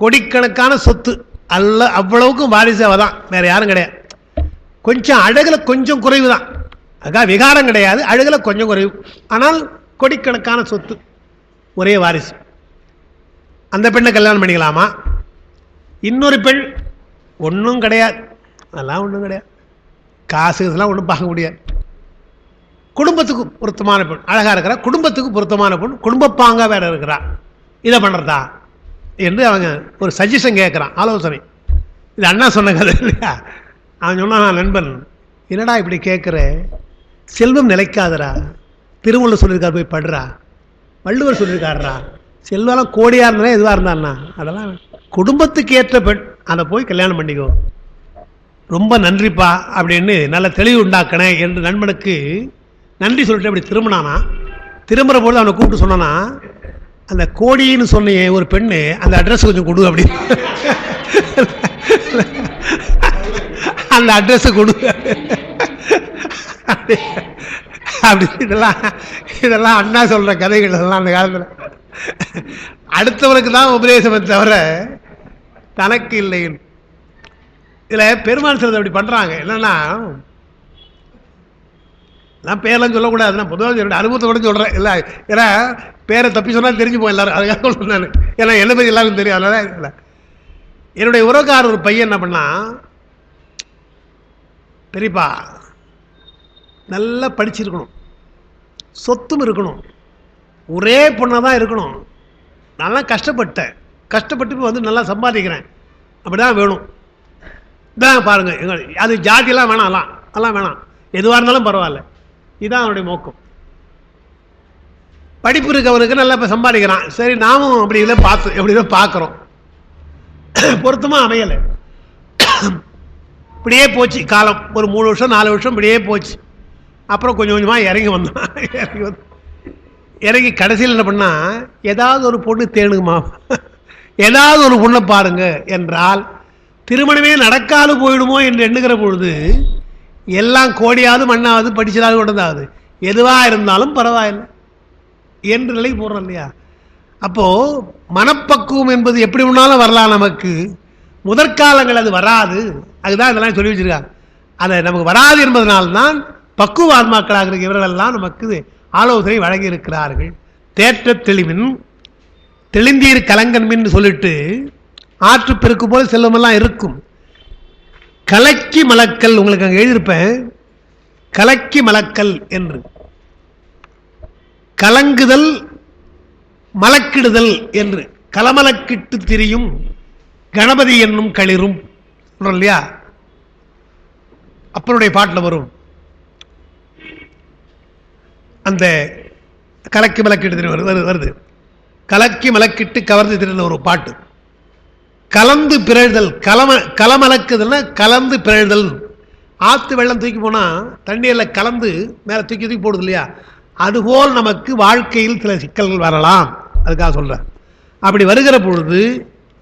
கோடிக்கணக்கான சொத்து, அல்ல அவ்வளவுக்கும் வாரிசாக தான், வேறு யாரும் கிடையாது. கொஞ்சம் அழகில் கொஞ்சம் குறைவு தான், அதுக்காக விகாரம் கிடையாது, அழகில் கொஞ்சம் குறைவு, ஆனால் கோடிக்கணக்கான சொத்து, ஒரே வாரிசு. அந்த பெண்ணை கல்யாணம் பண்ணிக்கலாமா? இன்னொரு பெண் ஒன்றும் கிடையாது, அதெல்லாம் ஒன்றும் கிடையாது, காசு இதெல்லாம் ஒன்றும் பார்க்க முடியாது, குடும்பத்துக்கு பொருத்தமான பெண், அழகாக இருக்கிறா, குடும்பத்துக்கு பொருத்தமான பெண், குடும்பப்பாங்க வேற இருக்கிறா, இதை பண்ணுறதா என்று அவங்க ஒரு சஜஷன் கேட்குறான், ஆலோசனை. இது அண்ணா சொன்ன கதை இல்லையா? அவன் சொன்னான், நண்பன் என்னடா இப்படி கேட்குற, செல்வம் நிலைக்காதரா, திருவள்ளுவர் சொல்லியிருக்காரு, போய் படுறா, வள்ளுவர் சொல்லியிருக்காருடா, செல்வெல்லாம் கோடியாக இருந்தாலும் எதுவாக இருந்தான்னா அதெல்லாம் குடும்பத்துக்கு ஏற்ற பெண், அதை போய் கல்யாணம் பண்ணிக்கோ ரொம்ப நன்றிப்பா அப்படின்னு நல்ல தெளிவு உண்டாக்கினேன் என்று நண்பனுக்கு நன்றி சொல்லிட்டு அப்படி திரும்பினானா. திரும்புகிற பொழுது அவனை கூப்பிட்டு சொன்னானா, அந்த கோடின்னு சொன்னியே ஒரு பெண்ணு, அந்த அட்ரஸ் கொஞ்சம் கொடு அப்படின்னு. அந்த அட்ரஸை கொடு அப்படி. இதெல்லாம் அண்ணா சொல்கிற கதைகள் எல்லாம் அந்த காலத்தில். அடுத்தவனுக்கு தான் உபதேசமே தவிர தனக்கு இல்லை. இதில் பெருமாள் சிலர் அப்படி பண்ணுறாங்க. என்னன்னா, நான் பேரெல்லாம் சொல்லக்கூடாது, நான் பொதுவாக சொல்கிறேன், அனுபவத்தை கூட சொல்கிறேன். இல்லை, ஏன்னா பேரை தப்பி சொன்னால் தெரிஞ்சு போய் எல்லாரும், அதுக்காக சொல்கிறேன் நான். ஏன்னா என்னை பற்றி எல்லாருக்கும் தெரியும். அதனால இல்லை, என்னுடைய உறவுக்காரர் ஒரு பையன் என்ன பண்ணா, பெரியப்பா நல்லா படிச்சிருக்கணும், சொத்தும் இருக்கணும், ஒரே பொண்ணாக தான் இருக்கணும், நல்லா கஷ்டப்பட்டு வந்து நல்லா சம்பாதிக்கிறேன், அப்படி தான் வேணும். இதான் பாருங்கள், அது ஜாதியெல்லாம் வேணாம், அதெல்லாம் வேணாம், எதுவாக இருந்தாலும் பரவாயில்ல, இதுதான் அவனுடைய நோக்கம். படிப்பு இருக்கவனுக்கு நல்லா இப்போ சம்பாதிக்கிறான், சரி நாமும் அப்படி இதில் எப்படி தான் பார்க்குறோம், பொருத்தமாக அமையலை. இப்படியே போச்சு காலம், ஒரு 3 வருஷம் 4 வருஷம் இப்படியே போச்சு. அப்புறம் கொஞ்சம் கொஞ்சமாக இறங்கி கடைசியில் என்ன பண்ணால், ஏதாவது ஒரு பொண்ணு தேணுங்கம்மா, ஏதாவது ஒரு பொண்ணை பாருங்க என்றால் திருமணமே நடக்காது போயிடுமோ என்று எண்ணுகிற பொழுது எல்லாம் கோடியாவது மண்ணாவது படிச்சதாவது கொண்டதாவது எதுவாக இருந்தாலும் பரவாயில்லை என்று நிலை போடுறோம் இல்லையா. அப்போது மனப்பக்குவம் என்பது எப்படி ஒன்றாலும் வரலாம், நமக்கு முதற்காலங்கள் அது வராது. அதுதான் இதெல்லாம் சொல்லி வச்சிருக்காங்க. அதை நமக்கு வராது என்பதனால்தான் பக்குவ ஆன்மாக்களாக இருக்கிற இவர்களெல்லாம் நமக்கு ஆலோசனை வழங்கி இருக்கிறார்கள். தேற்ற தெளிவின் தெளிந்தீர் கலங்கன்மின்னு சொல்லிட்டு ஆற்று பெருக்கு போல செல்வமெல்லாம் இருக்கும். கலக்கி மலக்கல், உங்களுக்கு அங்கே எழுதியிருப்பேன், கலக்கி மலக்கல் என்று. கலங்குதல் மலக்கிடுதல் என்று, கலமலக்கிட்டு திரியும் கணபதி என்னும் களிரும் சொல்றோம் இல்லையா. அப்பனுடைய பாட்டில் வரும் அந்த கலக்கி மலக்கிட்டு வருது. கலக்கி மலக்கிட்டு கவர்ந்து திரிந்த ஒரு பாட்டு. கலந்து பிறழ்தல், கலமலக்குதல்னா கலந்து பிறழ்தல். ஆற்று வெள்ளம் தூக்கி போனால் தண்ணீரில் கலந்து மேலே தூக்கி போடுது இல்லையா, அதுபோல் நமக்கு வாழ்க்கையில் சில சிக்கல்கள் வரலாம். அதுக்காக சொல்கிறேன். அப்படி வருகிற பொழுது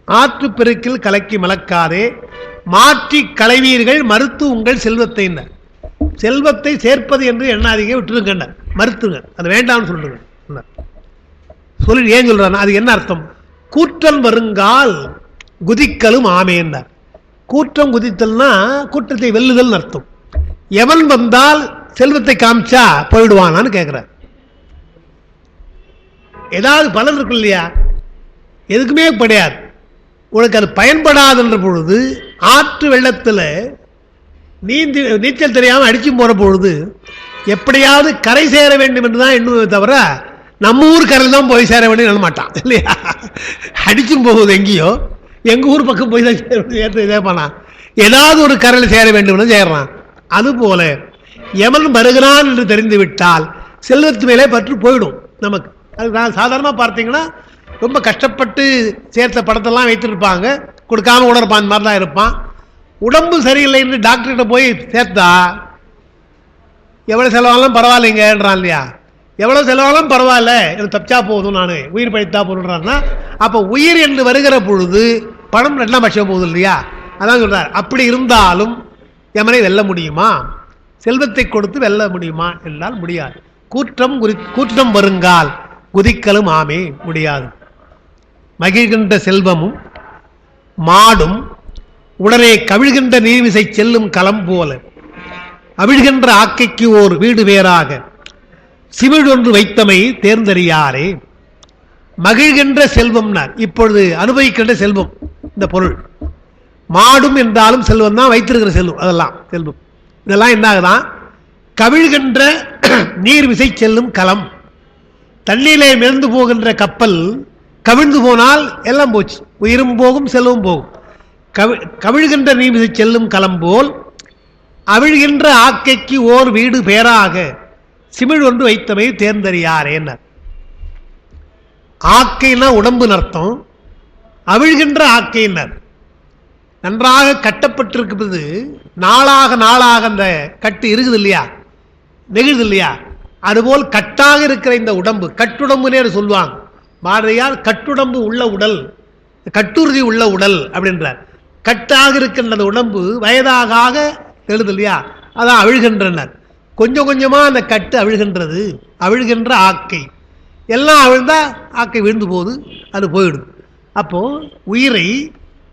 ஆற்று பெருக்கில் கலக்கி மலக்காதே மாற்றி களைவீர்கள் மறுத்து உங்கள் செல்வத்தை. செல்வத்தை சேர்ப்பது என்று எண்ணாதீங்க, விட்டுருங்க, மறுத்துங்க, அது வேண்டாம்னு சொல்லுங்க. சொல்லி ஏன் சொல்றான், அது என்ன அர்த்தம்? கூற்றம் வருங்கால் குதிக்கலும் ஆமேன்னார். கூற்றம் குதித்தல்னா கூற்றத்தை வெல்லுதல் அர்த்தம். எவன் வந்தால் செல்வத்தை காமிச்சா போயிடுவானான்னு கேட்கிறார். ஏதாவது பலன் இருக்கு இல்லையா, எதுக்குமே கிடையாது. உனக்கு அது பயன்படாதுன்ற பொழுது ஆற்று வெள்ளத்தில் நீச்சல் தெரியாமல் அடிச்சு போகிற பொழுது எப்படியாவது கரை சேர வேண்டும் என்று தான் எண்ணுவதை தவிர நம்ம ஊர் கரையில் தான் போய் சேர வேண்டும் எண்ண மாட்டான் இல்லையா. அடிச்சும் போகுது எங்கேயோ, எங்கள் ஊர் பக்கம் போய் தான் சேரணும், ஏதாவது ஒரு கரையில் சேர வேண்டும் சேர்றான். அதுபோல எவன் வருகிறான் என்று தெரிந்து விட்டால் செல்வத்து மேலே பற்று போயிடும் நமக்கு. அது நான் சாதாரணமாக பார்த்தீங்கன்னா ரொம்ப கஷ்டப்பட்டு சேர்த்த படத்தெல்லாம் வைத்திருப்பாங்க, கொடுக்காம கூட இருப்பான், அந்த மாதிரி தான் இருப்பான். உடம்பு சரியில்லைன்னு டாக்டர்கிட்ட போய் சேர்த்தா எவ்வளோ செலவாலும் பரவாயில்லைங்கன்றான் இல்லையா. எவ்வளோ செலவாலும் பரவாயில்ல, எனக்கு தப்பிச்சா போதும், நான் உயிர் பழித்தா போதுன்றான்னா, அப்போ உயிர் என்று வருகிற பொழுது பணம் 2ஆம் பட்சம் போகுது இல்லையா. அதான் சொல்கிறார். அப்படி இருந்தாலும் எமனை வெல்ல முடியுமா, செல்வத்தை கொடுத்து வெல்ல முடியுமா என்றால் முடியாது. கூற்றம் வருங்கால் குதிக்கலும் ஆமே, முடியாது. மகிழ்கின்ற செல்வமும் மாடும் உடனே கவிழ்கின்ற நீர்விசை செல்லும் களம் போல அவிழ்கின்ற ஆக்கைக்கு ஓர் வீடு வேறாக சிமிழ் ஒன்று வைத்தமை தேர்ந்தறியாரே. மகிழ்கின்ற செல்வம்னார், இப்பொழுது அனுபவிக்கின்ற செல்வம் இந்த பொருள். மாடும் என்றாலும் செல்வம் தான், வைத்திருக்கிற செல்வம், அதெல்லாம் செல்வம். இதெல்லாம் என்ன ஆகுதான், கவிழ்கின்ற நீர் விசை செல்லும் களம். தண்ணீரிலே மிதந்து போகின்ற கப்பல் கவிழ்ந்து போனால் எல்லாம் போச்சு, உயிரும் போகும் செல்வம் போகும். கவிழ்கின்ற நீர் விசை செல்லும் களம் போல் அவிழ்கின்ற ஆக்கைக்கு ஓர் வீடு பேராக சிமிழ் ஒன்று வைத்தமை தேர்ந்தறியாரேன்னார். ஆக்கைன்னா உடம்பு அர்த்தம், அவிழ்கின்ற ஆக்கையினர் நன்றாக கட்டப்பட்டிருக்கிறது. நாளாக நாளாக அந்த கட்டு இருக்குது இல்லையா, நெகிழ்து இல்லையா, அதுபோல் கட்டாக இருக்கிற இந்த உடம்பு, கட்டுடம்புனே சொல்லுவாங்க பாரதியார். கட்டுடம்பு உள்ள உடல், கட்டுறுதி உள்ள உடல் அப்படின்றார். கட்டாக இருக்கின்ற அந்த உடம்பு வயதாக எழுது இல்லையா, அதான் அவிழ்கின்றனர். கொஞ்சம் கொஞ்சமாக அந்த கட்டு அவிழ்கின்றது. அவிழ்கின்ற ஆக்கை எல்லாம் அவிழ்ந்தா ஆக்கை விழுந்து போகுது, அது போயிடும். அப்போது உயிரை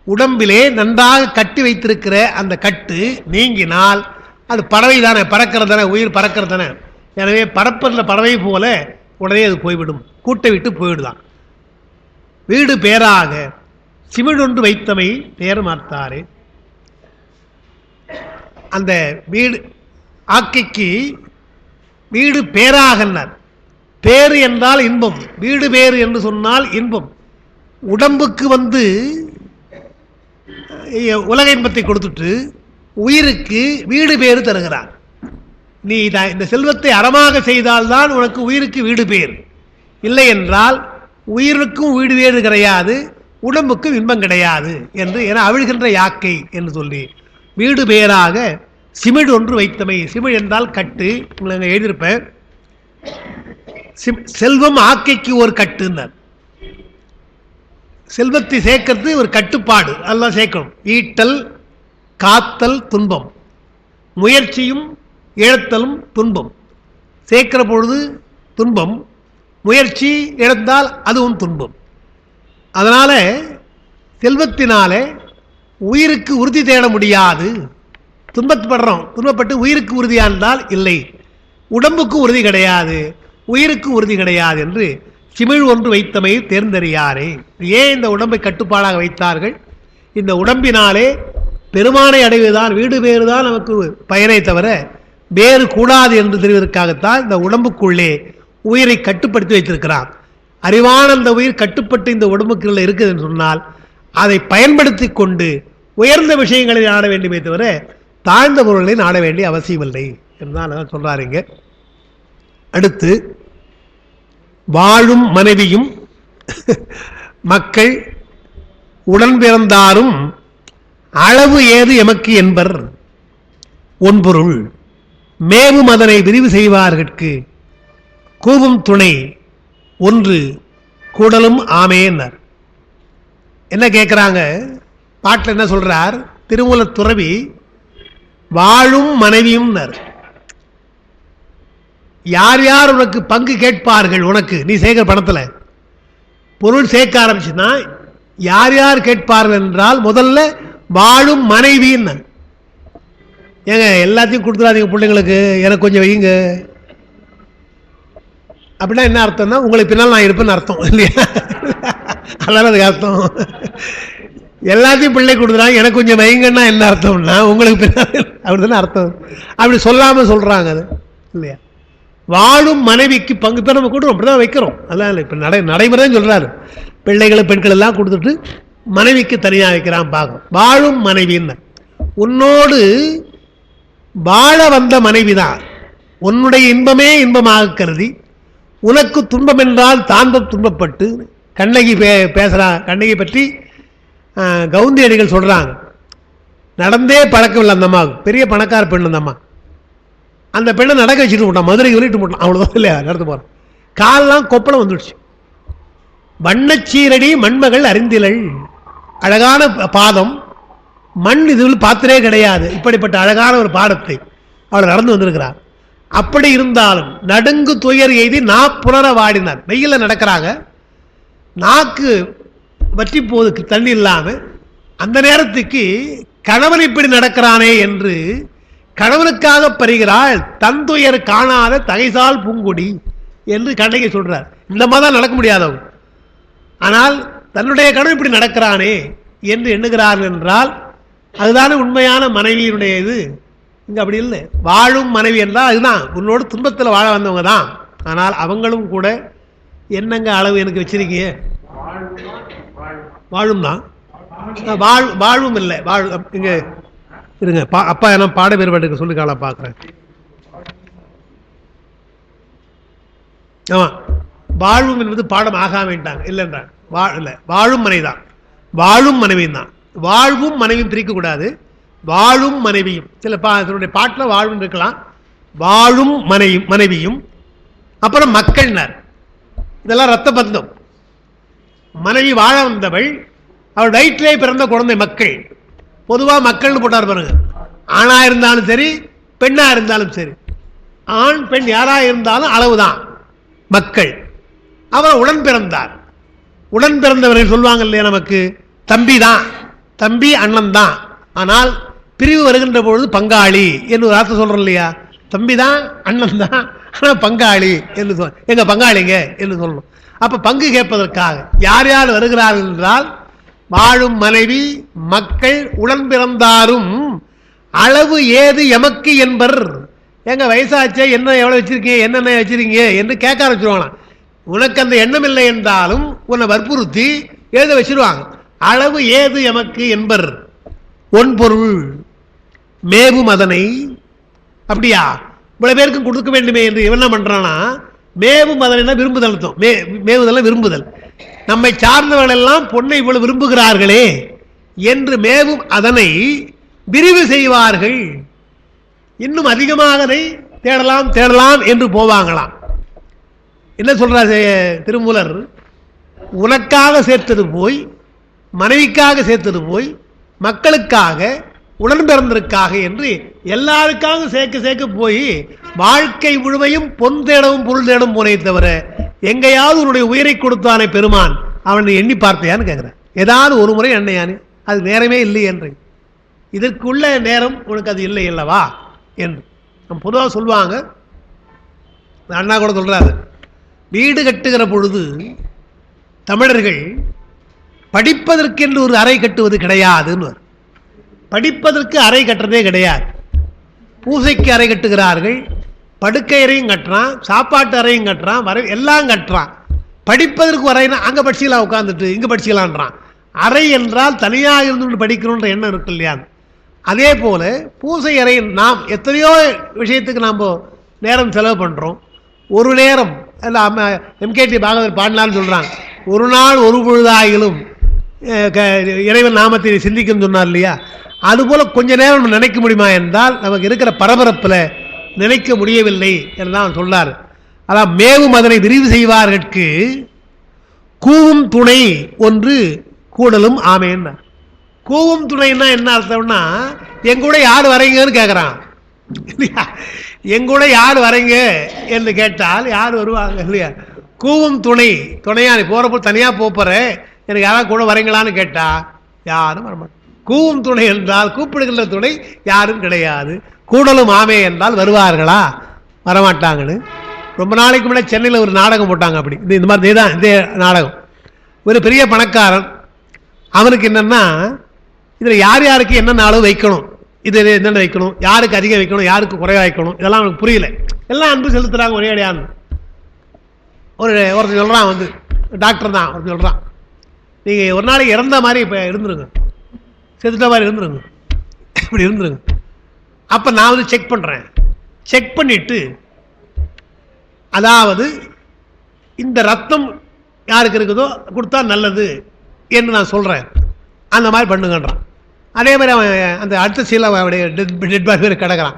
உடம்பிலே நன்றாக கட்டி வைத்திருக்கிற அந்த கட்டு நீங்கினால் அது பறவை தானே, பறக்கிறது தானே, உயிர் பறக்கிறது தானே. எனவே பறப்பதில் பறவை போல உடனே அது போய்விடும், கூட்டை விட்டு போயிடுதான். வீடு பேராக சிமிழொன்று வைத்தமை பேர் மாத்தாரு. அந்த வீடு ஆக்கைக்கு வீடு பேராகன்னார். பேரு என்றால் இன்பம், வீடு பேரு என்று சொன்னால் இன்பம். உடம்புக்கு உலக இன்பத்தை கொடுத்துட்டு உயிருக்கு வீடு பேரு தருகிறார். நீ இந்த செல்வத்தை அறமாக செய்தால்தான் உனக்கு உயிருக்கு வீடு பேர், இல்லை என்றால் உயிருக்கும் வீடு வேறு கிடையாது, உடம்புக்கும் இன்பம் கிடையாது என்று என அவிழ்கின்ற யாக்கை என்று சொல்லி வீடு பேராக சிமிழ் ஒன்று வைத்தமை. சிமிழ் என்றால் கட்டு. உங்களுக்கு எழுதியிருப்பேன், செல்வம் ஆக்கைக்கு ஒரு கட்டுன்னார். செல்வத்தை சேர்க்கறது ஒரு கட்டுப்பாடு, அதெல்லாம் சேர்க்கணும். ஈட்டல், காத்தல் துன்பம், முயற்சியும் இழத்தலும் துன்பம். சேர்க்கிற பொழுது துன்பம், முயற்சி இழந்தால் அதுவும் துன்பம். அதனால செல்வத்தினாலே உயிருக்கு உறுதி தேட முடியாது. துன்பப்படுறோம், துன்பப்பட்டு உயிருக்கு உறுதியானால் இல்லை, உடம்புக்கு உறுதி கிடையாது, உயிருக்கு உறுதி கிடையாது என்று சிமிழ் ஒன்று வைத்தமை தேர்ந்தறியாரே. ஏன் இந்த உடம்பை கட்டுப்பாடாக வைத்தார்கள்? இந்த உடம்பினாலே பெருமானை அடைவதுதான், வீடு பேறுதான் நமக்கு பயனை தவிர வேறு கூடாது என்று தெரிவதற்காகத்தான் இந்த உடம்புக்குள்ளே உயிரை கட்டுப்படுத்தி வைத்திருக்கிறான். அறிவான அந்த உயிர் கட்டுப்பட்டு இந்த உடம்புக்குள்ள இருக்குது என்று சொன்னால் அதை பயன்படுத்தி கொண்டு உயர்ந்த விஷயங்களை நாட வேண்டுமே தவிர தாழ்ந்த பொருள்களை நாட வேண்டிய அவசியமில்லை என்றுதான் சொல்றாருங்க. அடுத்து வாழும் மனைவியும் மக்கள் உடன் பிறந்தாரும் அளவு ஏது எமக்கு என்பர் ஒன்பொருள் மேவும் அதனை விரிவு செய்வார்கட்கு கூவும் துணை ஒன்று கூடலும் ஆமேன்னர். என்ன கேட்குறாங்க பாட்டில், என்ன சொல்றார் திருமூல துறவி? வாழும் மனைவியும் யார் யார் உனக்கு பங்கு கேட்பார்கள், உனக்கு நீ சேர்க்கிற பணத்தில் பொருள் சேர்க்க ஆரம்பிச்சுன்னா யார் யார் கேட்பார்கள் என்றால் முதல்ல வாழும் மனைவின்னு. ஏங்க எல்லாத்தையும் கொடுத்துடாதீங்க பிள்ளைங்களுக்கு, எனக்கு கொஞ்சம் வைங்க அப்படின்னா என்ன அர்த்தம்னா உங்களுக்கு பின்னால் நான் இருப்பேன்னு அர்த்தம் இல்லையா? அதான் அதுக்கு அர்த்தம். எல்லாத்தையும் பிள்ளை கொடுத்துறாங்க, எனக்கு கொஞ்சம் வைங்கன்னா என்ன அர்த்தம்னா உங்களுக்கு பின்னால் அப்படி தானே அர்த்தம். அப்படி சொல்லாமல் சொல்கிறாங்க அது இல்லையா? வாழும் மனைவிக்கு பங்கு இப்போ நம்ம கொடுறோம், அப்படி தான் வைக்கிறோம். அதெல்லாம் இல்லை, இப்போ நடைமுறை தான் சொல்கிறாரு. பிள்ளைகளை பெண்கள் எல்லாம் கொடுத்துட்டு மனைவிக்கு தனியாக வைக்கிறான் பார்க்கணும். வாழும் மனைவின்னு உன்னோடு வாழ வந்த மனைவி தான், உன்னுடைய இன்பமே இன்பமாக கருதி உனக்கு துன்பம் என்றால் தாந்த துன்பப்பட்டு கண்ணகி பேசுகிறான். கண்ணகி பற்றி கவுந்தியடிகள் சொல்கிறாங்க, நடந்தே பழக்கமில்லை அந்த அம்மாவுக்கு, பெரிய பணக்கார பெண் அந்த அம்மா. அந்த பெண்ணை நடக்க வச்சுட்டு போட்டான், மதுரைக்கு சொல்லிட்டு போட்டான், அவ்வளோதான் இல்லையா? நடந்து போகிறான், காலெல்லாம் கொப்பளம் வந்துடுச்சு. வண்ணச்சீரடி மண்மகள் அறிந்திலள், அழகான பாதம், மண் இதுவில் பார்த்ததே கிடையாது. இப்படிப்பட்ட அழகான ஒரு பாடத்தை அவள் நடந்து வந்திருக்கிறார். அப்படி இருந்தாலும் நடுங்கு துயர் எய்தி புனர வாடினார். வெயில நடக்கிறாங்க, நாக்கு வற்றி போது தண்ணி இல்லாமல். அந்த நேரத்துக்கு கணவன் இப்படி நடக்கிறானே என்று கணவனுக்காக பறிகிறாள். தந்துயர் காணாத தகைசால் பூங்குடி என்று கண்ணகி சொல்றார். இந்த மாதிரி தான் நடக்க முடியாதவங்க, ஆனால் தன்னுடைய கணவன் இப்படி நடக்கிறானே என்று எண்ணுகிறார்கள் என்றால் அதுதானே உண்மையான மனைவியினுடைய இது. இங்கே அப்படி இல்லை. வாழும் மனைவி என்றால் அதுதான், உன்னோடு துன்பத்தில் வாழ வந்தவங்க தான். ஆனால் அவங்களும் கூட என்னங்க அளவு எனக்கு வச்சிருக்கீங்க, வாழும் தான், வாழ்வும் இல்லை. இங்கே இருங்க, அப்பா என்ன பாட வேறுபாட்டுக்கு சொல்லி கால பார்க்குறேன். ஆமாம், வாழ்வும் என்பது பாடம் ஆக வேண்டாங்க இல்லைன்றாங்க. இல்லை, வாழும் மனைவி தான், வாழும் மனைவி தான். வாழ்வும் மனைவியும் பிரிக்கக்கூடாது. வாழும் மனைவியும் சில இதனுடைய பாட்டில் வாழ்வுன்னு இருக்கலாம். வாழும் மனைவியும் அப்புறம் மக்கள்னார். இதெல்லாம் ரத்த பந்தம். மனைவி வாழ வந்தவள், அவள் வயிற்றிலே பிறந்த குழந்தை மக்கள். பொதுவாக மக்கள்னு போட்டார் பாருங்க. ஆணா இருந்தாலும் சரி, பெண்ணா இருந்தாலும் சரி, ஆண் பெண் யாரா இருந்தாலும் அளவுதான் மக்கள். அவர் உடன் பிறந்தார். உடன் பிறந்தவர்கள் சொல்லுவாங்க இல்லையா, நமக்கு தம்பி தான், தம்பி அண்ணன் தான், ஆனால் பிரிவு வருகின்ற பொழுது பங்காளி என்று ஒரு வார்த்தை சொல்றோம் இல்லையா. தம்பி தான், அண்ணன் தான், ஆனால் பங்காளி என்று சொல், எங்க பங்காளிங்க என்று சொல்லணும். அப்ப பங்கு கேட்பதற்காக யார் யார் வருகிறார்கள் என்றால், வாழும் மனைவி, மக்கள், உடன் பிறந்தாரும் அளவு ஏது எமக்கு என்பர். எங்க வயசாச்சே, என்ன எவ்வளவு வச்சிருக்கீங்க, என்னென்ன வச்சிருக்கீங்க என்று கேட்க ஆரம்பிச்சிருவாங்களாம். உனக்கு அந்த எண்ணம் இல்லை என்றாலும் உன்னை வற்புறுத்தி எழுத வச்சிருவாங்க. அளவு ஏது எமக்கு என்பர் ஒன்பொருள் மேவும் அதனை. அப்படியா, இவ்வளவு பேருக்கும் கொடுக்க வேண்டுமே என்று இவன் என்ன பண்றானா, மேவும் அதனை விரும்புதல். மேவுதல் விரும்புதல். நம்மை சார்ந்தவர்கள் எல்லாம் பொண்ணை இவ்வளவு விரும்புகிறார்களே என்று மேவும் அதனை விரிவு செய்வார்கள். இன்னும் அதிகமாக அதை தேடலாம் தேடலாம் என்று போவாங்களாம். என்ன சொல்றார் திருமூலர், உனக்காக சேர்த்தது போய், மனைவிக்காக சேர்த்தது போய், மக்களுக்காக, உடன் பிறந்ததற்காக என்று எல்லாருக்காக சேர்க்க போய் வாழ்க்கை முழுமையும் பொன் தேடவும் பொருள் தேடவும் போனே தவிர எங்கேயாவது உன்னுடைய உயிரை கொடுத்தானே பெருமான், அவனை எண்ணி பார்த்தையான்னு கேட்கிறேன். ஏதாவது ஒரு முறை எண்ணையானு, அது நேரமே இல்லை என்று. இதற்குள்ள நேரம் உனக்கு அது இல்லை அல்லவா என்று நம்ம பொதுவாக சொல்லுவாங்க. அண்ணா கூட சொல்றாரு, வீடு கட்டுகிற பொழுது தமிழர்கள் படிப்பதற்கென்று ஒரு அறை கட்டுவது கிடையாதுன்னு. படிப்பதற்கு அறை கட்டுறதே கிடையாது. பூசைக்கு அறை கட்டுகிறார்கள், படுக்கை அறையும் கட்டுறான், சாப்பாட்டு அறையும் கட்டுறான், எல்லாம் கட்டுறான். படிப்பதற்கு அறைனா அங்கே படிச்சுக்கலாம், உட்காந்துட்டு இங்கே படிச்சுக்கலான்றான். அறை என்றால் தனியாக இருந்து படிக்கணுன்ற எண்ணம் இருக்கு இல்லையா. அதே போல பூசை அறை, நாம் எத்தனையோ விஷயத்துக்கு நாம் நேரம் செலவு பண்ணுறோம். ஒரு நேரம் எம்கேடி பாகவதர் பாடலான்னு சொல்கிறாங்க, ஒரு நாள் ஒரு பொழுதாயிலும் இறைவன் நாமத்தை சிந்திக்கும் சொன்னார் இல்லையா. அதுபோல் கொஞ்ச நேரம் நினைக்க முடியுமா என்றால் நமக்கு இருக்கிற பரபரப்பில் நினைக்க முடியவில்லை என்றுதான் சொன்னார். அதான் மேவும் அதனை விரிவு செய்வார்கட்கு கூவும் துணை ஒன்று கூடலும் ஆமேன்னா. கூவும் துணைன்னா என்ன அர்த்தம்னா, எங்கூட யார் வரீங்கன்னு கேட்குறான் இல்லையா. எங்கூட யார் வரீங்க என்று கேட்டால் யார் வருவாங்க இல்லையா. கூவும் துணை, துணையா நீ போகிறப்போ தனியாக போகிற, எனக்கு யாராவது கூட வரீங்களான்னு கேட்டா யாரும் வரமாட்டேன். கூவும் துணை என்றால் கூப்பிடுகின்ற துணை யாரும் கிடையாது. கூடலும் ஆமே என்றால் வருவார்களா, வரமாட்டாங்கன்னு. ரொம்ப நாளைக்கு முன்னாடி சென்னையில் ஒரு நாடகம் போட்டாங்க. அப்படி இந்த மாதிரி தான் இதே நாடகம். ஒரு பெரிய பணக்காரன், அவனுக்கு என்னென்னா இதில் யார் யாருக்கு என்னென்ன அளவு வைக்கணும், இது என்னென்ன வைக்கணும், யாருக்கு அதிகம் வைக்கணும், யாருக்கு குறைவாக வைக்கணும், இதெல்லாம் அவனுக்கு புரியல. எல்லாம் அன்பு செலுத்துகிறாங்க ஒரே அடையான்னு. ஒருத்தர் சொல்கிறான், வந்து டாக்டர் தான், ஒருத்தர் சொல்கிறான், நீங்கள் ஒரு நாளைக்கு இறந்த மாதிரி இப்போ இருந்துருங்க, செத்துட்ட மாதிரி இருந்துருங்க, இப்படி இருந்துருங்க. அப்போ நான் வந்து செக் பண்ணுறேன். செக் பண்ணிவிட்டு, அதாவது இந்த ரத்தம் யாருக்கு இருக்குதோ கொடுத்தா நல்லது என்று நான் சொல்கிறேன், அந்த மாதிரி பண்ணுங்கன்றான். அதே மாதிரி அவன் அந்த அடுத்த சீலை அவனுடைய டெட் பாடி பேர் கிடக்கிறான்.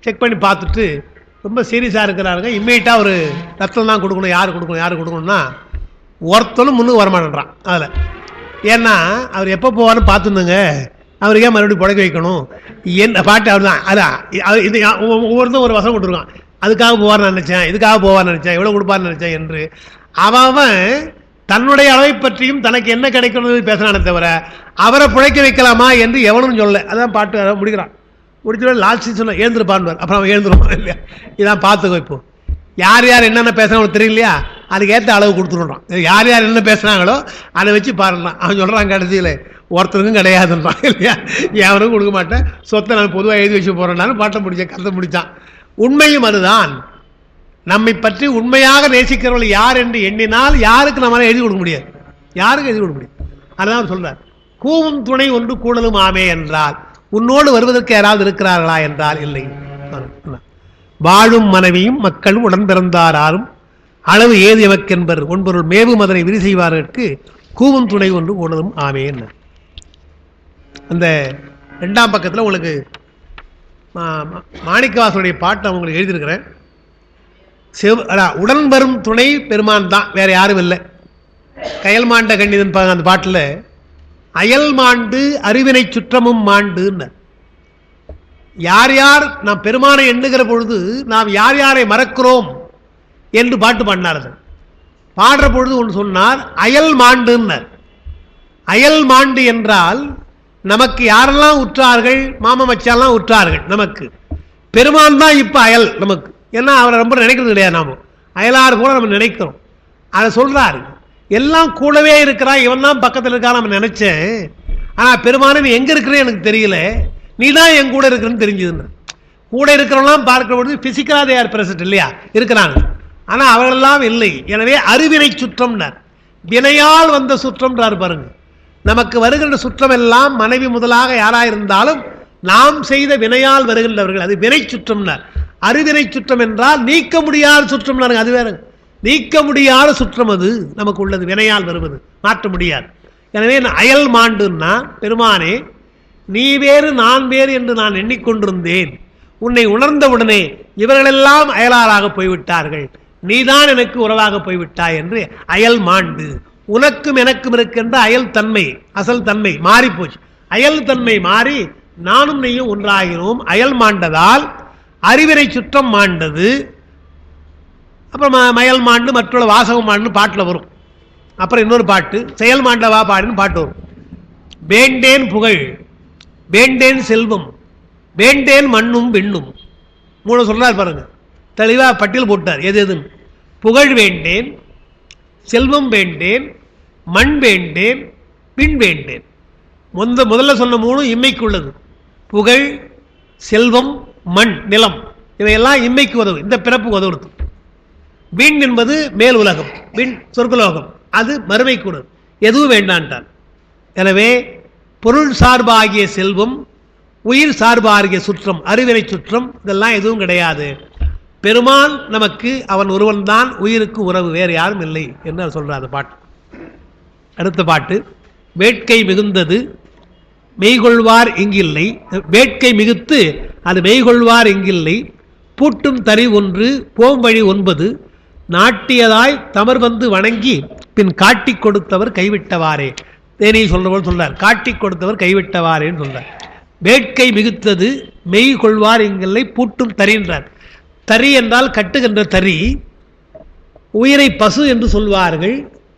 செக் பண்ணி பார்த்துட்டு ரொம்ப சீரியஸாக இருக்கிறாருங்க, இம்மீடியட்டாக ஒரு ரத்தம் தான் கொடுக்கணும், யார் கொடுக்கணும்னா ஒருத்தனும் முன்னுக்கு வரமாட்டேன்றான். அதில் ஏன்னா அவர் எப்போ போவார்னு பார்த்துருந்துங்க, அவருக்கே மறுபடியும் புடக்க வைக்கணும் என்ன பாட்டு அவர் தான். அதான் இது ஒவ்வொருத்தரும் ஒரு வசம் கொடுத்துருக்கான். அதுக்காக போவார்னு நினச்சேன், இதுக்காக போவார்னு நினச்சேன், எவ்வளோ கொடுப்பார்னு நினச்சேன் என்று அவன் தன்னுடைய அளவை பற்றியும் தனக்கு என்ன கிடைக்கணும் பேசுறானே தவிர அவரை பிழைக்க வைக்கலாமா என்று எவனும் சொல்ல. அதான் பாட்டு முடிக்கிறான். முடிச்சுட்டு லாஸ்ட் சொல்ல எழுந்திருப்பான்னு, அப்புறம் அவன் எழுந்துருப்பான் இல்லையா. இதான் பார்த்துக்கோ. இப்போ யார் யார் என்னென்ன பேசுறாங்க தெரியலையா, அதுக்கேற்ற அளவு கொடுத்துருறான். யார் யார் என்ன பேசுகிறாங்களோ அதை வச்சு பாருறான். அவன் சொல்கிறான் கடைசியில் ஒருத்தருக்கும் கிடையாதுன்றான் இல்லையா. எவனுக்கும் கொடுக்க மாட்டேன், சொத்தை நான் பொதுவாக எழுதி வச்சு போகிறேன்னாலும் பாட்டை முடித்தேன், கருத்தை முடித்தான். உண்மையும் அதுதான். நம்மை பற்றி உண்மையாக நேசிக்கிறவர்கள் யார் என்று எண்ணினால் யாருக்கு நம்மளால் எழுதி கொடுக்க முடியாது, யாருக்கும் எழுதி கொடுக்க முடியாது. அதுதான் சொல்கிறார், கூவும் துணை ஒன்று கூடலும் ஆமே என்றால் உன்னோடு வருவதற்கு யாராவது இருக்கிறார்களா என்றால் இல்லை. வாழும் மனைவியும் மக்களும் உடன் பிறந்தாரும் அளவு ஏது எமக்கென்பர் ஒன்பொருள் மேவும் அதனை விரி செய்வார்களுக்கு கூவும் துணை ஒன்று கூடலும் ஆமே என்ன. அந்த 2ஆம் பக்கத்தில் உங்களுக்கு மாணிக்கவாசனுடைய பாட்டு உங்களுக்கு எழுதியிருக்கிறேன். உடன் வரும் துணை பெருமான் தான், வேற யாரும் இல்லை. கயல் மாண்ட கண்ணிதன் அந்த பாட்டில் அயல் மாண்டு அறிவினை சுற்றமும் மாண்டுன்னு யார் யார் நாம் பெருமானை எண்ணுகிற பொழுது நாம் யார் யாரை மறக்கிறோம் என்று பாட்டு பாடினார்கள். பாடுற பொழுது ஒன்று சொன்னார், அயல் மாண்டுன்னர். அயல் மாண்டு என்றால் நமக்கு யாரெல்லாம் உற்றார்கள், மாமா மச்சாலாம் உற்றார்கள். நமக்கு பெருமான் தான் இப்போ அயல் நமக்கு. ஏன்னா அவரை ரொம்ப நினைக்கிறது கிடையாது, நாம அயலார் கூட நம்ம நினைக்கிறோம். அதை சொல்றாரு, எல்லாம் கூடவே இருக்கிறான், இவன் தான் பக்கத்தில் இருக்கா நம்ம நினைச்சேன். ஆனால் பெருமானே நீ எங்கே இருக்கிறேன்னு எனக்கு தெரியல, நீ தான் என் கூட இருக்கிறன்னு தெரிஞ்சதுன்னு. கூட இருக்கிறவங்களாம் பார்க்கிற பொழுது பிசிக்கலாக தே ஆர் பிரசன்ட் இல்லையா, இருக்கிறாங்க. ஆனால் அவர்களெல்லாம் இல்லை. எனவே அருவினை சுற்றம்னார், வினையால் வந்த சுற்றம்ன்றார் பாருங்க. நமக்கு வருகின்ற சுற்றம் எல்லாம் மனைவி முதலாக யாராயிருந்தாலும் நாம் செய்த வினையால் வருகின்றவர்கள், அது வினை சுற்றம்னார். அருவினை சுற்றம் என்றால் நீக்க முடியாத சுற்றம்னாரு, அது வேற. நீக்க முடியாத சுற்றம் அது நமக்கு உள்ளது, வினையால் வருவது, மாற்ற முடியாது. எனவே அயல் மாண்டுன்னா, பெருமானே நீ வேறு நான் வேறு என்று நான் எண்ணிக்கொண்டிருந்தேன். உன்னை உணர்ந்தவுடனே இவர்களெல்லாம் அயலாராக போய்விட்டார்கள், நீதான் எனக்கு உறவாக போய்விட்டாய் என்று அயல் மாண்டு. உனக்கும் எனக்கும் இருக்கின்ற அயல் தன்மை, அசல் தன்மை மாறி போச்சு. அயல் தன்மை மாறி நானும் நீயும் ஒன்றாகிறோம். அயல் மாண்டதால் அறிவினை சுற்றம் மாண்டது. அப்புறம் மயல் மாண்டு மற்றொரு வாசகம் மாண்டு பாட்டில் வரும். அப்புறம் இன்னொரு பாட்டு செயல் மாண்டவா பாடுன்னு பாட்டு வரும். வேண்டேன் புகழ், வேண்டேன் செல்வம், வேண்டேன் மண்ணும் விண்ணும். 3 சொல்றார் பாருங்க, தெளிவாக பட்டியல் போட்டார் எது எதுன்னு. புகழ் வேண்டேன், செல்வம் வேண்டேன், மண் வேண்டேன், விண் வேண்டேன். முதல்ல சொன்ன 3 இம்மைக்கு உள்ளது. புகழ், செல்வம், மண், நிலம், இவையெல்லாம் இம்மைக்கு உதவும், இந்த பிறப்பு உதவுறது. விண் என்பது மேல் உலகம், விண் சொர்க்கலோகம், அது மறுமைக்கு உதவு. எதுவும் வேண்டான்ட்டார். எனவே பொருள் சார்பாகிய செல்வம், உயிர் சார்பாகிய சுற்றம், அறிவினை சுற்றம், இதெல்லாம் எதுவும் கிடையாது. பெருமான் நமக்கு அவன் ஒருவன் தான் உயிருக்கு உறவு, வேறு யாரும் இல்லை என்று சொல்றார் அந்த பாட்டு. அடுத்த பாட்டு வேட்கை மிகுந்தது மெய்கொள்வார் இங்கில்லை. வேட்கை மிகுத்து அது மெய்கொள்வார் இங்கில்லை. பூட்டும் தறி ஒன்று போம் வழி 9 நாட்டியதாய் தமர் வந்து வணங்கி பின் காட்டி கொடுத்தவர் கைவிட்டவாறே. தேனி சொல்றவர் சொல்றார், காட்டி கொடுத்தவர் கைவிட்டவாறேன்னு சொல்றார். வேட்கை மிகுத்தது மெய் கொள்வார் இங்கில்லை. பூட்டும் தறின்றார். தறி என்றால் கட்டுகின்ற தறி. உயிரை பசு என்று சொல்வார்கள்.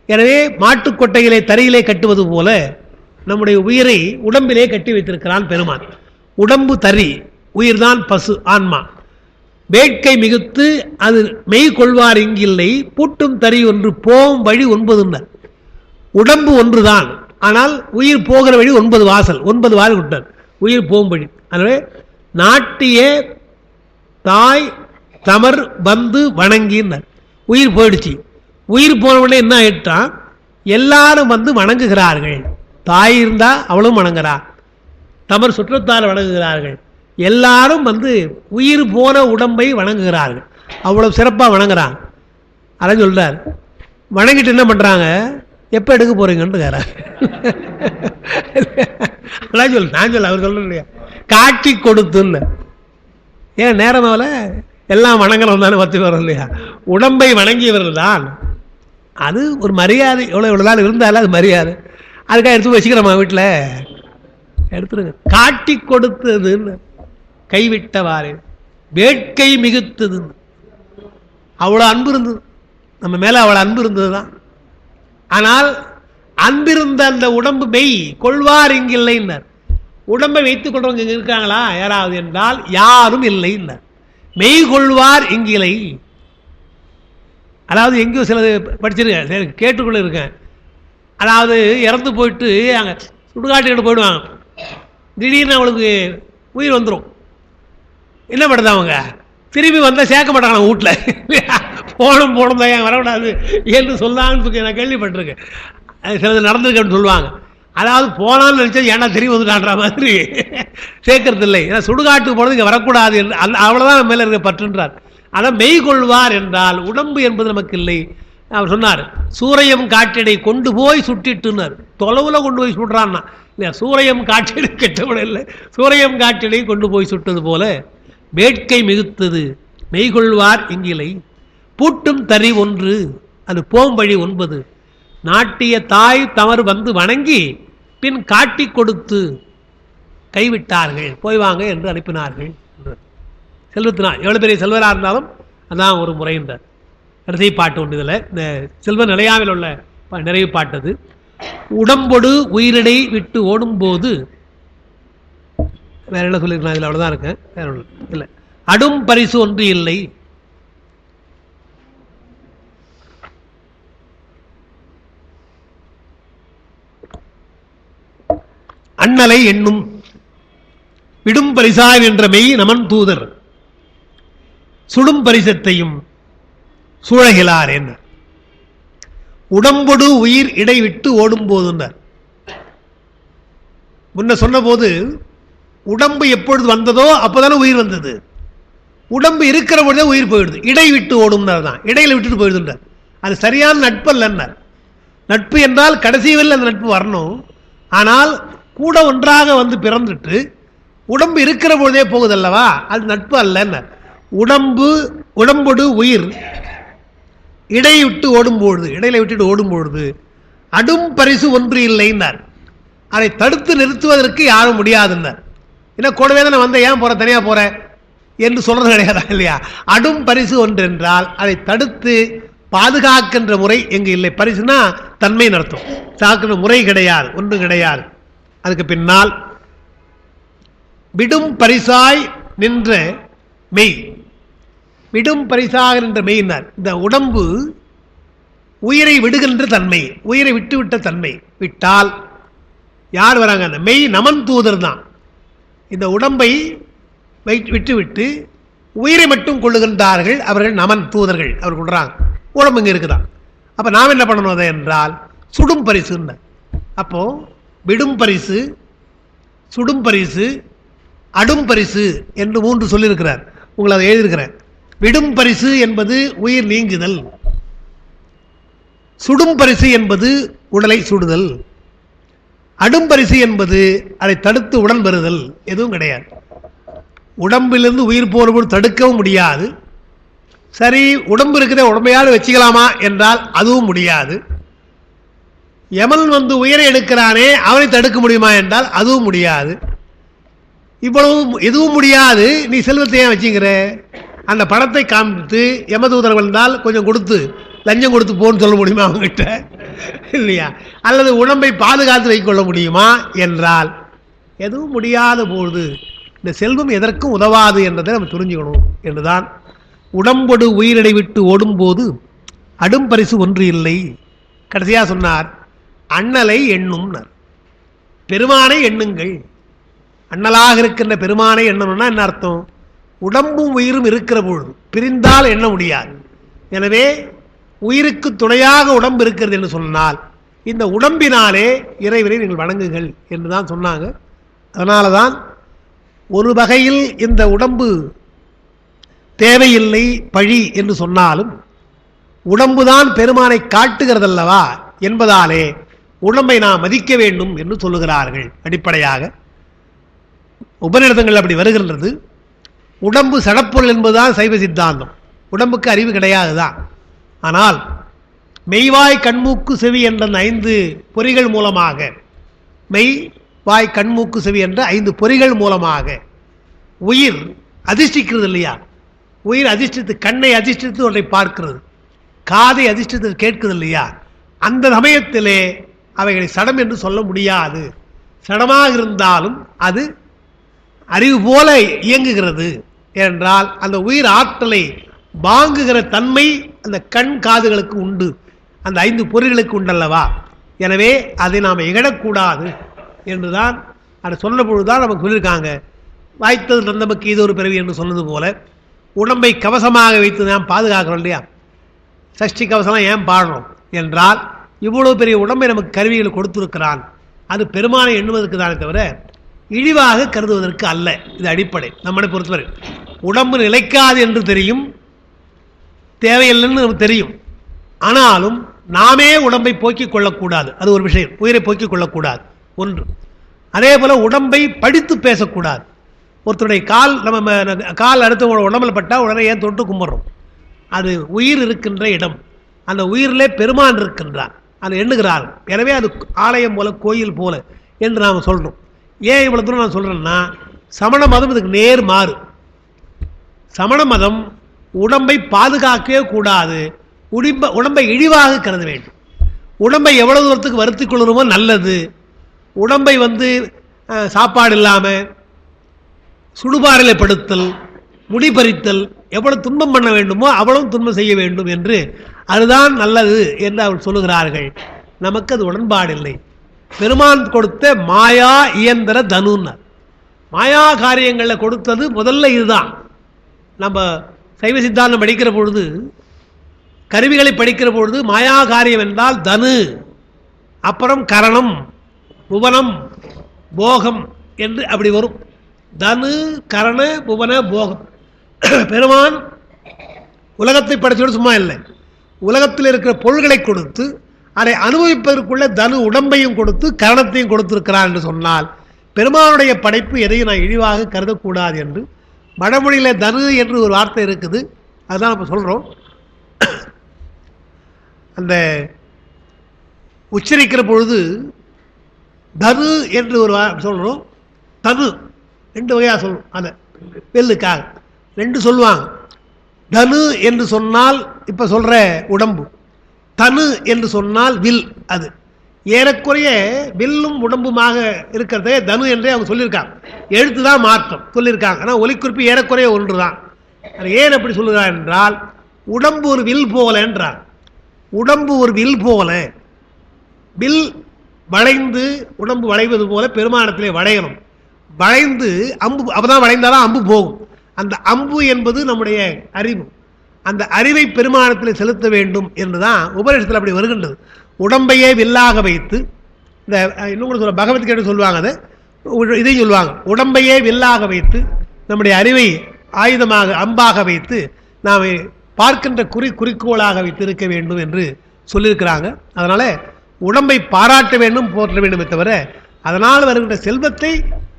எனவே மாட்டுக்கொட்டையிலே தறியிலே கட்டுவது போல நம்முடைய உயிரை உடம்பிலே கட்டி வைத்திருக்கிறான் பெருமான். உடம்பு தறி, உயிர்தான் பசு, ஆன்மா. வேட்கை மிகுத்து அது மெய் கொள்வார் இங்கில்லை. பூட்டும் தறி ஒன்று போம் வழி 9. உடம்பு ஒன்றுதான், ஆனால் உயிர் போகிற வழி 9 வாசல், 9 வாயில் விட்டார் உயிர் போகும் வழி. எனவே நாட்டிய தாய் தமர் வந்து வணங்கினார். உயிர் போயிடுச்சு. உயிர் போனவுடனே என்ன ஆயிட்டான், எல்லாரும் வந்து வணங்குகிறார்கள். தாய் இருந்தா அவளும் வணங்குறார், தமர் சுற்றத்தால் வணங்குகிறார்கள். எல்லாரும் வந்து உயிர் போன உடம்பை வணங்குகிறார்கள். அவ்வளவு சிறப்பாக வணங்குறாங்க. அதான் சொல்றார். வணங்கிட்டு என்ன பண்றாங்க, எப்போ எடுக்க போறீங்கன்னு கேட்கிறார். அதான் சொல்ல, நான் சொல்ல, அவர் சொல்ல இல்லையா, காட்டி கொடுத்துன்னு. ஏன் நேரமாவில் எல்லாம் வணங்குறவங்க தானே 10 பேர் இல்லையா, உடம்பை வணங்கியவர்கள் தான். அது ஒரு மரியாதை. எவ்வளோ நாள் இருந்தாலும் அது மரியாதை. அதுக்காக எடுத்து வச்சுக்கிறோமா வீட்டில், எடுத்துருங்க. காட்டி கொடுத்ததுன்னு கைவிட்டவாறு. வேட்கை மிகுத்தது, அவ்வளோ அன்பு இருந்தது நம்ம மேலே, அவ்வளோ அன்பு இருந்தது தான். ஆனால் அன்பிருந்த அந்த உடம்பு மெய் கொள்வார் இங்கில்லைன்னார். உடம்பை வைத்துக் கொள்றவங்க இங்கே இருக்காங்களா யாராவது என்றால் யாரும் இல்லைன்னார். மெய் கொள்வார் இங்கிலை. அதாவது எங்கேயோ சிலது படிச்சிருக்கேன், சரி கேட்டுக்கொள்ள இருக்கேன். அதாவது இறந்து போயிட்டு அங்கே சுடுகாட்டுக்கிட்ட போயிடுவாங்க. திடீர்னு அவளுக்கு உயிர் வந்துடும். என்ன பண்ணுறது, அவங்க திரும்பி வந்தால் சேர்க்க மாட்டாங்க வீட்டில். போகணும் தான் ஏன் வரக்கூடாது என்று சொல்லான்னு நான் கேள்விப்பட்டிருக்கேன். சிலது நடந்திருக்கேன்னு சொல்லுவாங்க. அதாவது போனான்னு நினச்சது ஏன்னா திரும்பி வந்துட்டான்ற மாதிரி சேர்க்கறது இல்லை. ஏன்னா சுடுகாட்டுக்கு போனது இங்கே வரக்கூடாது என்று அவ்வளோதான் நம்ம மேலே இருக்க பற்றுன்றார். ஆனால் மெய் கொள்வார் என்றால் உடம்பு என்பது நமக்கு இல்லை. அவர் சொன்னார், சூரையம் காற்றிடை கொண்டு போய் சுட்டிட்டுனார். தொலைவில் கொண்டு போய் சுடுறான்னா இல்லையா, சூரையம் காற்றிடை கெட்டவிட இல்லை, சூரையம் காற்றிடை கொண்டு போய் சுட்டது போல வேட்கை மிகுத்தது மெய்கொள்வார் இங்கிலை பூட்டும் தறி ஒன்று அது போம் வழி 9 நாட்டிய தாய் தமறு வந்து வணங்கி பின் காட்டி கொடுத்து கைவிட்டார்கள், போய் வாங்க என்று அனுப்பினார்கள். செல்வத்தினார் எவ்வளோ பெரிய செல்வராக இருந்தாலும் அதான் ஒரு முறைன்றார். கடைசி பாட்டு உண்டு இதில், இந்த செல்வ நிலையாவில் உள்ள நிறைவு பாட்டது. உடம்பொடு உயிரிடை விட்டு ஓடும்போது வேற என்ன சொல்லியிருக்கேன், இதில் அவ்வளோதான் இருக்கேன், வேற ஒன்று இல்லை. அடும் பரிசு ஒன்று இல்லை, அண்ணலை எண்ணும் விடும் பரிசாய் என்ற மெய் நமன் தூதர் சுடும் பரிசத்தையும் சூழகிலார் என்ன உடம்பொடு உயிர் இடை விட்டு ஓடும் போதுன்னார். முன்ன சொன்ன போது உடம்பு எப்பொழுது வந்ததோ அப்போதானே உயிர் வந்தது, உடம்பு இருக்கிற பொழுதே உயிர் போயிடுது, இடை விட்டு ஓடும்னார் தான், இடையில விட்டுட்டு போயிடுதுன்றார். அது சரியான நட்பு அல்லன்னார். நட்பு என்றால் கடைசி வரையில் அந்த நட்பு வரணும், ஆனால் கூட ஒன்றாக வந்து பிறந்துட்டு உடம்பு இருக்கிற பொழுதே போகுதல்லவா, அது நட்பு அல்லன்னார். உடம்பொடு உயிர் இடை விட்டு ஓடும்பொழுது, இடையில விட்டுட்டு ஓடும்பொழுது அடும் பரிசு ஒன்று இல்லைன்னார். அதை தடுத்து நிறுத்துவதற்கு யாரும் முடியாதுன்னார். ஏன்னா கூடவே தானே வந்த, ஏன் போற தனியாக போற என்று சொல்றது கிடையாதா இல்லையா. அடும் பரிசு ஒன்று என்றால் அதை தடுத்து பாதுகாக்கின்ற முறை எங்கு இல்லை. பரிசுனா தன்மை நடத்தும், சாக்கின்ற முறை கிடையாது, ஒன்று கிடையாது. அதுக்கு பின்னால் விடும் பரிசாய் நின்ற மெய், விடும் பரிசாக நின்ற மெய்னார். இந்த உடம்பு உயிரை விடுகின்ற தன்மை, உயிரை விட்டுவிட்ட தன்மை. விட்டால் யார் வராங்க, அந்த மெய் நமன் தூதர் தான். இந்த உடம்பை விட்டுவிட்டு உயிரை மட்டும் கொள்ளுகின்றார்கள், அவர்கள் நமன் தூதர்கள். அவர் கொள்றாங்க, உடம்பு இங்கே இருக்குதான். அப்போ நாம் என்ன பண்ணணும் அதை என்றால் சுடும் பரிசுன்னு. அப்போ விடும் பரிசு, சுடும் பரிசு, அடும் பரிசு என்று 3 சொல்லியிருக்கிறார். உங்களை அதை எழுதியிருக்கிறேன். விடும் பரிசு என்பது உயிர் நீங்குதல், சுடும் பரிசு என்பது உடலை சுடுதல், அடும் பரிசு என்பது அதை தடுத்து உடன் பெறுதல். எதுவும் கிடையாது. உடம்பிலிருந்து உயிர் போறபோது தடுக்கவும் முடியாது. சரி, உடம்பு இருக்கிற உடம்பையால் வச்சுக்கலாமா என்றால் அதுவும் முடியாது. யமன் வந்து உயிரை எடுக்கிறானே, அவனை தடுக்க முடியுமா என்றால் அதுவும் முடியாது. இவ்வளவு எதுவும் முடியாது, நீ செல்வத்தை ஏன் வச்சுங்கிற? அந்த பணத்தை காமித்து யமதூதர் வந்தால் கொஞ்சம் கொடுத்து லஞ்சம் கொடுத்து போன்னு சொல்ல முடியுமா அவங்ககிட்ட இல்லையா? அல்லது உடம்பை பாதுகாத்து வைக்கொள்ள முடியுமா என்றால் எதுவும் முடியாத பொழுது இந்த செல்வம் எதற்கும் உதவாது என்றதை நம்ம புரிஞ்சுக்கணும் என்றுதான் உடம்பொடு உயிரிடை விட்டு ஓடும்போது அடும் பரிசு ஒன்று இல்லை. கடைசியாக சொன்னார், அண்ணலை எண்ணும்னார். பெருமானை எண்ணுங்கள். அண்ணலாக இருக்கின்ற பெருமானை எண்ணணும்னா என்ன அர்த்தம்? உடம்பும் உயிரும் இருக்கிற பொழுது பிரிந்தால் எண்ண முடியாது. எனவே உயிருக்கு துணையாக உடம்பு இருக்கிறது என்று சொன்னால் இந்த உடம்பினாலே இறைவனை நீங்கள் வணங்குங்கள் என்று தான் சொன்னாங்க. அதனால தான் ஒரு வகையில் இந்த உடம்பு தேவையில்லை பழி என்று சொன்னாலும் உடம்புதான் பெருமானை காட்டுகிறதல்லவா என்பதாலே உடம்பை நாம் மதிக்க வேண்டும் என்று சொல்லுகிறார்கள். அடிப்படையாக உபநிடதங்கள் அப்படி வருகின்றது. உடம்பு சடப்பொருள் என்பதுதான் சைவ சித்தாந்தம். உடம்புக்கு அறிவு கிடையாது தான். ஆனால் மெய்வாய் கண்மூக்கு செவி என்ற 5 பொறிகள் மூலமாக, மெய் வாய் கண்மூக்கு செவி என்ற 5 பொறிகள் மூலமாக உயிர் அதிர்ஷ்டிக்கிறது இல்லையா? உயிர் அதிர்ஷ்டித்து, கண்ணை அதிர்ஷ்டித்து ஒன்றை பார்க்கிறது, காதை அதிர்ஷ்டித்து கேட்கிறது இல்லையா? அந்த சமயத்திலே அவைகளை சடம் என்று சொல்ல முடியாது. சடமாக இருந்தாலும் அது அறிவு போல இயங்குகிறது. ஏனென்றால் அந்த உயிர் ஆற்றலை வாங்குகிற தன்மை அந்த கண் காதுகளுக்கு உண்டு, அந்த 5 பொறிகளுக்கு உண்டல்லவா? எனவே அதை நாம் இகழக்கூடாது என்றுதான் அதை சொன்ன பொழுதுதான் நமக்கு சொல்லியிருக்காங்க. வாய்த்தது நமக்கு இது ஒரு பிறவி என்று சொன்னது போல உடம்பை கவசமாக வைத்து நாம் பாதுகாக்கிறோம் இல்லையா? சஷ்டி கவசம் ஏன் பாடணும் என்றால் இவ்வளவு பெரிய உடம்பை நமக்கு கருவிகள் கொடுத்திருக்கிறான். அது பெருமானை எண்ணுவதற்கு தானே தவிர இழிவாக கருதுவதற்கு அல்ல. இது அடிப்படை. நம்மளை பொறுத்தவரை உடம்பு நிலைக்காது என்று தெரியும், தேவையில்லைன்னு நமக்கு தெரியும். ஆனாலும் நாமே உடம்பை போக்கிக் கொள்ளக்கூடாது. அது ஒரு விஷயம். உயிரை போக்கிக் கொள்ளக்கூடாது ஒன்று. அதே போல உடம்பை படித்து பேசக்கூடாது. ஒருத்தருடைய கால் நம்ம கால் அடுத்தவங்களோட உடம்புல பட்டால் உடனே ஏன் தொட்டு கும்பிட்றோம்? அது உயிர் இருக்கின்ற இடம். அந்த உயிரிலே பெருமான் இருக்கின்றார், அதை எண்ணுகிறார். எனவே அது ஆலயம் போல, கோயில் போல என்று நாம் சொல்கிறோம். ஏன் இவ்வளோ தூரம் நான் சொல்கிறேன்னா, சமண மதம் இதுக்கு நேர் மாறு. சமண மதம் உடம்பை பாதுகாக்கவே கூடாது, உடம்பை இழிவாக கருத வேண்டும். உடம்பை எவ்வளவு தூரத்துக்கு வருத்திக் கொள்ளுமோ நல்லது. உடம்பை சாப்பாடு இல்லாமல் சுடுபாறையில் படுத்தல், முடிபறித்தல், எவ்வளவு துன்பம் பண்ண வேண்டுமோ அவ்வளவு துன்பம் செய்ய வேண்டும் என்று, அதுதான் நல்லது என்று அவர் சொல்லுகிறார்கள். நமக்கு அது உடன்பாடில்லை. பெருமான் கொடுத்த மாயா இயந்திர தனுன்னு, மாயா காரியங்களில் கொடுத்தது முதல்ல இதுதான். நம்ம சைவ சித்தாந்தம் படிக்கிற பொழுது, கருவிகளை படிக்கிற பொழுது மாயா காரியம் என்றால் தனு, அப்புறம் கரணம், புவனம், போகம் என்று அப்படி வரும். தனு, கரண, புவன, போகம். பெருமான் உலகத்தை படைச்சோடு சும்மா இல்லை, உலகத்தில் இருக்கிற பொருள்களை கொடுத்து அதை அனுபவிப்பதற்குள்ள தனு உடம்பையும் கொடுத்து கரணத்தையும் கொடுத்திருக்கிறார் என்று சொன்னால், பெருமானுடைய படைப்பு எதையும் நான் இழிவாக கருதக்கூடாது என்று. வடமொழியில் தனு என்று ஒரு வார்த்தை இருக்குது, அதுதான் நம்ம சொல்கிறோம். அந்த உச்சரிக்கிற பொழுது தனு என்று ஒரு சொல்கிறோம், தனு ரெண்டு வகையாக சொல்லணும். அதை வெல்லுக்காக ரெண்டு சொல்லுவாங்க. தனு என்று சொன்னால் இப்போ சொல்கிற உடம்பு, தனு என்று சொன்னால் வில். அது ஏறக்குறைய வில்லும் உடம்புமாக இருக்கிறதே தனு என்றே அவங்க சொல்லியிருக்காங்க. எழுத்து தான் மாற்றம் சொல்லியிருக்காங்க, ஆனால் ஒலிக்குறிப்பு ஏறக்குறைய ஒன்று தான். அது ஏன் அப்படி சொல்லுகிறார் என்றால், உடம்பு ஒரு வில் போல என்றார். உடம்பு ஒரு வில் போல, வில் வளைந்து உடம்பு வளைவது போல பெருமானத்திலே வளையணும். வளைந்து அம்பு, அப்பதான் வளைந்தாலும் அம்பு போகும். அந்த அம்பு என்பது நம்முடைய அறிவு. அந்த அறிவை பெருமானத்தில் செலுத்த வேண்டும் என்றுதான் உபநிஷத்தில் அப்படி வருகின்றது. உடம்பையே வில்லாக வைத்து, இந்த இன்னும் கூட சொல்ல பகவத்கீதை சொல்லுவாங்க, அதை இதையும் சொல்லுவாங்க. உடம்பையே வில்லாக வைத்து நம்முடைய அறிவை ஆயுதமாக அம்பாக வைத்து நாம் பார்க்கின்ற குறிக்கோளாக வைத்து இருக்க வேண்டும் என்று சொல்லியிருக்கிறாங்க. அதனால உடம்பை பாராட்ட வேண்டும், போற்ற வேண்டுமே தவிர அதனால் வருகின்ற செல்வத்தை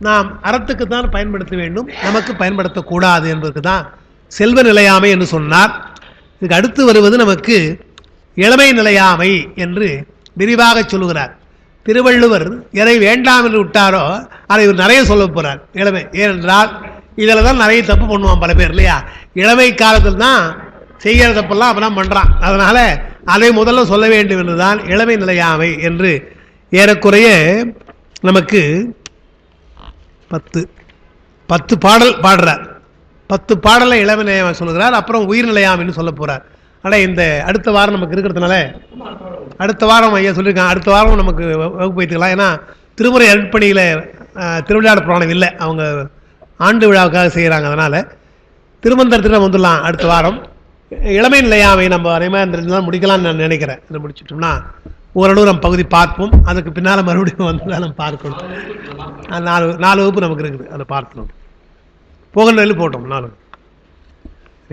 நாம் அறத்துக்கு தான் பயன்படுத்த வேண்டும், நமக்கு பயன்படுத்தக்கூடாது என்பதற்கு தான் செல்வ நிலையாமை என்று சொன்னார். இதுக்கு அடுத்து வருவது நமக்கு இளமை நிலையாமை என்று விரிவாக சொல்லுகிறார். திருவள்ளுவர் எதை வேண்டாம் என்று விட்டாரோ அதை இவர் நிறைய சொல்ல போகிறார். இளமை, ஏனென்றால் இதில் தான் நிறைய தப்பு பண்ணுவான் பல பேர் இல்லையா? இளமை காலத்தில் தான் செய்கிற தப்பெல்லாம் அப்பதான் பண்ணுறான். அதனால் அதை முதல்ல சொல்ல வேண்டும் என்றுதான் இளமை நிலையாமை என்று ஏறக்குறைய நமக்கு 10 பாடல் பாடுறார். 10 பாடலை இளமை நிலையாமை சொல்லுகிறார். அப்புறம் உயிர் நிலையாமைன்னு சொல்ல போகிறார். ஆனால் இந்த அடுத்த வாரம் நமக்கு இருக்கிறதுனால, அடுத்த வாரம் ஐயா சொல்லியிருக்காங்க, அடுத்த வாரம் நமக்கு வகுப்பு வைத்துக்கலாம். ஏன்னா திருமுறை அருட்பணியில் திருவிளையாட புராணம் இல்லை, அவங்க ஆண்டு விழாவுக்காக செய்கிறாங்க. அதனால் திருமந்திரத்தில் நம்ம வந்துடலாம் அடுத்த வாரம். இளமை நிலையாமை நம்ம அனைவரும் முடிக்கலாம்னு நான் நினைக்கிறேன். இதை முடிச்சிட்டோம்னா ஓரளவு நம்ம பகுதி பார்ப்போம். அதுக்கு பின்னால் மறுபடியும் வந்து நம்ம பார்க்கணும். 4 வகுப்பு நமக்கு இருக்குது, அதை பார்க்கணும். போகின்ற போட்டோம் 4.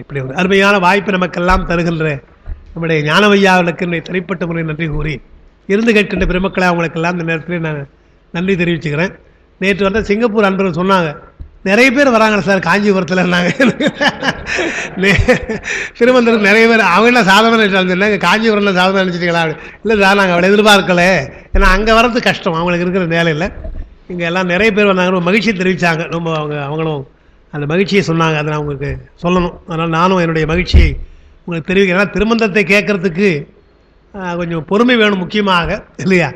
இப்படி ஒரு அருமையான வாய்ப்பு நமக்கெல்லாம் தருகின்ற நம்முடைய ஞானவையாவுக்கு தனிப்பட்ட முறை நன்றி கூறி, இருந்து கேட்கின்ற பெருமக்களை அவங்களுக்கெல்லாம் இந்த நேரத்தில் நான் நன்றி தெரிவிச்சுக்கிறேன். நேற்று வந்து சிங்கப்பூர் அன்பர்கள் சொன்னாங்க, நிறைய பேர் வராங்க சார் காஞ்சிபுரத்தில். நாங்கள் திருமந்திரம் நிறைய பேர், அவங்களாம் சாதனை சொன்னாங்க, காஞ்சிபுரம்ல சாதனை நினச்சிட்டீங்களா? இல்லை சார், நாங்கள் அவளை எதிர்பார்க்கல, ஏன்னா அங்கே வரது கஷ்டம், அவங்களுக்கு இருக்கிற வேலையில். இங்கே எல்லாம் நிறைய பேர் வந்தாங்க, ரொம்ப மகிழ்ச்சியை தெரிவித்தாங்க. ரொம்ப அவங்களும் அந்த மகிழ்ச்சியை சொன்னாங்க, அதை நான் உங்களுக்கு சொல்லணும். அதனால் நானும் என்னுடைய மகிழ்ச்சியை உங்களுக்கு தெரிவிக்கிறேன். ஏன்னா திருமந்திரத்தை கேட்குறதுக்கு கொஞ்சம் பொறுமை வேணும் முக்கியமாக, இல்லையா?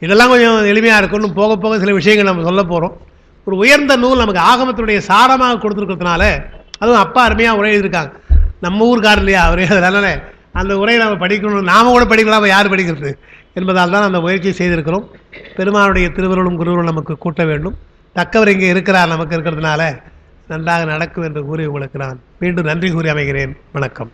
இதெல்லாம் கொஞ்சம் எளிமையாக இருக்கணும். போக போக சில விஷயங்கள் நம்ம சொல்ல போகிறோம். ஒரு உயர்ந்த நூல் நமக்கு ஆகமத்தினுடைய சாரமாக கொடுத்துருக்கிறதுனால, அதுவும் அப்பா அருமையாக உரை எழுதியிருக்காங்க, நம்ம ஊருக்கார் இல்லையா அவரே. அதனால அந்த உரையை நம்ம படிக்கணும், நாம கூட படிக்கலாம், யார் படிக்கிறது என்பதால் தான் அந்த முயற்சியை செய்திருக்கிறோம். பெருமானுடைய திருவருளும் குருவருளும் நமக்கு கூட்ட வேண்டும். தக்கவர் இங்கே இருக்கிறார் நமக்கு இருக்கிறதுனால நன்றாக நடக்கும் என்று கூறி உங்களுக்கு நான் மீண்டும் நன்றி கூறி அமைகிறேன். வணக்கம்.